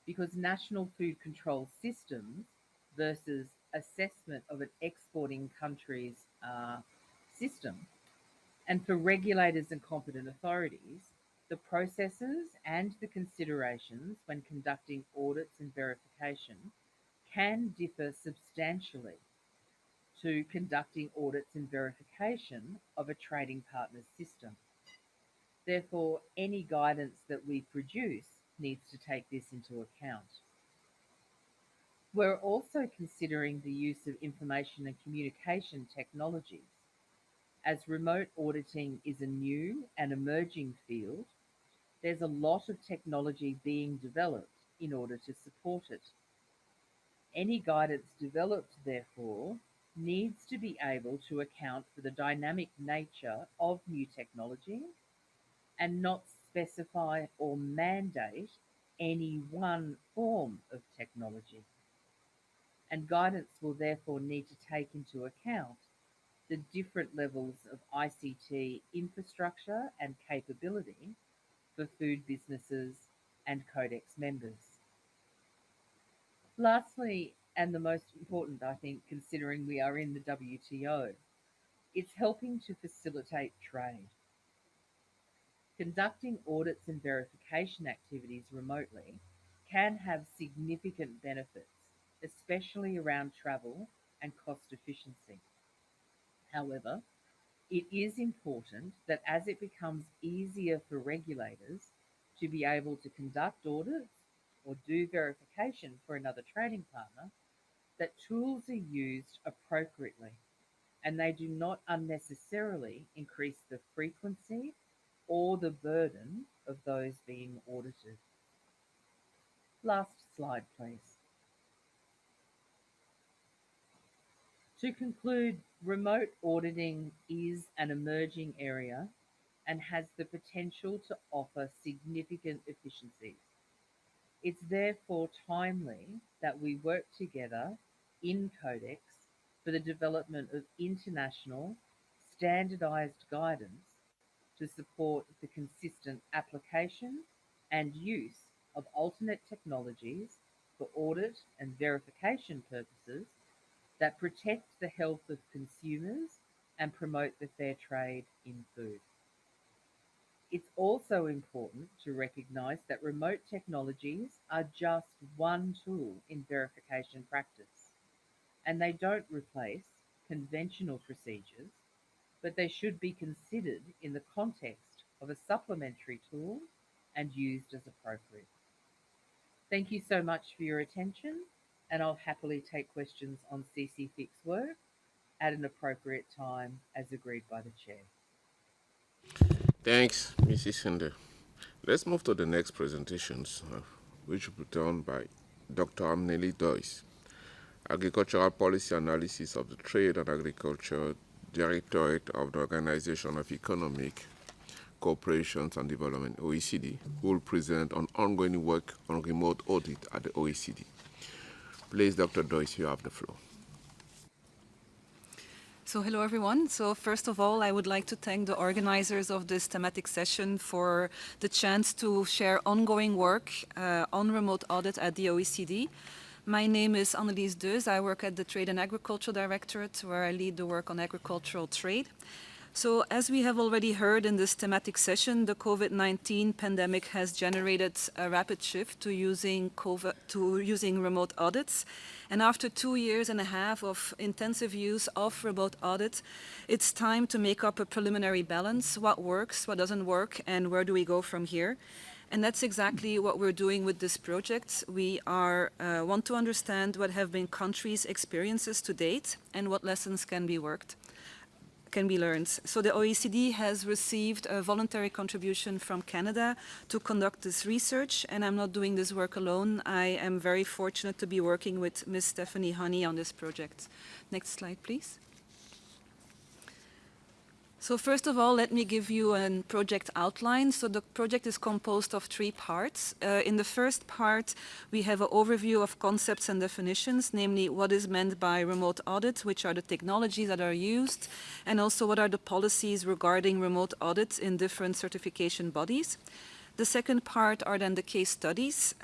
because national food control systems versus assessment of an exporting country's system. And for regulators and competent authorities, the processes and the considerations when conducting audits and verification can differ substantially to conducting audits and verification of a trading partner's system. Therefore, any guidance that we produce needs to take this into account. We're also considering the use of information and communication technologies. As remote auditing is a new and emerging field, there's a lot of technology being developed in order to support it. Any guidance developed, therefore, needs to be able to account for the dynamic nature of new technology and not specify or mandate any one form of technology. And guidance will therefore need to take into account the different levels of ICT infrastructure and capability for food businesses and Codex members. Lastly, and the most important, I think, considering we are in the WTO, it's helping to facilitate trade. Conducting audits and verification activities remotely can have significant benefits, especially around travel and cost efficiency. However, it is important that as it becomes easier for regulators to be able to conduct audits or do verification for another trading partner, that tools are used appropriately and they do not unnecessarily increase the frequency or the burden of those being audited. Last slide, please. To conclude, remote auditing is an emerging area and has the potential to offer significant efficiencies. It's therefore timely that we work together in Codex for the development of international standardized guidance to support the consistent application and use of alternate technologies for audit and verification purposes that protect the health of consumers and promote the fair trade in food. It's also important to recognise that remote technologies are just one tool in verification practice, and they don't replace conventional procedures, but they should be considered in the context of a supplementary tool and used as appropriate. Thank you so much for your attention, and I'll happily take questions on CCFIC's work at an appropriate time as agreed by the Chair. Thanks, Mrs. Hinder. Let's move to the next presentations, which will be done by Dr. Amneli Doyce, Agricultural Policy Analysis of the Trade and Agriculture Directorate of the Organization of Economic Cooperation and Development, OECD, who will present on ongoing work on remote audit at the OECD. Please, Dr. Doyce, you have the floor. So hello everyone. So first of all, I would like to thank the organizers of this thematic session for the chance to share ongoing work on remote audit at the OECD. My name is Annelies Deus. I work at the Trade and Agriculture Directorate, where I lead the work on agricultural trade. So as we have already heard in this thematic session, the COVID-19 pandemic has generated a rapid shift to using remote audits. And after 2.5 years of intensive use of remote audit, it's time to make up a preliminary balance. What works, what doesn't work, and where do we go from here? And that's exactly what we're doing with this project. We want to understand what have been countries' experiences to date and what lessons can be learned. So the OECD has received a voluntary contribution from Canada to conduct this research, and I'm not doing this work alone. I am very fortunate to be working with Ms. Stephanie Honey on this project. Next slide, please. So first of all, let me give you a project outline. So the project is composed of 3 parts. In the first part, we have an overview of concepts and definitions, namely what is meant by remote audit, which are the technologies that are used, and also what are the policies regarding remote audit in different certification bodies. The second part are then the case studies,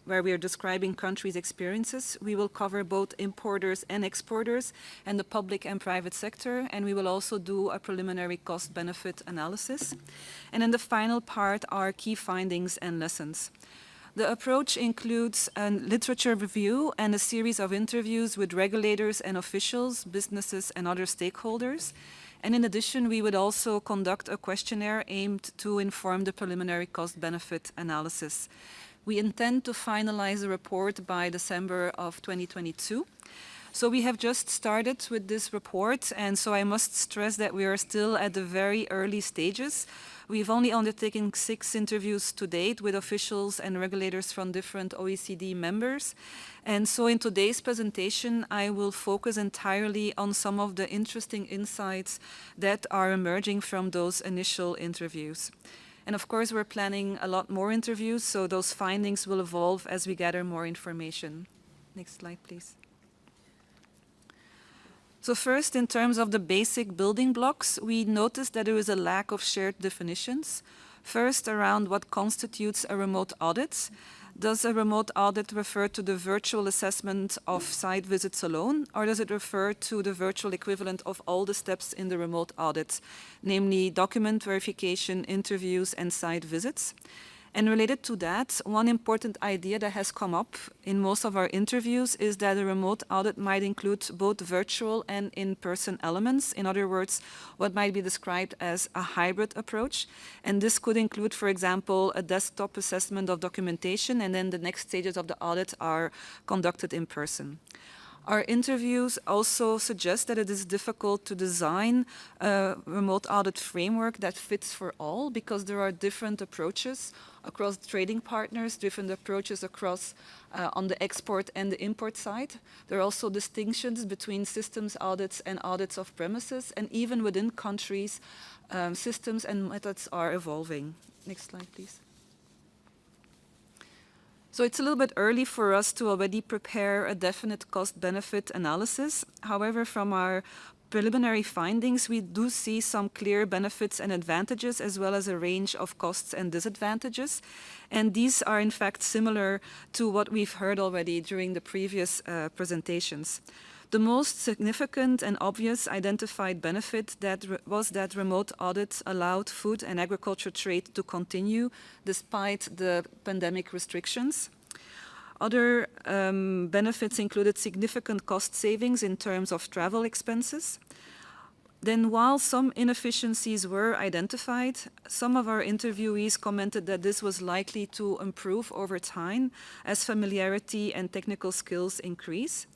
where we are describing countries' experiences. We will cover both importers and exporters and the public and private sector, and we will also do a preliminary cost-benefit analysis. And then the final part are key findings and lessons. The approach includes a literature review and a series of interviews with regulators and officials, businesses, and other stakeholders. And in addition, we would also conduct a questionnaire aimed to inform the preliminary cost-benefit analysis. We intend to finalize the report by December of 2022. So we have just started with this report, and so I must stress that we are still at the very early stages. We've only undertaken 6 interviews to date with officials and regulators from different OECD members. And so in today's presentation, I will focus entirely on some of the interesting insights that are emerging from those initial interviews. And of course, we're planning a lot more interviews, so those findings will evolve as we gather more information. Next slide, please. So first, in terms of the basic building blocks, we noticed that there is a lack of shared definitions. First, around what constitutes a remote audit. Does a remote audit refer to the virtual assessment of site visits alone, or does it refer to the virtual equivalent of all the steps in the remote audit, namely document verification, interviews, and site visits? And related to that, one important idea that has come up in most of our interviews is that a remote audit might include both virtual and in-person elements. In other words, what might be described as a hybrid approach. And this could include, for example, a desktop assessment of documentation, and then the next stages of the audit are conducted in person. Our interviews also suggest that it is difficult to design a remote audit framework that fits for all, because there are different approaches across trading partners, different approaches across on the export and the import side. There are also distinctions between systems audits and audits of premises, and even within countries, systems and methods are evolving. Next slide, please. So it's a little bit early for us to already prepare a definite cost-benefit analysis. However, from our preliminary findings, we do see some clear benefits and advantages, as well as a range of costs and disadvantages. And these are in fact similar to what we've heard already during the previous presentations. The most significant and obvious identified benefit was that remote audits allowed food and agriculture trade to continue despite the pandemic restrictions. Other benefits included significant cost savings in terms of travel expenses. Then, while some inefficiencies were identified, some of our interviewees commented that this was likely to improve over time as familiarity and technical skills increase.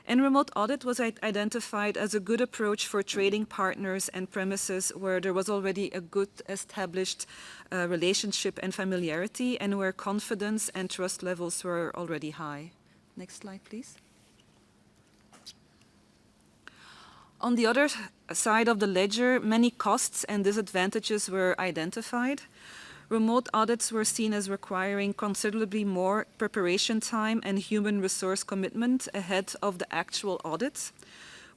And remote audit was identified as a good approach for trading partners and premises where there was already a good established relationship and familiarity, and where confidence and trust levels were already high. Next slide, please. On the other side of the ledger, many costs and disadvantages were identified. Remote audits were seen as requiring considerably more preparation time and human resource commitment ahead of the actual audit.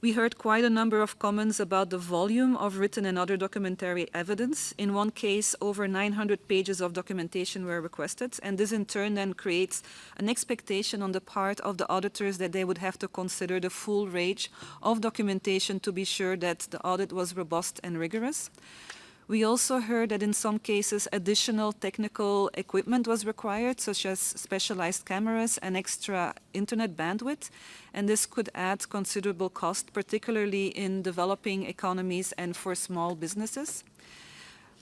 We heard quite a number of comments about the volume of written and other documentary evidence. In one case, over 900 pages of documentation were requested, and this in turn then creates an expectation on the part of the auditors that they would have to consider the full range of documentation to be sure that the audit was robust and rigorous. We also heard that in some cases additional technical equipment was required, such as specialized cameras and extra internet bandwidth, and this could add considerable cost, particularly in developing economies and for small businesses.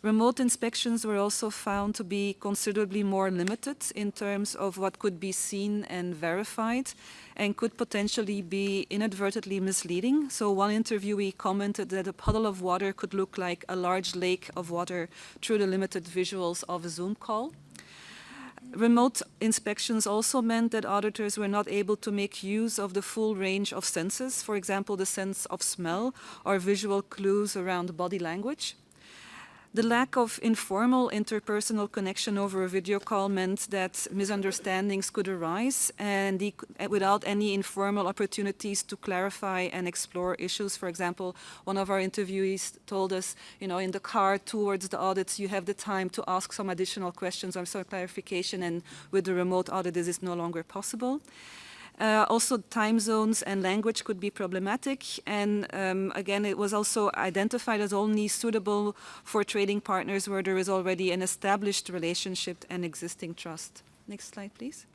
Remote inspections were also found to be considerably more limited in terms of what could be seen and verified, and could potentially be inadvertently misleading. So one interviewee commented that a puddle of water could look like a large lake of water through the limited visuals of a Zoom call. Remote inspections also meant that auditors were not able to make use of the full range of senses, for example, the sense of smell or visual clues around body language. The lack of informal interpersonal connection over a video call meant that misunderstandings could arise, and without any informal opportunities to clarify and explore issues. For example, one of our interviewees told us, in the car towards the audits, you have the time to ask some additional questions or some clarification, and with the remote audit, this is no longer possible. Also, time zones and language could be problematic, and again, it was also identified as only suitable for trading partners where there is already an established relationship and existing trust. Next slide, please.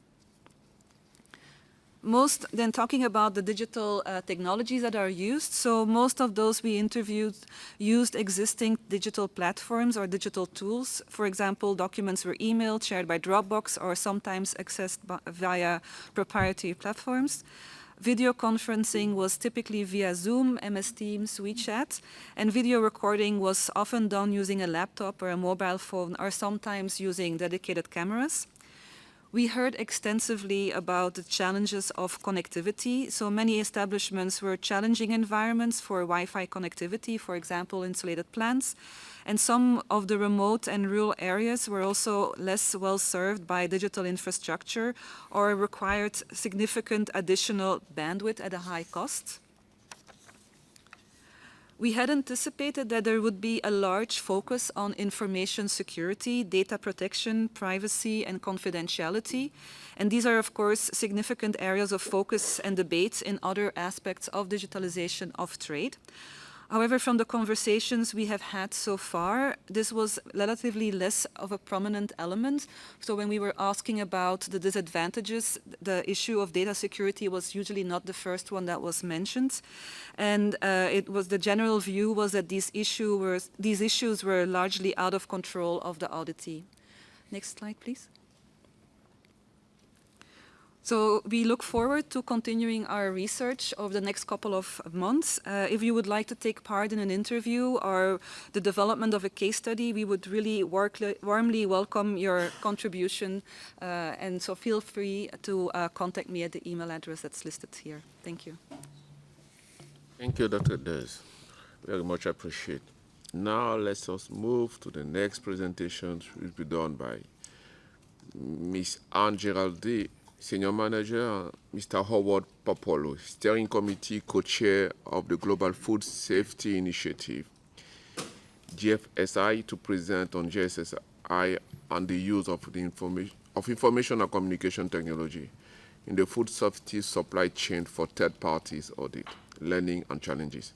Then talking about the digital technologies that are used, so most of those we interviewed used existing digital platforms or digital tools. For example, documents were emailed, shared by Dropbox, or sometimes accessed via proprietary platforms. Video conferencing was typically via Zoom, MS Teams, WeChat, and video recording was often done using a laptop or a mobile phone, or sometimes using dedicated cameras. We heard extensively about the challenges of connectivity. So many establishments were challenging environments for Wi-Fi connectivity, for example, insulated plants. And some of the remote and rural areas were also less well served by digital infrastructure or required significant additional bandwidth at a high cost. We had anticipated that there would be a large focus on information security, data protection, privacy, and confidentiality. And these are, of course, significant areas of focus and debate in other aspects of digitalization of trade. However, from the conversations we have had so far, this was relatively less of a prominent element. So when we were asking about the disadvantages, the issue of data security was usually not the first one that was mentioned. And the general view was that these issues were largely out of control of the auditee. Next slide, please. So we look forward to continuing our research over the next couple of months. If you would like to take part in an interview or the development of a case study, we would really warmly welcome your contribution. And so feel free to contact me at the email address that's listed here. Thank you. Thank you, Dr. Dez. Very much appreciate. Now let us move to the next presentation, which will be done by Ms. Anne Geraldi, Senior Manager, Mr. Howard Popolo, Steering Committee Co-Chair of the Global Food Safety Initiative, Gfsi, to present on GSSI and the use of information and communication technology in the food safety supply chain for third parties audit, learning and challenges.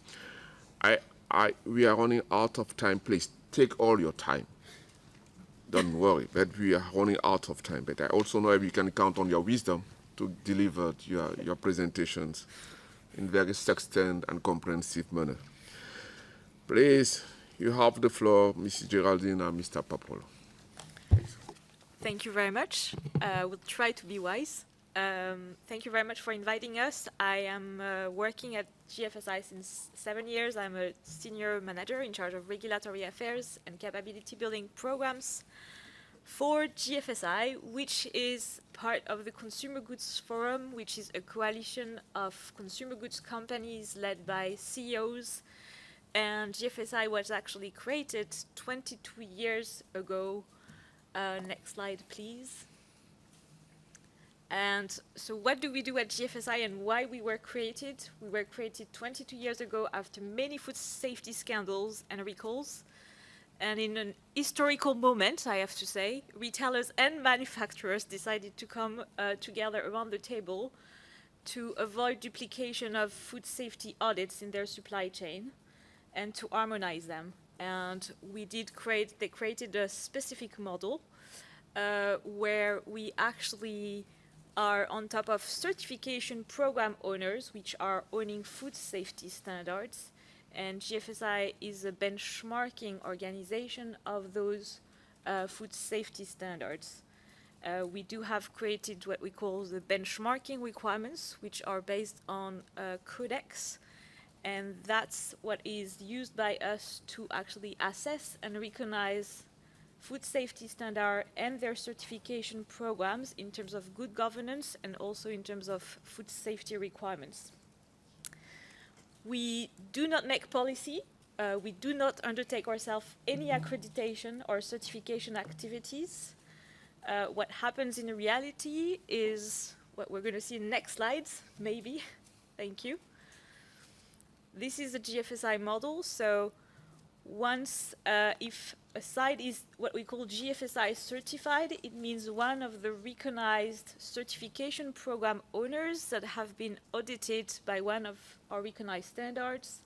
We are running out of time. Please take all your time. Don't worry, but we are running out of time. But I also know you can count on your wisdom to deliver your presentations in very succinct and comprehensive manner. Please, you have the floor, Mrs. Geraldine and Mr. Popolo. Please. Thank you very much. We'll try to be wise. Thank you very much for inviting us. I am working at GFSI since 7 years. I'm a senior manager in charge of regulatory affairs and capability building programs for GFSI, which is part of the Consumer Goods Forum, which is a coalition of consumer goods companies led by CEOs. And GFSI was actually created 22 years ago. Next slide, please. And so what do we do at GFSI and why we were created? We were created 22 years ago after many food safety scandals and recalls. And in an historical moment, I have to say, retailers and manufacturers decided to come together around the table to avoid duplication of food safety audits in their supply chain and to harmonize them. And they created a specific model where we actually are on top of certification program owners, which are owning food safety standards. And GFSI is a benchmarking organization of those food safety standards. We do have created what we call the benchmarking requirements, which are based on Codex. And that's what is used by us to actually assess and recognize food safety standard and their certification programs in terms of good governance and also in terms of food safety requirements. We do not make policy. We do not undertake ourselves any accreditation or certification activities. What happens in reality is what we're going to see in the next slides, maybe. Thank you. This is a GFSI model. So once, if a site is what we call GFSI certified, it means one of the recognized certification program owners that have been audited by one of our recognized standards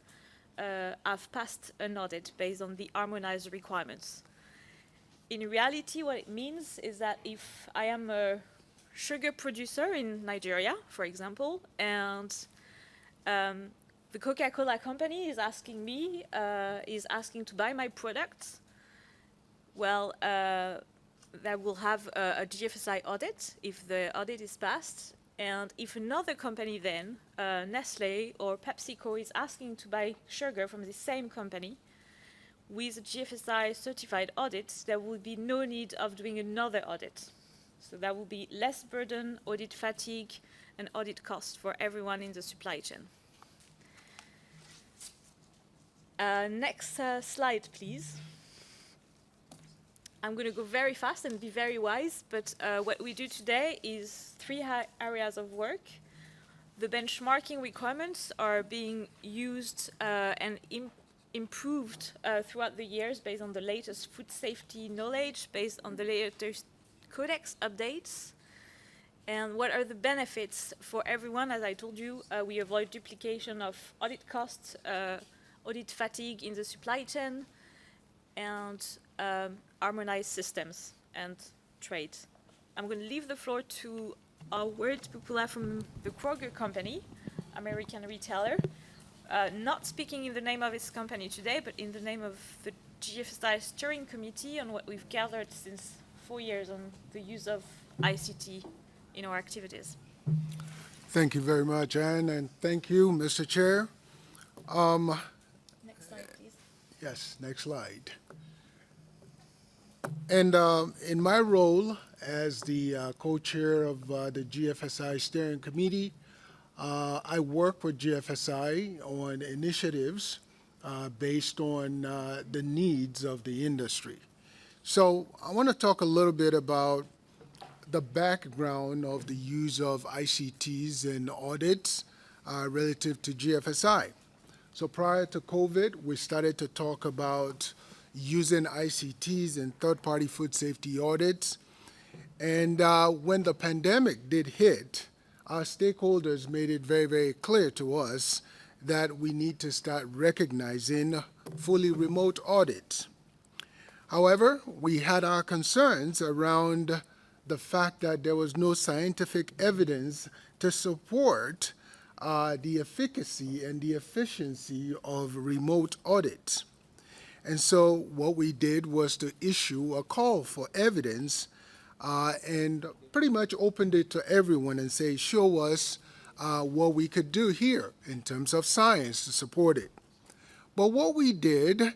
have passed an audit based on the harmonized requirements. In reality, what it means is that if I am a sugar producer in Nigeria, for example, and the Coca-Cola company is asking me, to buy my products, well, that will have a GFSI audit if the audit is passed. And if another company then, Nestle or PepsiCo, is asking to buy sugar from the same company with a GFSI certified audit, there will be no need of doing another audit. So there will be less burden, audit fatigue, and audit cost for everyone in the supply chain. Next slide, please. I'm going to go very fast and be very wise, but what we do today is 3 areas of work. The benchmarking requirements are being used and improved throughout the years based on the latest food safety knowledge, based on the latest Codex updates. And what are the benefits for everyone? As I told you, we avoid duplication of audit costs, audit fatigue in the supply chain, and harmonized systems and trade. I'm going to leave the floor to Howard Popolo from the Kroger company, American retailer, not speaking in the name of his company today, but in the name of the GFSI steering committee on what we've gathered since 4 years on the use of ICT in our activities. Thank you very much, Anne, and thank you, Mr. Chair. Next slide, please. Yes, next slide. And in my role as the co-chair of the GFSI Steering Committee, I work with GFSI on initiatives based on the needs of the industry. So I want to talk a little bit about the background of the use of ICTs in audits relative to GFSI. So prior to COVID, we started to talk about using ICTs in third-party food safety audits. And when the pandemic did hit, our stakeholders made it very, very clear to us that we need to start recognizing fully remote audits. However, we had our concerns around the fact that there was no scientific evidence to support the efficacy and the efficiency of remote audits. And so what we did was to issue a call for evidence and pretty much opened it to everyone and say, show us what we could do here in terms of science to support it. But what we did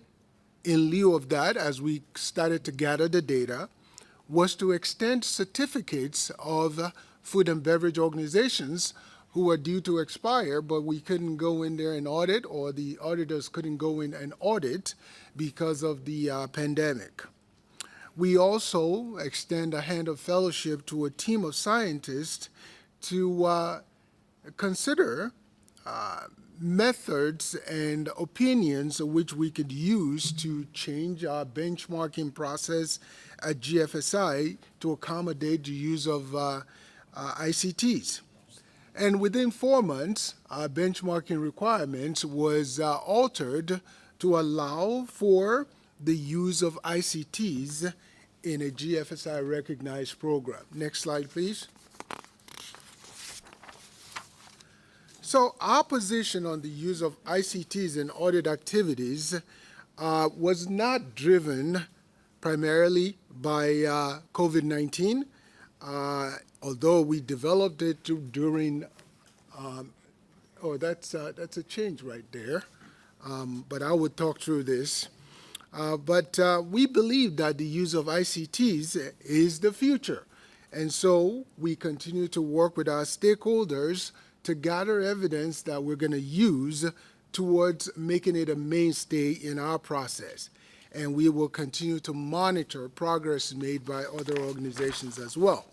in lieu of that, as we started to gather the data, was to extend certificates of food and beverage organizations who were due to expire, but we couldn't go in there and audit, or the auditors couldn't go in and audit because of the pandemic. We also extend a hand of fellowship to a team of scientists to consider methods and opinions which we could use to change our benchmarking process at GFSI to accommodate the use of ICTs. And within 4 months, our benchmarking requirements was altered to allow for the use of ICTs in a GFSI recognized program. Next slide, please. So our position on the use of ICTs in audit activities was not driven primarily by COVID-19, although we developed it during, oh, that's a change right there, but I would talk through this. But we believe that the use of ICTs is the future. And so we continue to work with our stakeholders to gather evidence that we're going to use towards making it a mainstay in our process. And we will continue to monitor progress made by other organizations as well.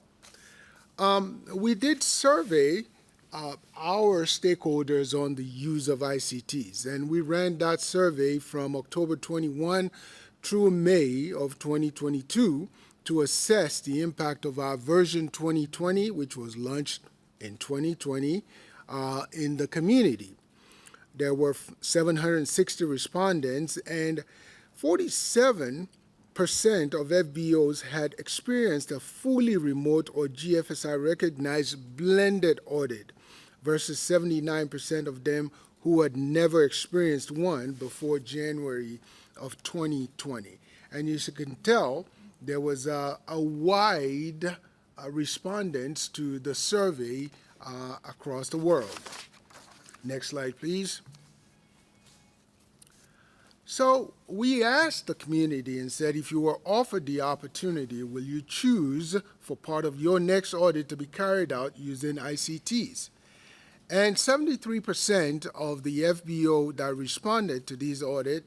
We did survey our stakeholders on the use of ICTs, and we ran that survey from October 21 through May of 2022 to assess the impact of our version 2020, which was launched in 2020, in the community. There were 760 respondents, and 47% of FBOs had experienced a fully remote or GFSI recognized blended audit versus 79% of them who had never experienced one before January of 2020. And as you can tell, there was a wide respondents to the survey across the world. Next slide, please. So we asked the community and said, if you were offered the opportunity, will you choose for part of your next audit to be carried out using ICTs? And 73% of the FBO that responded to these audit,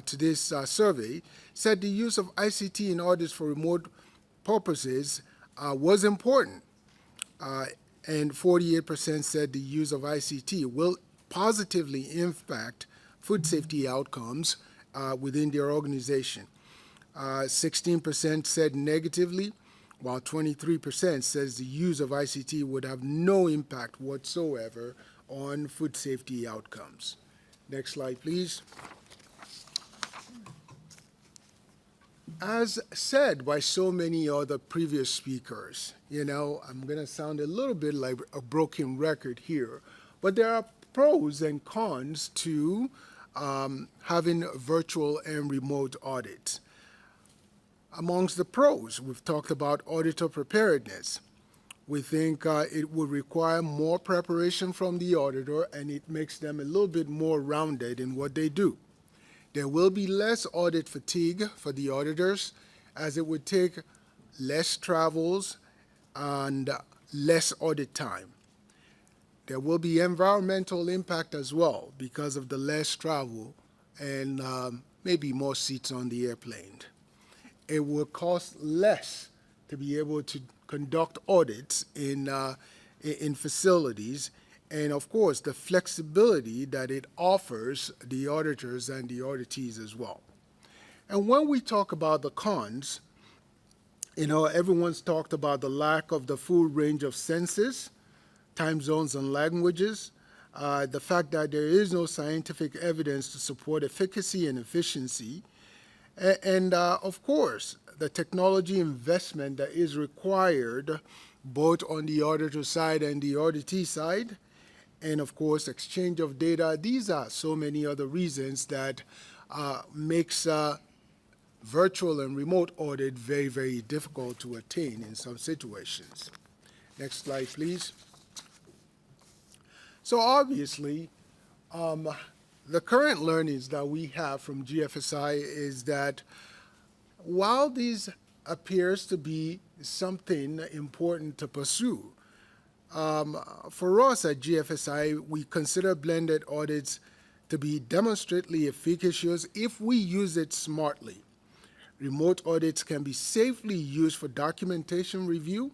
to this survey, said the use of ICT in audits for remote purposes was important. And 48% said the use of ICT will positively impact food safety outcomes within their organization. 16% said negatively, while 23% says the use of ICT would have no impact whatsoever on food safety outcomes. Next slide, please. As said by so many other previous speakers, you know, I'm going to sound a little bit like a broken record here, but there are pros and cons to having virtual and remote audits. Amongst the pros, we've talked about auditor preparedness. We think it would require more preparation from the auditor, and it makes them a little bit more rounded in what they do. There will be less audit fatigue for the auditors, as it would take less travels and less audit time. There will be environmental impact as well because of the less travel and maybe more seats on the airplane. It will cost less to be able to conduct audits in facilities, and of course the flexibility that it offers the auditors and the auditees as well. And when we talk about the cons, everyone's talked about the lack of the full range of senses, time zones, and languages, the fact that there is no scientific evidence to support efficacy and efficiency, and of course, the technology investment that is required both on the auditor side and the auditee side, and of course, exchange of data. These are so many other reasons that makes virtual and remote audit very, very difficult to attain in some situations. Next slide, please. So obviously, the current learnings that we have from GFSI is that while these appears to be something important to pursue, for us at GFSI, we consider blended audits to be demonstrably efficacious if we use it smartly. Remote audits can be safely used for documentation review,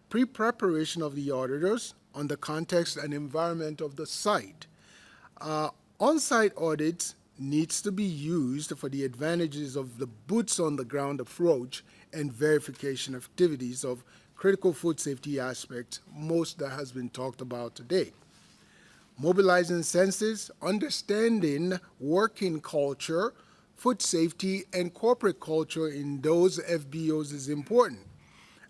pre-preparation of the auditors on the context and environment of the site. On-site audits needs to be used for the advantages of the boots-on-the-ground approach and verification activities of critical food safety aspects, most that has been talked about today. Mobilizing senses, understanding working culture, food safety, and corporate culture in those FBOs is important.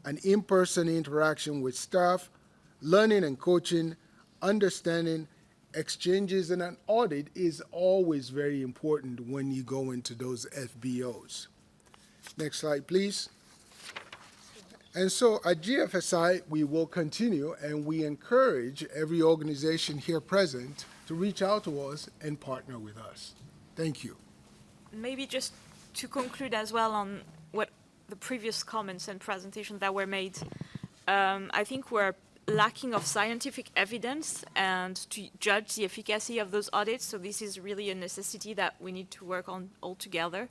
An in-person interaction with staff, learning and coaching, understanding, exchanges in an audit is always very important when you go into those FBOs. Next slide, please. And so at GFSI, we will continue, and we encourage every organization here present to reach out to us and partner with us. Thank you. Maybe just to conclude as well on what the previous comments and presentations that were made, I think we're lacking of scientific evidence and to judge the efficacy of those audits. So this is really a necessity that we need to work on all together.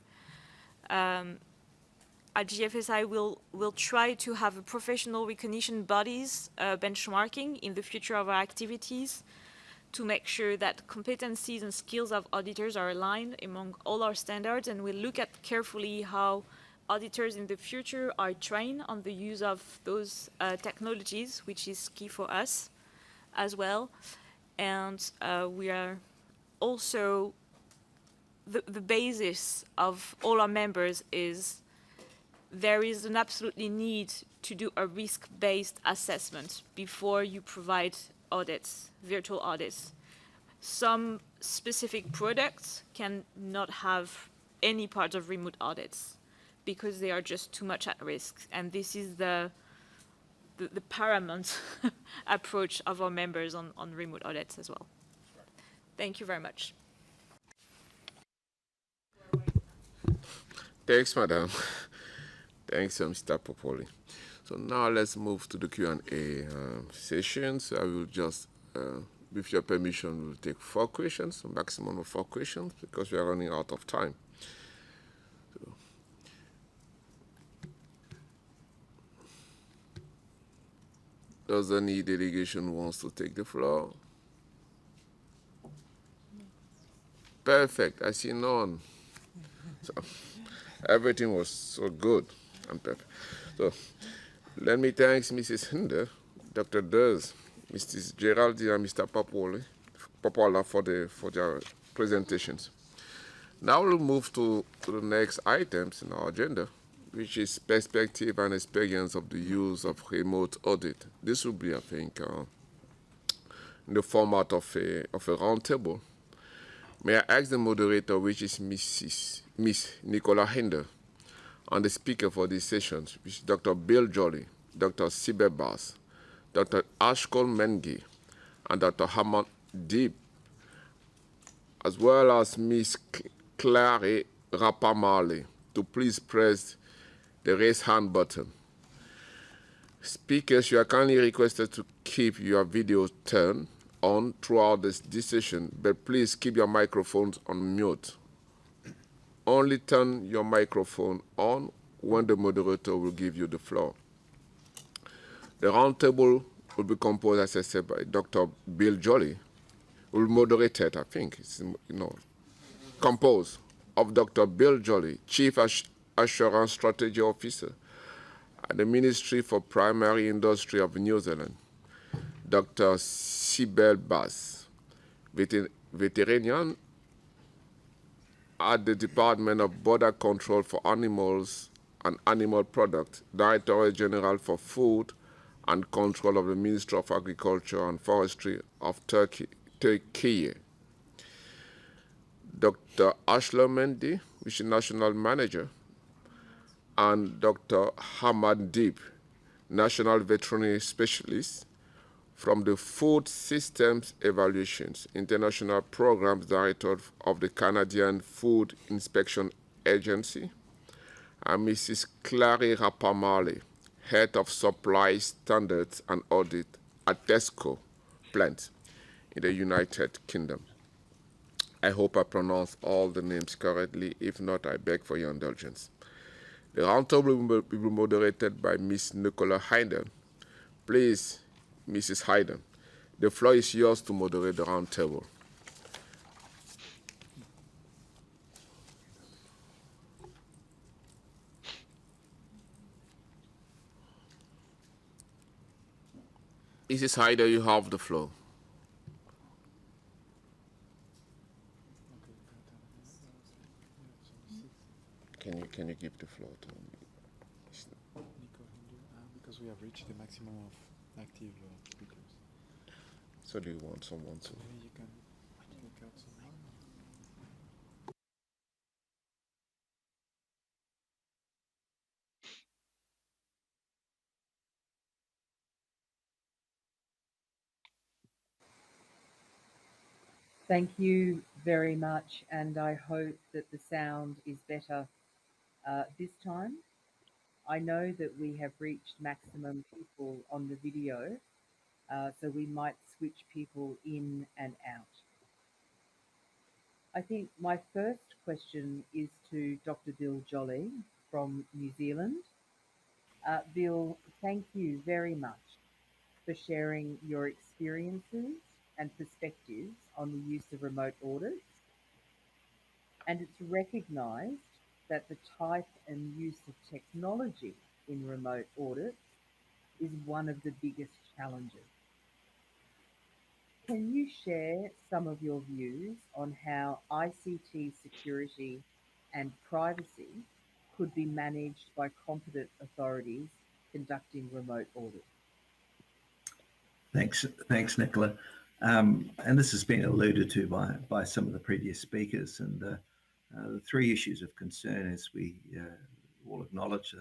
At GFSI, we'll try to have a professional recognition bodies benchmarking in the future of our activities to make sure that competencies and skills of auditors are aligned among all our standards, and we'll look at carefully how auditors in the future are trained on the use of those technologies, which is key for us as well. And we are also, the basis of all our members is there is an absolutely need to do a risk-based assessment before you provide audits, virtual audits. Some specific products can not have any part of remote audits because they are just too much at risk. And this is the paramount approach of our members on remote audits as well. Thank you very much. Thanks, Madam. Thanks, Mr. Popoli. So now let's move to the Q&A session. So I will just, with your permission, we'll take 4 questions, a maximum of 4 questions, because we are running out of time. So, does any delegation wants to take the floor? Perfect. I see none. So everything was so good and perfect. So let me thank Mrs. Hinder, Dr. Durs, Mrs. Geraldine, and Mr. Popola for their presentations. Now we'll move to the next items in our agenda, which is perspective and experience of the use of remote audit. This will be, I think, in the format of a roundtable. May I ask the moderator, which is Miss Nicola Hinder, and the speaker for these sessions, which is Dr. Bill Jolly, Dr. Sibe Bass, Dr. Ashkol Mengi, and Dr. Hamad Deep, as well as Ms. Claire Rapamale, to please press the raise hand button. Speakers, you are kindly requested to keep your video turned on throughout this session, but please keep your microphones on mute. Only turn your microphone on when the moderator will give you the floor. The roundtable will be composed, as I said, by Dr. Bill Jolly, who will moderate it, I think. It's, composed of Dr. Bill Jolly, Chief Assurance Strategy Officer at the Ministry for Primary Industry of New Zealand, Dr. Sibel Bass, veterinarian at the Department of Border Control for Animals and Animal Products, Director General for Food and Control of the Ministry of Agriculture and Forestry of Turkey. Dr. Ashla Mendy, which is National Manager, and Dr. Hamad Deep, National Veterinary Specialist from the Food Systems Evaluations International Programs Director of the Canadian Food Inspection Agency, and Mrs. Clary Rapamale, Head of Supply Standards and Audit at Tesco plant in the United Kingdom. I hope I pronounced all the names correctly. If not, I beg for your indulgence. The roundtable will be moderated by Ms. Nicola Hayden. Please, Mrs. Hayden, the floor is yours to moderate the roundtable. Mrs. Hayden, you have the floor. Can you give the floor to me? Because we have reached the maximum of active speakers. So do you want someone to? Maybe you can take out someone. Thank you very much, and I hope that the sound is better this time. I know that we have reached maximum people on the video, so we might switch people in and out. I think my first question is to Dr. Bill Jolly from New Zealand. Bill, thank you very much for sharing your experiences and perspectives on the use of remote audits. And it's recognised that the type and use of technology in remote audits is one of the biggest challenges. Can you share some of your views on how ICT security and privacy could be managed by competent authorities conducting remote audits? Thanks, Nicola. And this has been alluded to by some of the previous speakers. And the three issues of concern, as we all acknowledge,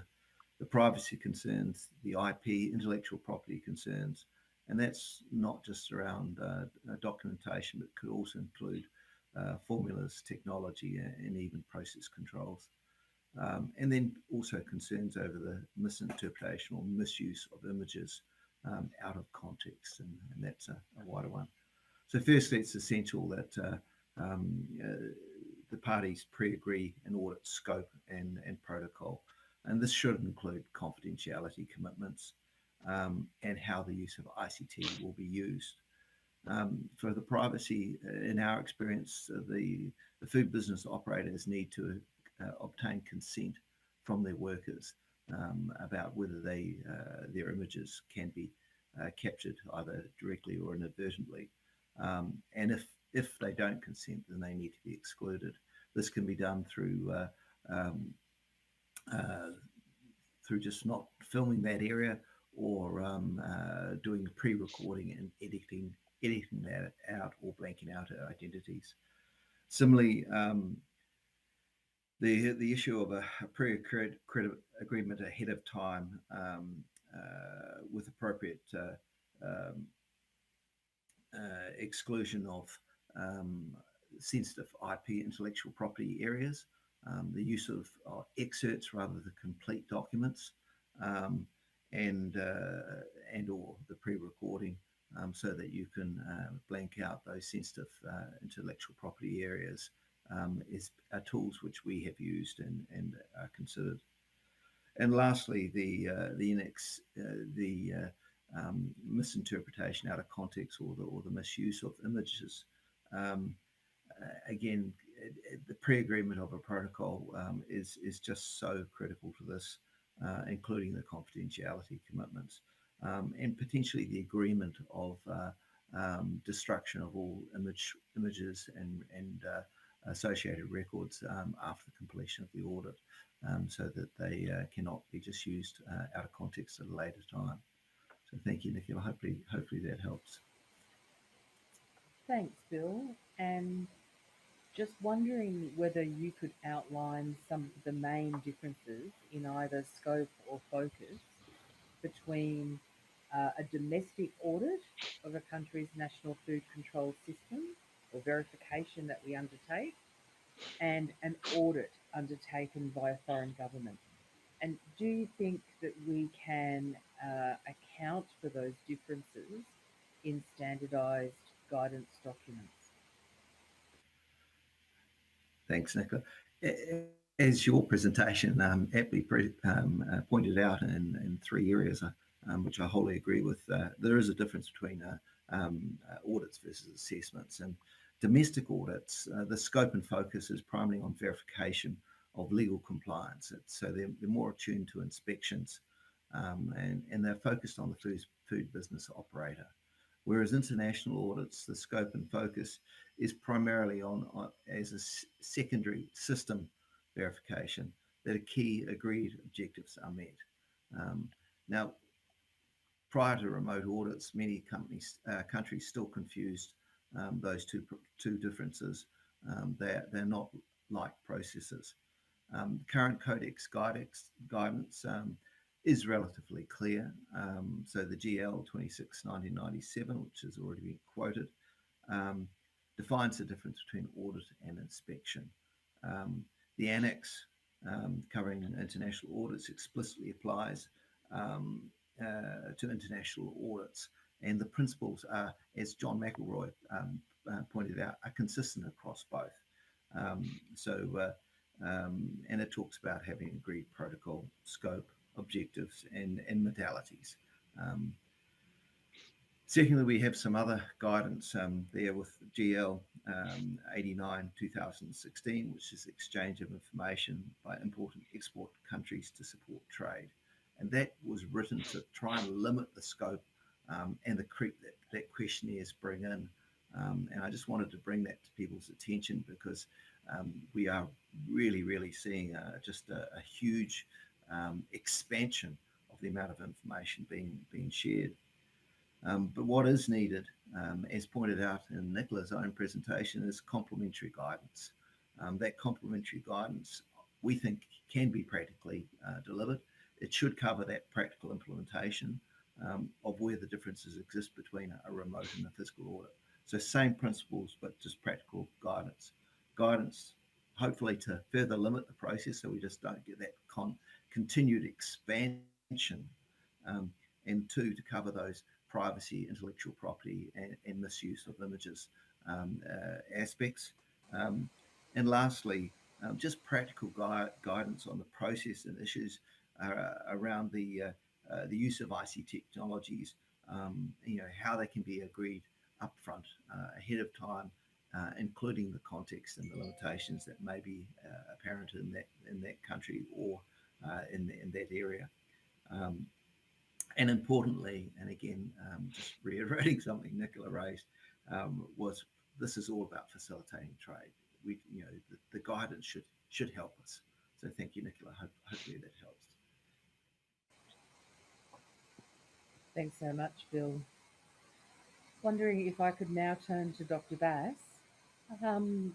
the privacy concerns, the IP, intellectual property concerns, and that's not just around documentation, but could also include formulas, technology, and even process controls. And then also concerns over the misinterpretation or misuse of images out of context, and that's a wider one. So firstly, it's essential that the parties pre-agree an audit scope and protocol, and this should include confidentiality commitments and how the use of ICT will be used. For the privacy, in our experience, the food business operators need to obtain consent from their workers about whether their images can be captured either directly or inadvertently. And if they don't consent, then they need to be excluded. This can be done through just not filming that area or doing pre-recording and editing that out or blanking out identities. Similarly, the issue of a pre-credit agreement ahead of time with appropriate exclusion of sensitive IP intellectual property areas, the use of excerpts rather than complete documents, and or the pre-recording, so that you can blank out those sensitive intellectual property areas, are tools which we have used and are considered. And lastly, the misinterpretation out of context or the misuse of images. Again, the pre-agreement of a protocol is just so critical to this, including the confidentiality commitments, and potentially the agreement of destruction of all images and associated records after completion of the audit, so that they cannot be just used out of context at a later time. So thank you, Nicola. Hopefully that helps. Thanks, Bill. And just wondering whether you could outline some of the main differences in either scope or focus between a domestic audit of a country's national food control system or verification that we undertake, and an audit undertaken by a foreign government. And do you think that we can account for those differences in standardised guidance documents? Thanks, Nicola. As your presentation aptly pointed out in three areas, which I wholly agree with, there is a difference between audits versus assessments. And domestic audits, the scope and focus is primarily on verification of legal compliance. So they're more attuned to inspections, and they're focused on the food business operator. Whereas international audits, the scope and focus is primarily on as a secondary system verification that a key agreed objectives are met. Now, prior to remote audits, many countries still confused those two differences. They're not like processes. Current Codex guidance is relatively clear. So the GL 26/1997, which has already been quoted, defines the difference between audit and inspection. The annex covering international audits explicitly applies to international audits, and the principles are, as John McElroy pointed out, are consistent across both. And it talks about having agreed protocol, scope, objectives, and modalities. Secondly, we have some other guidance there with GL 89/2016, which is exchange of information by import and export countries to support trade. And that was written to try and limit the scope and the creep that questionnaires bring in. And I just wanted to bring that to people's attention, because we are really seeing just a huge expansion of the amount of information being shared. But what is needed, as pointed out in Nicola's own presentation, is complementary guidance. That complementary guidance, we think, can be practically delivered. It should cover that practical implementation of where the differences exist between a remote and a physical audit. So same principles, but just practical guidance. Guidance, hopefully, to further limit the process so we just don't get that continued expansion. And two, to cover those privacy, intellectual property, and misuse of images aspects. And lastly, just practical guidance on the process and issues around the use of IC technologies, how they can be agreed upfront, ahead of time, including the context and the limitations that may be apparent in that country or in that area. And importantly, and again, just reiterating something Nicola raised, was this is all about facilitating trade. The guidance should help us. So thank you, Nicola. Hopefully that helps. Thanks so much, Bill. Wondering if I could now turn to Dr. Bass.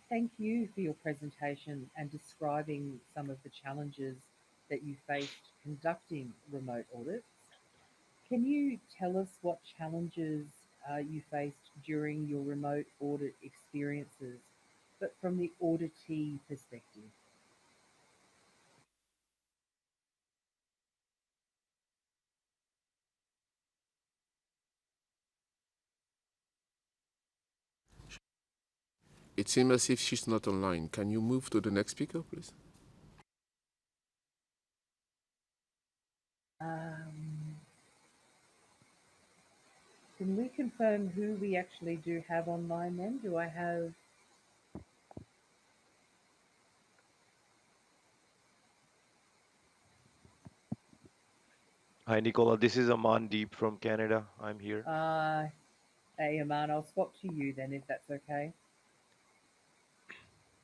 Thank you for your presentation and describing some of the challenges that you faced conducting remote audits. Can you tell us what challenges you faced during your remote audit experiences, but from the auditee perspective? It seems as if she's not online. Can you move to the next speaker, please? Can we confirm who we actually do have online then? Do I have... Hi, Nicola. This is Amandeep from Canada. I'm here. Hey, Aman, I'll swap to you then, if that's okay.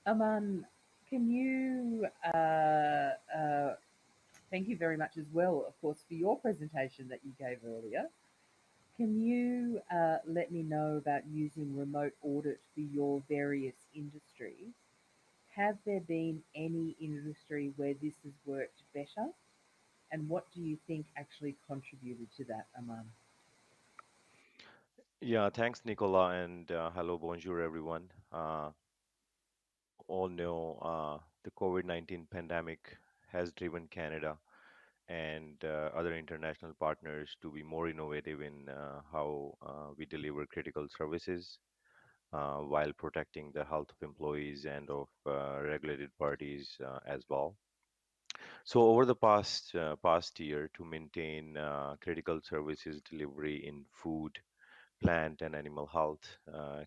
Aman, can you... thank you very much as well, of course, for your presentation that you gave earlier. Can you let me know about using remote audit for your various industries? Have there been any industry where this has worked better? And what do you think actually contributed to that, Aman? Yeah, thanks, Nicola, and hello, bonjour, everyone. All know the COVID-19 pandemic has driven Canada and other international partners to be more innovative in how we deliver critical services while protecting the health of employees and of regulated parties as well. So over the past year, to maintain critical services delivery in food, plant, and animal health,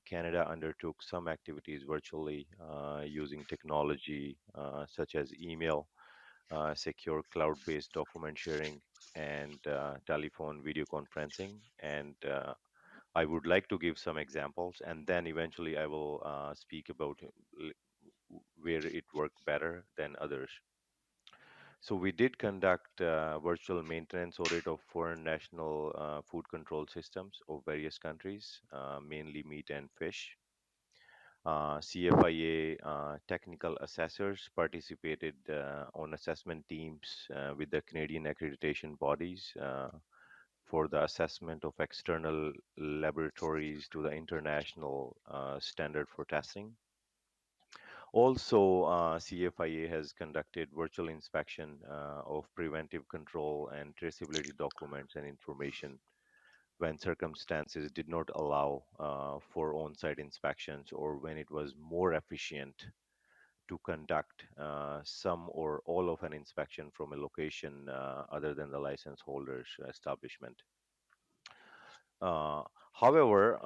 Canada undertook some activities virtually using technology such as email, secure cloud-based document sharing, and telephone video conferencing. And I would like to give some examples, and then eventually I will speak about where it worked better than others. So we did conduct virtual maintenance audit of foreign national food control systems of various countries, mainly meat and fish. CFIA technical assessors participated on assessment teams with the Canadian accreditation bodies for the assessment of external laboratories to the international standard for testing. Also, CFIA has conducted virtual inspection of preventive control and traceability documents and information when circumstances did not allow for on-site inspections or when it was more efficient to conduct some or all of an inspection from a location other than the license holder's establishment. However,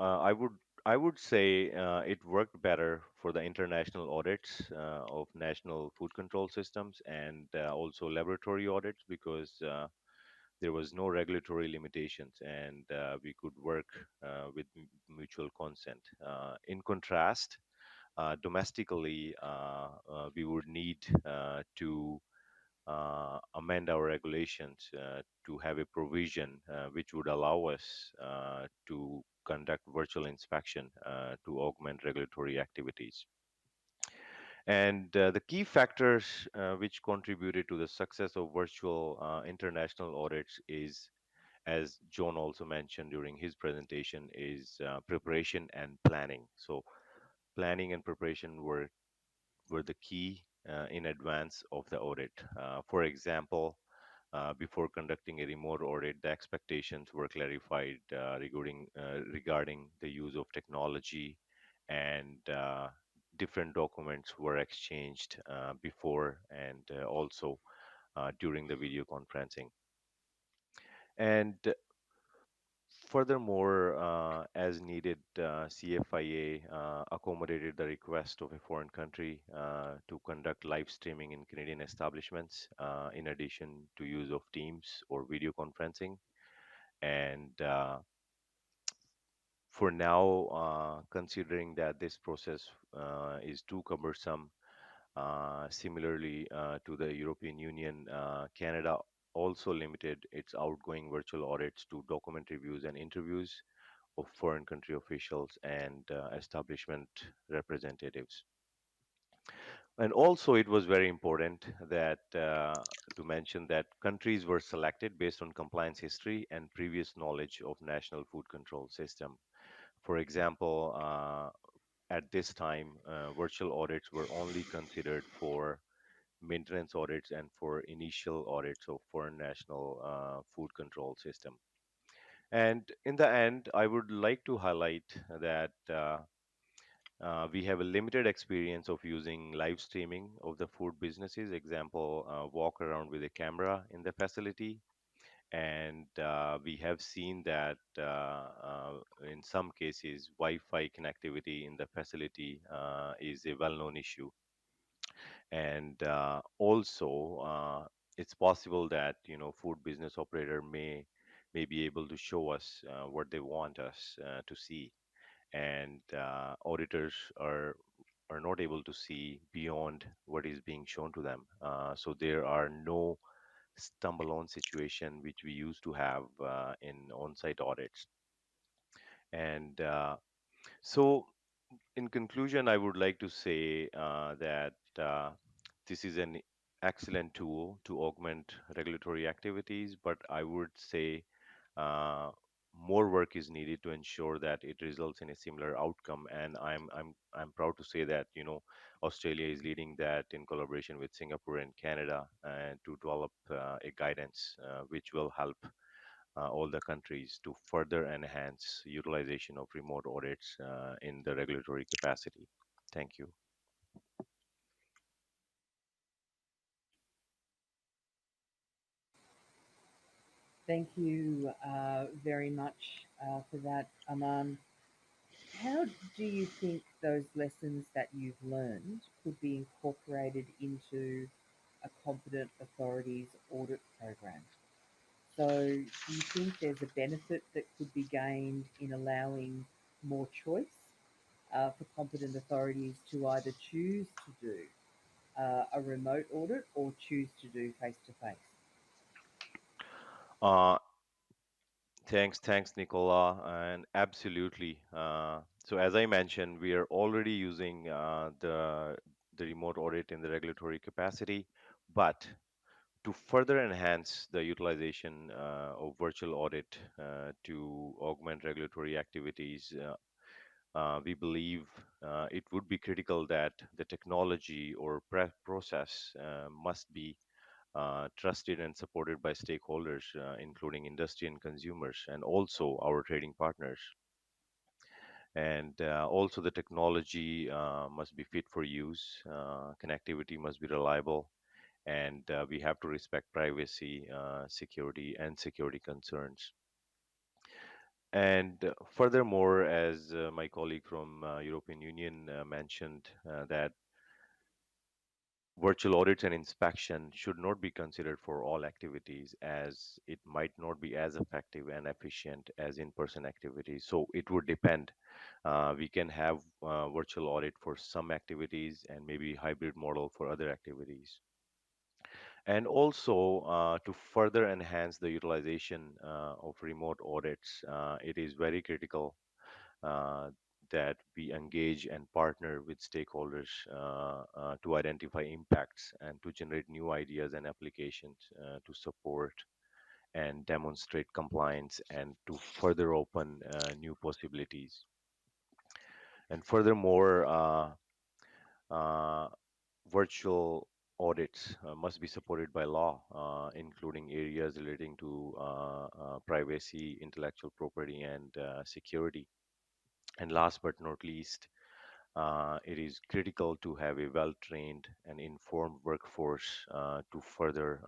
I would say it worked better for the international audits of national food control systems and also laboratory audits because there was no regulatory limitations and we could work with mutual consent. In contrast, domestically, we would need to amend our regulations to have a provision which would allow us to conduct virtual inspection to augment regulatory activities. And the key factors which contributed to the success of virtual international audits is, as John also mentioned during his presentation, is preparation and planning. So planning and preparation were the key in advance of the audit. For example, before conducting a remote audit, the expectations were clarified regarding the use of technology, and different documents were exchanged before and also during the video conferencing. And furthermore, as needed, CFIA accommodated the request of a foreign country to conduct live streaming in Canadian establishments, in addition to use of Teams or video conferencing. And for now, considering that this process is too cumbersome, similarly to the European Union, Canada also limited its outgoing virtual audits to document reviews and interviews of foreign country officials and establishment representatives. And also, it was very important that to mention that countries were selected based on compliance history and previous knowledge of national food control system. For example, at this time, virtual audits were only considered for maintenance audits and for initial audits of foreign national food control system. And in the end, I would like to highlight that we have a limited experience of using live streaming of the food businesses. Example, walk around with a camera in the facility. And we have seen that in some cases, Wi-Fi connectivity in the facility is a well-known issue. And also, it's possible that food business operator may be able to show us what they want us to see, and auditors are not able to see beyond what is being shown to them. So there are no stumble-on situation which we used to have in on-site audits. And so, in conclusion, I would like to say that this is an excellent tool to augment regulatory activities, but I would say uh, more work is needed to ensure that it results in a similar outcome. And I'm proud to say that Australia is leading that in collaboration with Singapore and Canada, to develop a guidance which will help all the countries to further enhance utilization of remote audits in the regulatory capacity. Thank you. Thank you very much for that, Aman. How do you think those lessons that you've learned could be incorporated into a competent authorities audit program? So do you think there's a benefit that could be gained in allowing more choice for competent authorities to either choose to do a remote audit or choose to do face-to-face? Uh, thanks, Nicola, and absolutely. So as I mentioned, we are already using the remote audit in the regulatory capacity, but to further enhance the utilization of virtual audit to augment regulatory activities, we believe it would be critical that the technology or process must be trusted and supported by stakeholders, including industry and consumers, and also our trading partners. And also, the technology must be fit for use, connectivity must be reliable, and we have to respect privacy, security concerns. And furthermore, as my colleague from European Union mentioned, that virtual audits and inspection should not be considered for all activities, as it might not be as effective and efficient as in-person activities. So it would depend. We can have virtual audit for some activities and maybe hybrid model for other activities. And also, to further enhance the utilization of remote audits, it is very critical uh, that we engage and partner with stakeholders to identify impacts and to generate new ideas and applications to support and demonstrate compliance and to further open new possibilities. And furthermore, uh, virtual audits must be supported by law, including areas relating to privacy, intellectual property, and security. And last but not least, it is critical to have a well-trained and informed workforce to further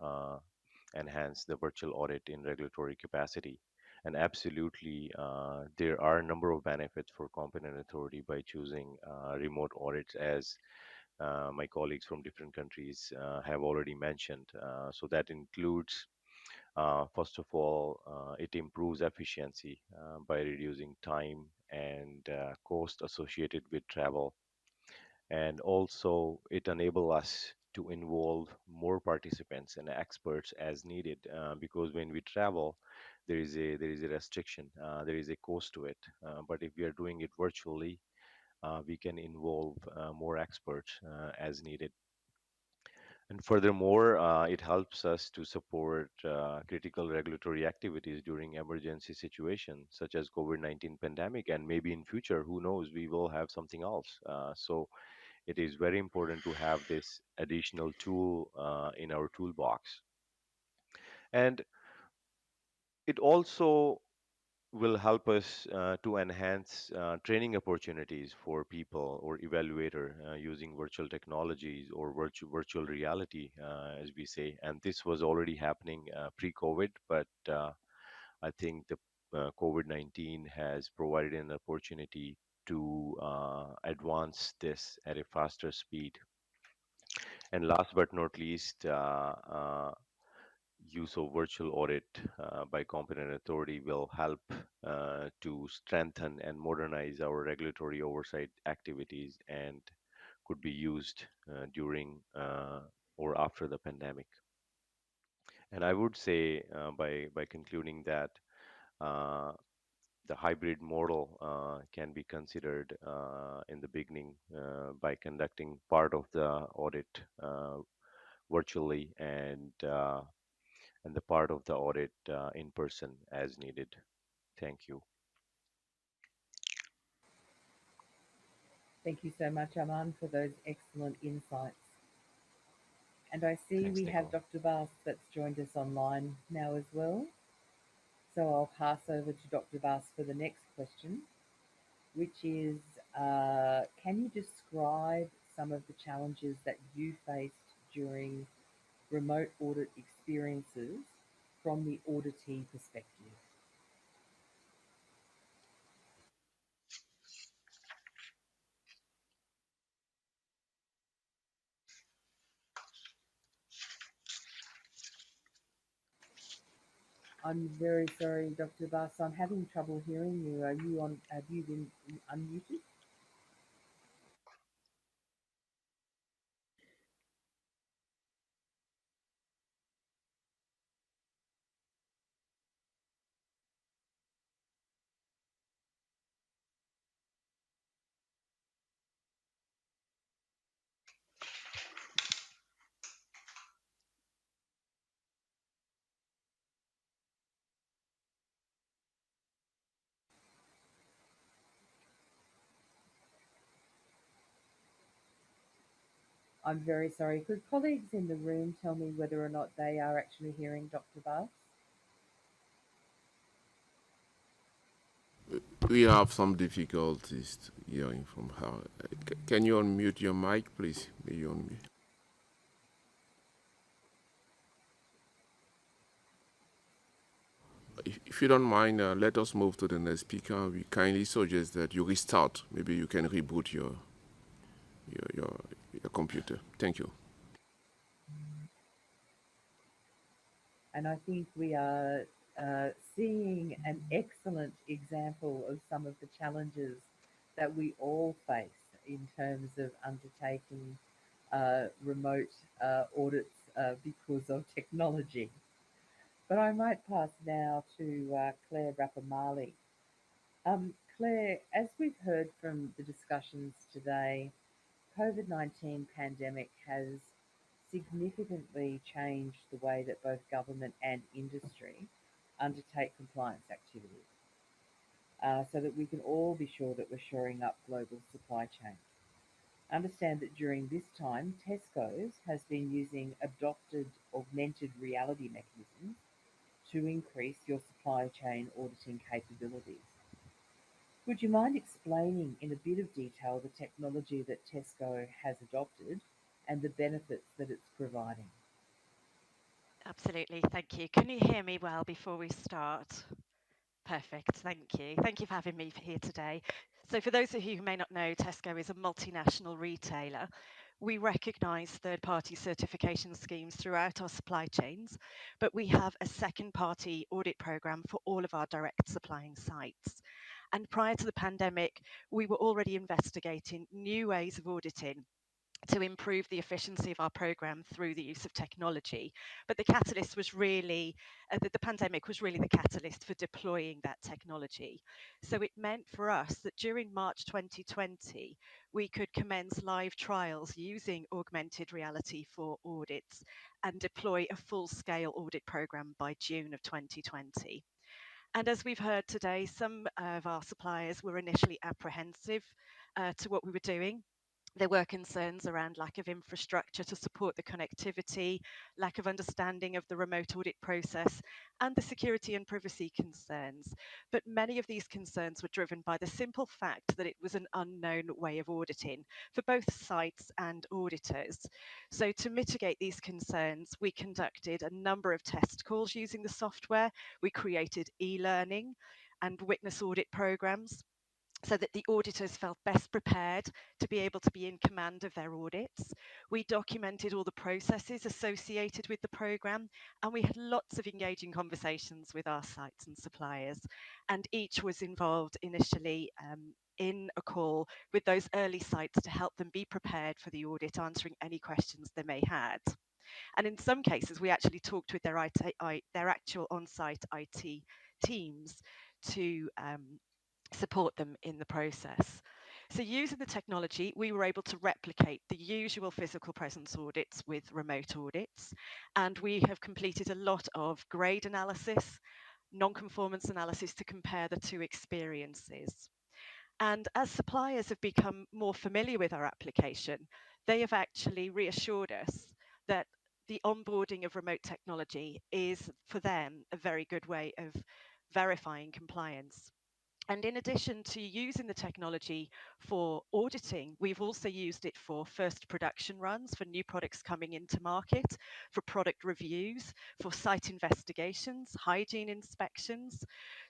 enhance the virtual audit in regulatory capacity. And absolutely, there are a number of benefits for competent authority by choosing remote audits, as my colleagues from different countries have already mentioned. So that includes, first of all, it improves efficiency by reducing time and cost associated with travel. And also, it enables us to involve more participants and experts as needed, because when we travel, there is a restriction, there is a cost to it. But if we are doing it virtually, we can involve more experts as needed. And furthermore, it helps us to support critical regulatory activities during emergency situations such as COVID-19 pandemic, and maybe in future, who knows, we will have something else. So it is very important to have this additional tool in our toolbox. And it also will help us to enhance training opportunities for people or evaluator using virtual technologies or virtual reality, as we say. And this was already happening pre-COVID, but I think the COVID-19 has provided an opportunity to advance this at a faster speed. And last but not least, use of virtual audit by competent authority will help to strengthen and modernize our regulatory oversight activities and could be used during or after the pandemic. And I would say by concluding that the hybrid model can be considered in the beginning by conducting part of the audit virtually and the part of the audit in person as needed. Thank you. Thank you so much, Aman, for those excellent insights. And I see Thanks, we have Nicole. Dr. Bass that's joined us online now as well. So I'll pass over to Dr. Bass for the next question, which is, can you describe some of the challenges that you faced during remote audit experiences from the auditee perspective? I'm very sorry, Dr. Bass. I'm having trouble hearing you. Are you on? Have you been unmuted? I'm very sorry. Could colleagues in the room tell me whether or not they are actually hearing Dr. Bass? We have some difficulties hearing from her. Can you unmute your mic, please? May you unmute? If you don't mind, let us move to the next speaker. We kindly suggest that you restart. Maybe you can reboot your computer. Thank you. And I think we are seeing an excellent example of some of the challenges that we all face in terms of undertaking remote audits because of technology. But I might pass now to Claire Rapamali. Claire, as we've heard from the discussions today, COVID-19 pandemic has significantly changed the way that both government and industry undertake compliance activities so that we can all be sure that we're shoring up global supply chain. Understand that during this time, Tesco's has been using adopted augmented reality mechanisms to increase your supply chain auditing capabilities. Would you mind explaining in a bit of detail the technology that Tesco has adopted and the benefits that it's providing? Absolutely, thank you. Can you hear me well before we start? Perfect, thank you. Thank you for having me here today. So for those of you who may not know, Tesco is a multinational retailer. We recognise third-party certification schemes throughout our supply chains, but we have a second-party audit programme for all of our direct supplying sites. And prior to the pandemic, we were already investigating new ways of auditing to improve the efficiency of our program through the use of technology. But the catalyst was really, the pandemic was really the catalyst for deploying that technology. So it meant for us that during March 2020, we could commence live trials using augmented reality for audits and deploy a full-scale audit program by June of 2020. And as we've heard today, some of our suppliers were initially apprehensive to what we were doing. There were concerns around lack of infrastructure to support the connectivity, lack of understanding of the remote audit process, and the security and privacy concerns. But many of these concerns were driven by the simple fact that it was an unknown way of auditing for both sites and auditors. So to mitigate these concerns, we conducted a number of test calls using the software. We created e-learning and witness audit programs, so that the auditors felt best prepared to be able to be in command of their audits. We documented all the processes associated with the program, and we had lots of engaging conversations with our sites and suppliers, and each was involved initially in a call with those early sites to help them be prepared for the audit, answering any questions they may have. And in some cases, we actually talked with their actual on-site IT teams to support them in the process. So using the technology, we were able to replicate the usual physical presence audits with remote audits. And we have completed a lot of grade analysis, non-conformance analysis to compare the two experiences. And as suppliers have become more familiar with our application, they have actually reassured us that the onboarding of remote technology is, for them, a very good way of verifying compliance. And in addition to using the technology for auditing, we've also used it for first production runs for new products coming into market, for product reviews, for site investigations, hygiene inspections.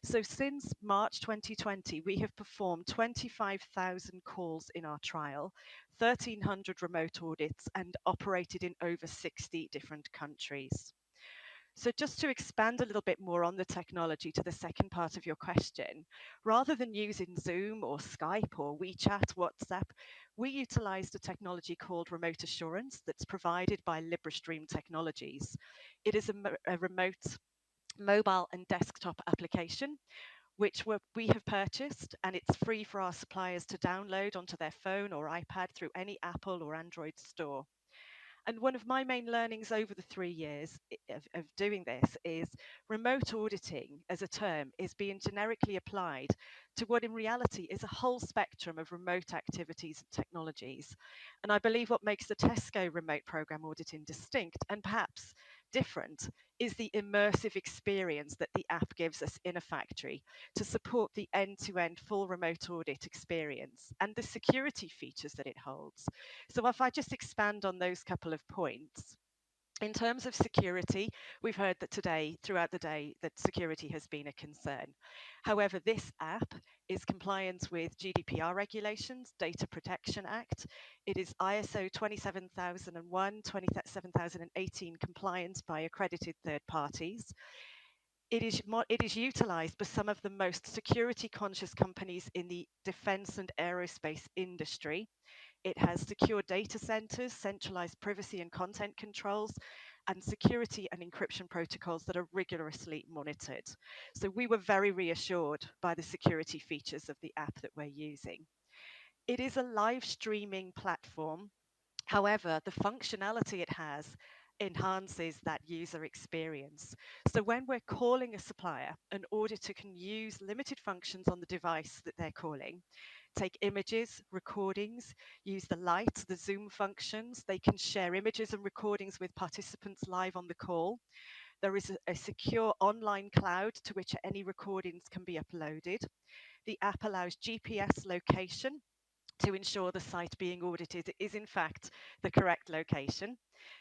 So since March 2020, we have performed 25,000 calls in our trial, 1,300 remote audits, and operated in over 60 different countries. So just to expand a little bit more on the technology to the second part of your question, rather than using Zoom or Skype or WeChat, WhatsApp, we utilized a technology called Remote Assurance that's provided by LibraStream Technologies. It is a remote mobile and desktop application which we have purchased, and it's free for our suppliers to download onto their phone or iPad through any Apple or Android store. And one of my main learnings over the 3 years of doing this is remote auditing as a term is being generically applied to what in reality is a whole spectrum of remote activities and technologies. And I believe what makes the Tesco remote program auditing distinct and perhaps different is the immersive experience that the app gives us in a factory to support the end-to-end full remote audit experience and the security features that it holds. So if I just expand on those couple of points, in terms of security, we've heard that today, throughout the day, that security has been a concern. However, this app is compliant with GDPR regulations, Data Protection Act. It is ISO 27001, 27018 compliant by accredited third parties. It is utilized by some of the most security conscious companies in the defense and aerospace industry. It has secure data centers, centralized privacy and content controls, and security and encryption protocols that are rigorously monitored. So we were very reassured by the security features of the app that we're using. It is a live streaming platform. However, the functionality it has enhances that user experience. So when we're calling a supplier, an auditor can use limited functions on the device that they're calling, take images, recordings, use the light, the Zoom functions. They can share images and recordings with participants live on the call. There is a secure online cloud to which any recordings can be uploaded. The app allows GPS location to ensure the site being audited is in fact the correct location.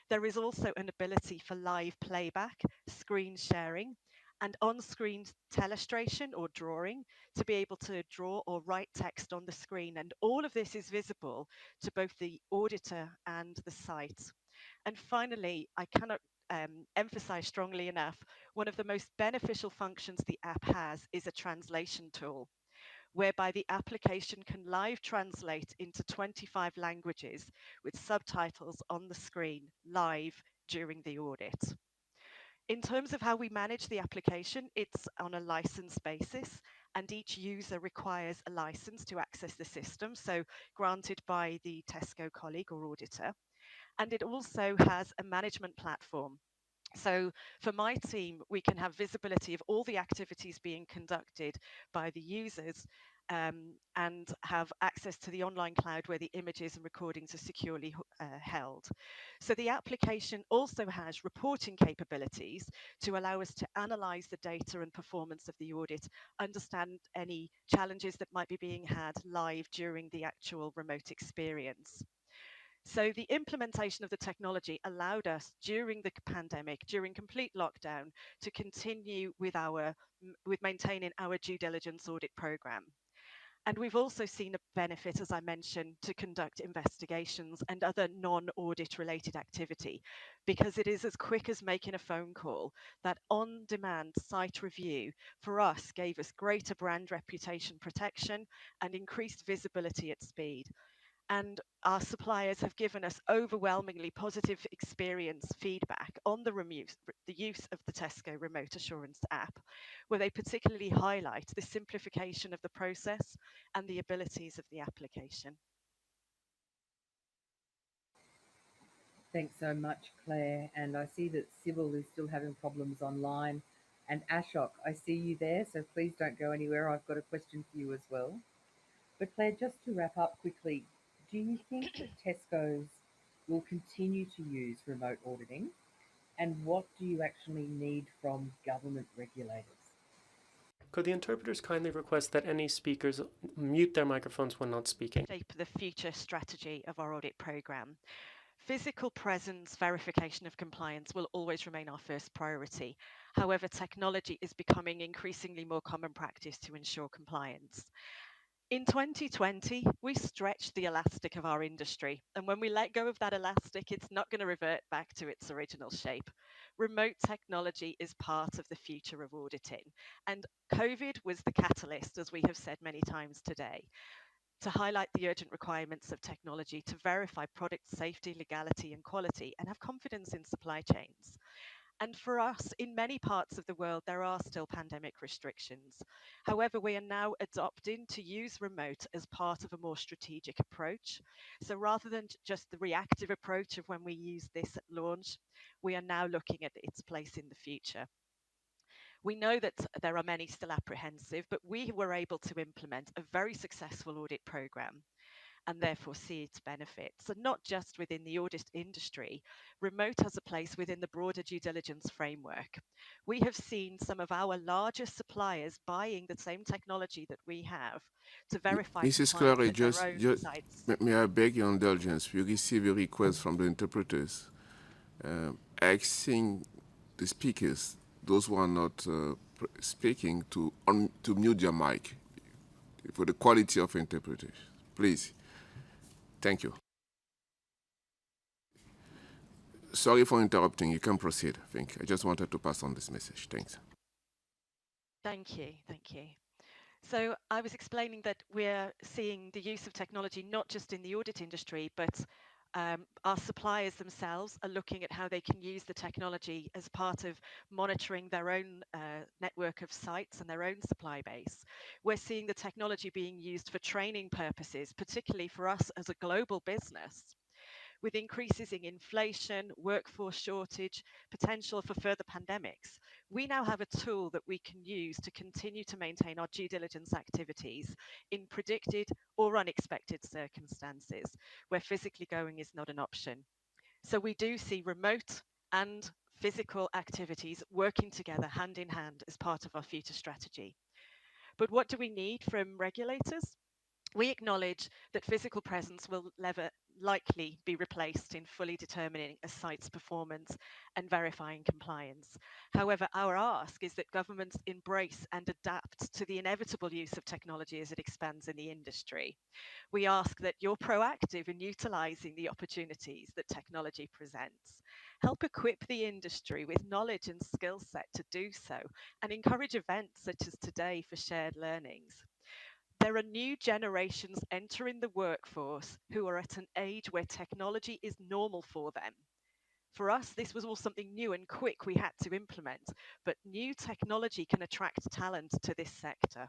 There is also an ability for live playback, screen sharing, and on-screen telestration or drawing to be able to draw or write text on the screen. And all of this is visible to both the auditor and the site. And finally, I cannot emphasize strongly enough, one of the most beneficial functions the app has is a translation tool. whereby the application can live translate into 25 languages with subtitles on the screen live during the audit. In terms of how we manage the application, it's on a license basis, and each user requires a license to access the system, so granted by the Tesco colleague or auditor. And it also has a management platform. So for my team, we can have visibility of all the activities being conducted by the users and have access to the online cloud where the images and recordings are securely held. So the application also has reporting capabilities to allow us to analyze the data and performance of the audit, understand any challenges that might be being had live during the actual remote experience. So the implementation of the technology allowed us during the pandemic, during complete lockdown, to continue with maintaining our due diligence audit program. And we've also seen a benefit, as I mentioned, to conduct investigations and other non-audit related activity, because it is as quick as making a phone call. That on-demand site review for us gave us greater brand reputation protection and increased visibility at speed. And our suppliers have given us overwhelmingly positive experience feedback on the use of the Tesco Remote Assurance app, where they particularly highlight the simplification of the process and the abilities of the application. Thanks so much, Claire. And I see that Sybil is still having problems online. And Ashok, I see you there, so please don't go anywhere. I've got a question for you as well. But Claire, just to wrap up quickly, do you think that Tesco's will continue to use remote auditing? And what do you actually need from government regulators? Could the interpreters kindly request that any speakers mute their microphones when not speaking? Shape the future strategy of our audit programme. Physical presence verification of compliance will always remain our first priority. However, technology is becoming increasingly more common practice to ensure compliance. In 2020, we stretched the elastic of our industry, and when we let go of that elastic, it's not going to revert back to its original shape. Remote technology is part of the future of auditing, and COVID was the catalyst, as we have said many times today, to highlight the urgent requirements of technology to verify product safety, legality, and quality, and have confidence in supply chains. And for us, in many parts of the world, there are still pandemic restrictions. However, we are now adopting to use remote as part of a more strategic approach. So rather than just the reactive approach of when we use this at launch, we are now looking at its place in the future. We know that there are many still apprehensive, but we were able to implement a very successful audit program and therefore see its benefits. And not just within the audit industry, remote has a place within the broader due diligence framework. We have seen some of our largest suppliers buying the same technology that we have to verify Mrs. compliance Clary, in their own sites. may I beg your indulgence? We receive a request from the interpreters asking the speakers, those who are not speaking, to mute their mic for the quality of interpretation. Please. Thank you. Sorry for interrupting. You can proceed. I just wanted to pass on this message. Thanks. Thank you. Thank you. So I was explaining that we're seeing the use of technology not just in the audit industry, but our suppliers themselves are looking at how they can use the technology as part of monitoring their own network of sites and their own supply base. We're seeing the technology being used for training purposes, particularly for us as a global business. With increases in inflation, workforce shortage, potential for further pandemics, we now have a tool that we can use to continue to maintain our due diligence activities in predicted or unexpected circumstances where physically going is not an option. So we do see remote and physical activities working together hand in hand as part of our future strategy. But what do we need from regulators? We acknowledge that physical presence will likely be replaced in fully determining a site's performance and verifying compliance. However, our ask is that governments embrace and adapt to the inevitable use of technology as it expands in the industry. We ask that you're proactive in utilising the opportunities that technology presents. Help equip the industry with knowledge and skill set to do so, and encourage events such as today for shared learnings. There are new generations entering the workforce who are at an age where technology is normal for them. For us, this was all something new and quick we had to implement, but new technology can attract talent to this sector.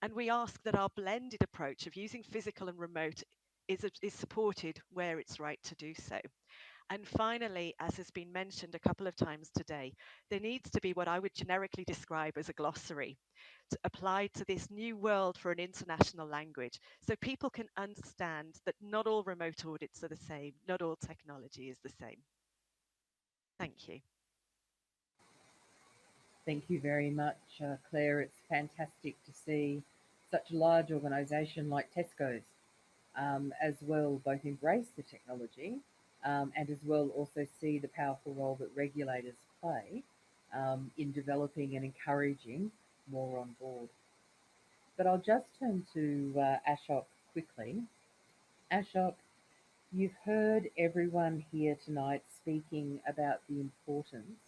And we ask that our blended approach of using physical and remote is supported where it's right to do so. And finally, as has been mentioned a couple of times today, there needs to be what I would generically describe as a glossary applied to this new world for an international language, so people can understand that not all remote audits are the same, not all technology is the same. Thank you. Thank you very much, Claire. It's fantastic to see such a large organisation like Tesco's as well both embrace the technology and as well also see the powerful role that regulators play in developing and encouraging more on board. But I'll just turn to Ashok quickly. Ashok, you've heard everyone here tonight speaking about the importance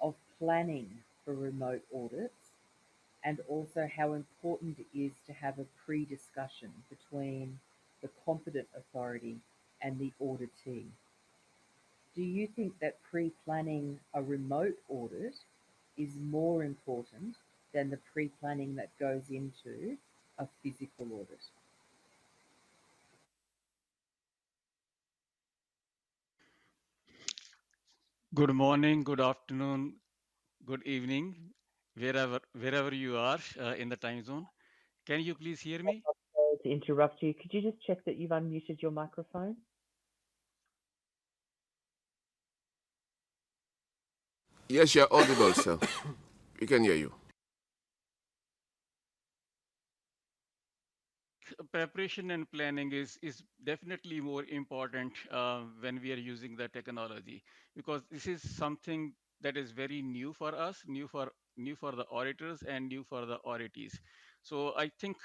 of planning for remote audits and also how important it is to have a pre-discussion between the competent authority and the auditee. Do you think that pre-planning a remote audit is more important than the pre-planning that goes into a physical audit? Good morning, good afternoon, good evening, wherever you are in the time zone. Can you please hear me? Sorry to interrupt you. Could you just check that you've unmuted your microphone? Yes, you're audible, sir. We can hear you. Preparation and planning is definitely more important when we are using the technology, because this is something that is very new for us, new for the auditors and new for the auditees. So I think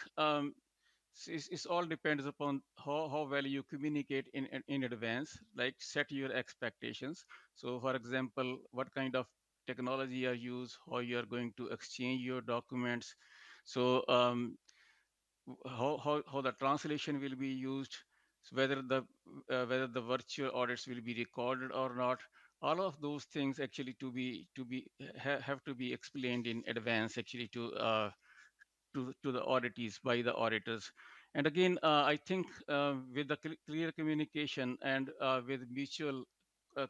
it all depends upon how well you communicate in advance, like set your expectations. So for example, what kind of technology you use, how you are going to exchange your documents. So how the translation will be used, whether the virtual audits will be recorded or not. All of those things actually have to be explained in advance actually to the auditees by the auditors. And again, I think with the clear communication and with mutual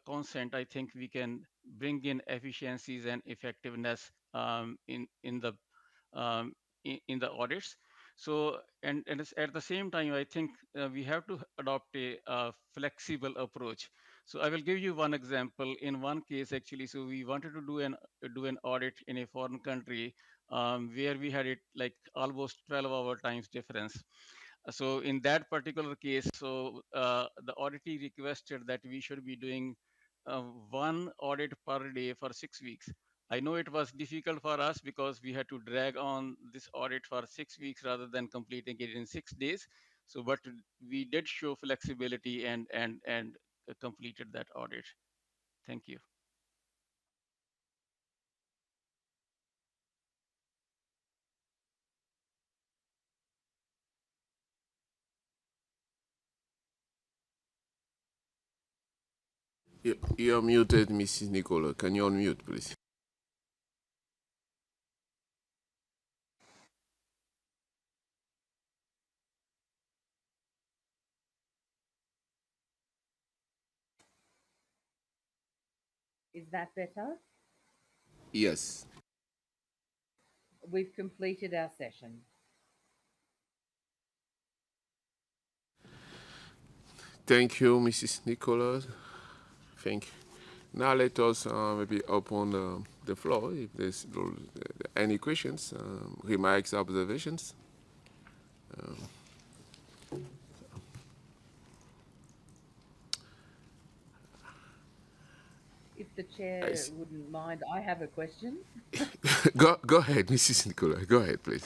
consent, I think we can bring in efficiencies and effectiveness in the audits. So, and at the same time, I think we have to adopt a flexible approach. So I will give you one example. In one case, actually, so we wanted to do an audit in a foreign country where we had it like almost 12-hour times difference. So in that particular case, so the auditee requested that we should be doing one audit per day for 6 weeks. I know it was difficult for us because we had to drag on this audit for 6 weeks rather than completing it in 6 days. So, but we did show flexibility and completed that audit. Thank you. You're muted, Mrs. Nicola. Can you unmute, please? Is that better? Yes. We've completed our session. Thank you, Mrs. Nicola. Thank you. Now let us maybe open the floor if there's any questions, remarks, observations. If the chair wouldn't mind, I have a question. Go ahead, Mrs. Nicola. Go ahead, please.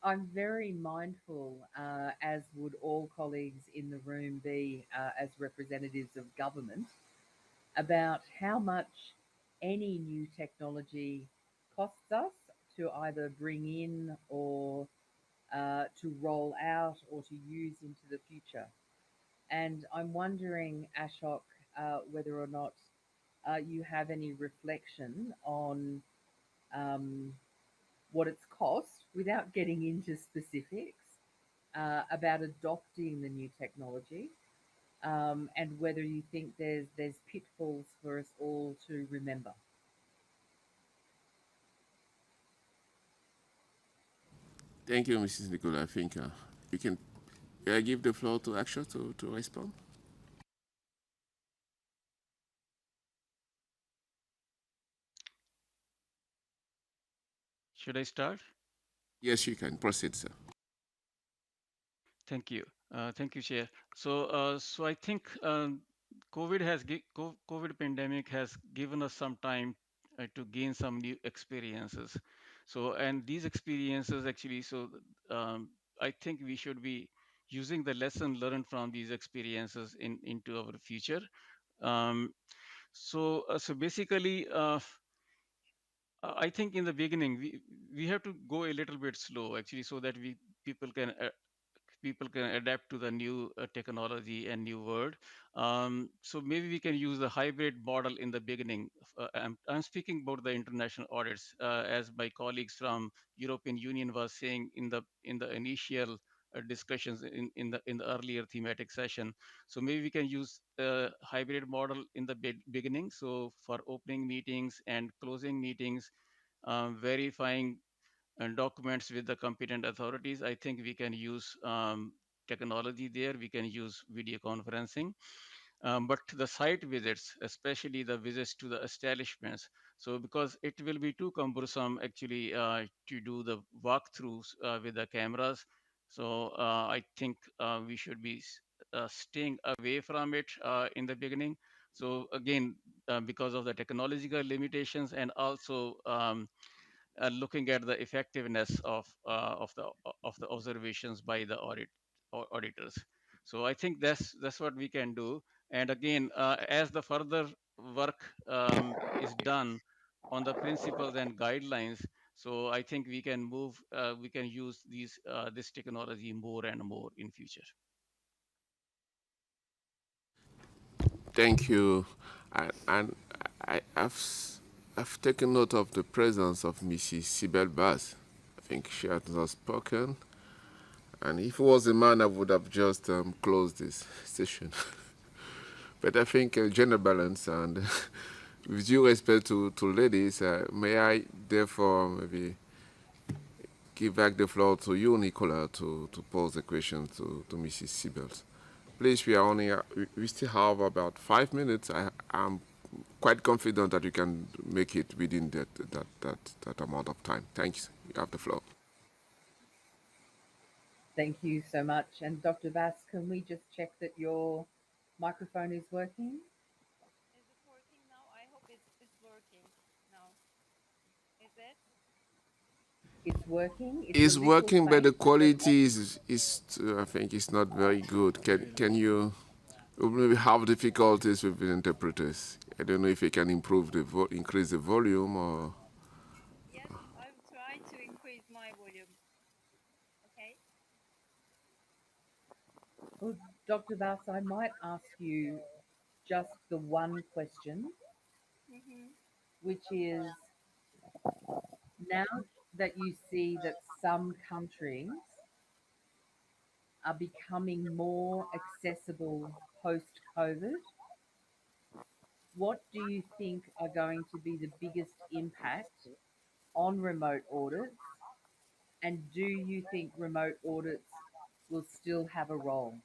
I'm very mindful, as would all colleagues in the room be as representatives of government, about how much any new technology costs us to either bring in or to roll out or to use into the future. And I'm wondering, Ashok, whether or not you have any reflection on what it's cost, without getting into specifics, about adopting the new technology, and whether you think there's pitfalls for us all to remember. Thank you, Mrs. Nicola. I think you can give the floor to Akshay to respond. Should I start? Yes, you can proceed, sir. Thank you. Thank you, Chair. So I think COVID pandemic has given us some time to gain some new experiences. So, and these experiences actually, I think we should be using the lesson learned from these experiences into our future. So basically, I think in the beginning we have to go a little bit slow actually, so that people can adapt to the new technology and new world. So maybe we can use the hybrid model in the beginning. I'm speaking about the international audits, as my colleagues from European Union was saying in the initial discussions in the earlier thematic session. So maybe we can use a hybrid model in the beginning. So for opening meetings and closing meetings, verifying and documents with the competent authorities, I think we can use technology there. We can use video conferencing. But the site visits, especially the visits to the establishments, so because it will be too cumbersome actually to do the walkthroughs with the cameras. So I think we should be staying away from it in the beginning. So again, because of the technological limitations, and also looking at the effectiveness of the observations by the auditors. So I think that's what we can do. And again, as the further work is done on the principles and guidelines, so I think we can move, we can use this technology more and more in future. Thank you. I've taken note of the presence of Mrs. Sibel Baz. I think she has not spoken. And if it was a man, I would have just closed this session. But I think gender balance and with due respect to ladies, may I therefore maybe give back the floor to you, Nicola, to pose a question to Mrs. Sibel. Please, we still have about 5 minutes. I'm quite confident that you can make it within that amount of time. Thanks. You have the floor. Thank you so much. And Dr. Bass, can we just check that your microphone is working? Is it working now? I hope it's working now. Is it? It's working. It's working, but the quality is I think it's not very good. Can you maybe have difficulties with the interpreters? I don't know if you can improve increase the volume or. Yes, I will try to increase my volume. Okay. Well, Dr. Bass, I might ask you just the one question, which is, now that you see that some countries are becoming more accessible post-COVID, what do you think are going to be the biggest impact on remote audits? And do you think remote audits will still have a role?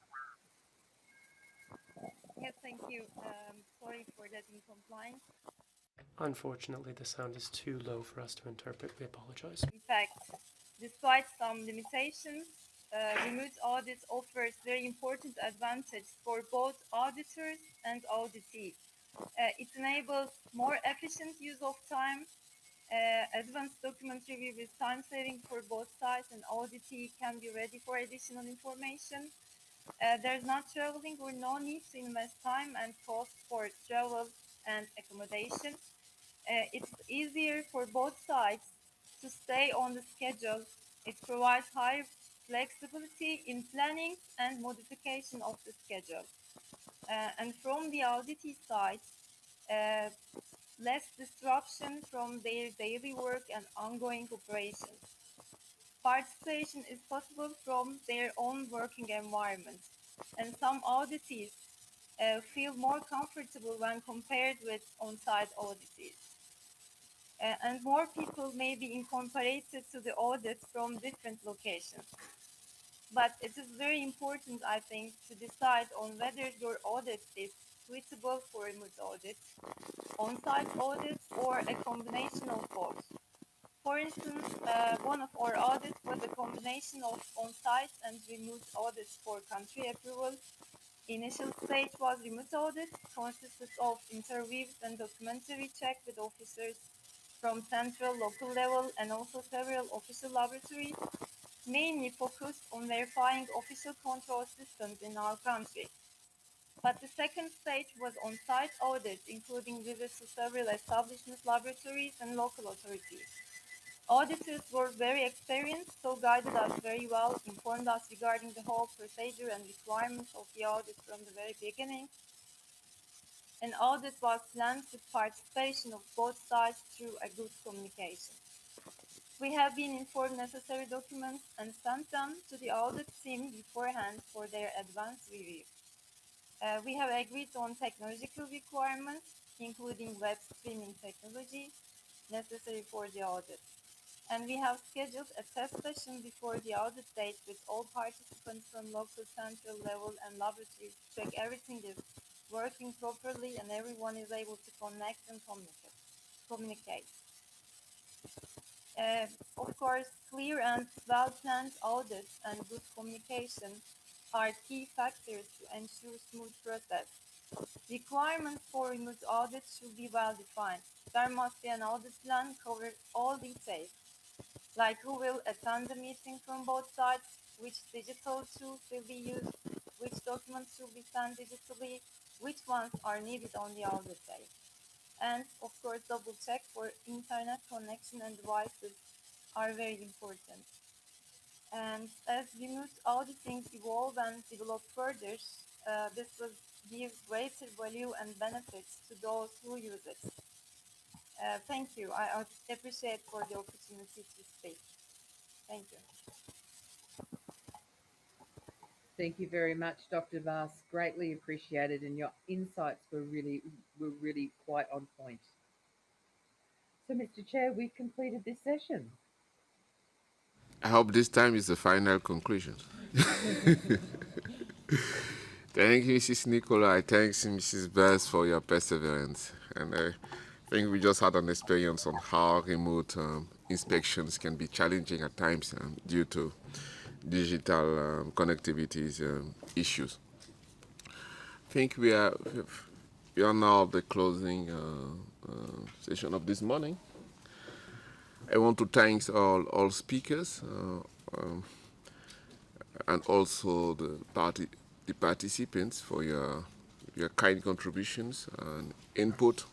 Yes, thank you. Sorry for that incompliance. Unfortunately, the sound is too low for us to interpret. We apologize. In fact, despite some limitations, remote audit offers very important advantage for both auditors and auditees. It enables more efficient use of time, advanced document review with time saving for both sides, and auditee can be ready for additional information. There's not traveling or no need to invest time and cost for travel and accommodation. It's easier for both sides to stay on the schedule. It provides high flexibility in planning and modification of the schedule. And from the auditee side, less disruption from their daily work and ongoing operations. Participation is possible from their own working environment, and some auditees feel more comfortable when compared with on-site auditees. And more people may be incorporated to the audit from different locations. But it is very important, I think, to decide on whether your audit is suitable for remote audit, on-site audit, or a combination of both. For instance, one of our audits was a combination of on-site and remote audits for country approval. Initial stage was remote audit, consisted of interviews and documentary check with officers from central, local level, and also several official laboratories, mainly focused on verifying official control systems in our country. But the second stage was on-site audit, including visits to several establishment laboratories and local authorities. Auditors were very experienced, so guided us very well, informed us regarding the whole procedure and requirements of the audit from the very beginning. An audit was planned with participation of both sides through a good communication. We have been informed necessary documents and sent them to the audit team beforehand for their advanced review. We have agreed on technological requirements, including web streaming technology necessary for the audit. And we have scheduled a test session before the audit date with all participants from local, central level and laboratories to check everything is working properly and everyone is able to connect and communicate. Of course, clear and well-planned audits and good communication are key factors to ensure smooth process. Requirements for remote audits should be well defined. There must be an audit plan covering all details, like who will attend the meeting from both sides, which digital tools will be used, which documents should be sent digitally, which ones are needed on the audit day. And of course, double check for internet connection and devices are very important. And as remote auditing evolve and develop further, this will give greater value and benefits to those who use it. Thank you. I appreciate for the opportunity to speak. Thank you. Thank you very much, Dr. Vass. Greatly appreciated, and your insights were really quite on point. So, Mr. Chair, we've completed this session. I hope this time is the final conclusion. Thank you, Mrs. Nicola. Thanks, Mrs. Bass, for your perseverance. And I think we just had an experience on how remote inspections can be challenging at times due to digital connectivity issues. I think we are now at the closing session of this morning. I want to thank all speakers and also the participants for your kind contributions and input.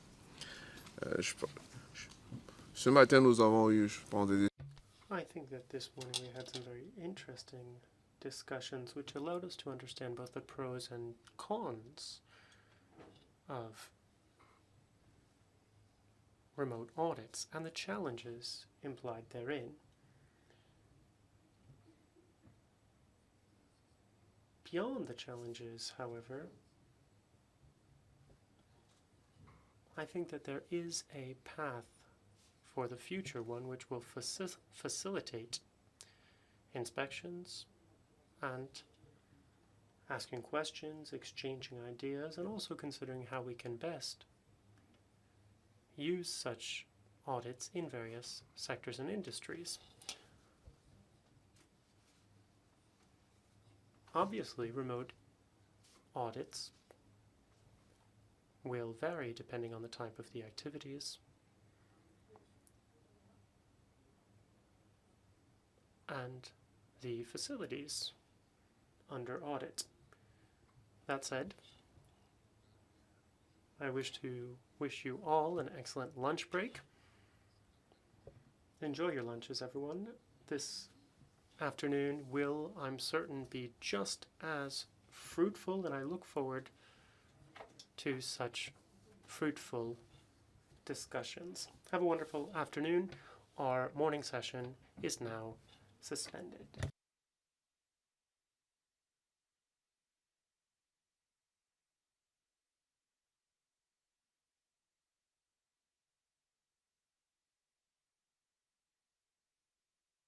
Ce matin, nous avons eu, je pense, des... I think that this morning we had some very interesting discussions which allowed us to understand both the pros and cons of remote audits and the challenges implied therein. Beyond the challenges, however, I think that there is a path for the future, one which will facilitate inspections and asking questions, exchanging ideas, and also considering how we can best use such audits in various sectors and industries. Obviously, remote audits will vary depending on the type of the activities and the facilities under audit. That said, I wish to wish you all an excellent lunch break Enjoy your lunches, everyone. This afternoon will, I'm certain, be just as fruitful, and I look forward to such fruitful discussions. Have a wonderful afternoon. Our morning session is now suspended.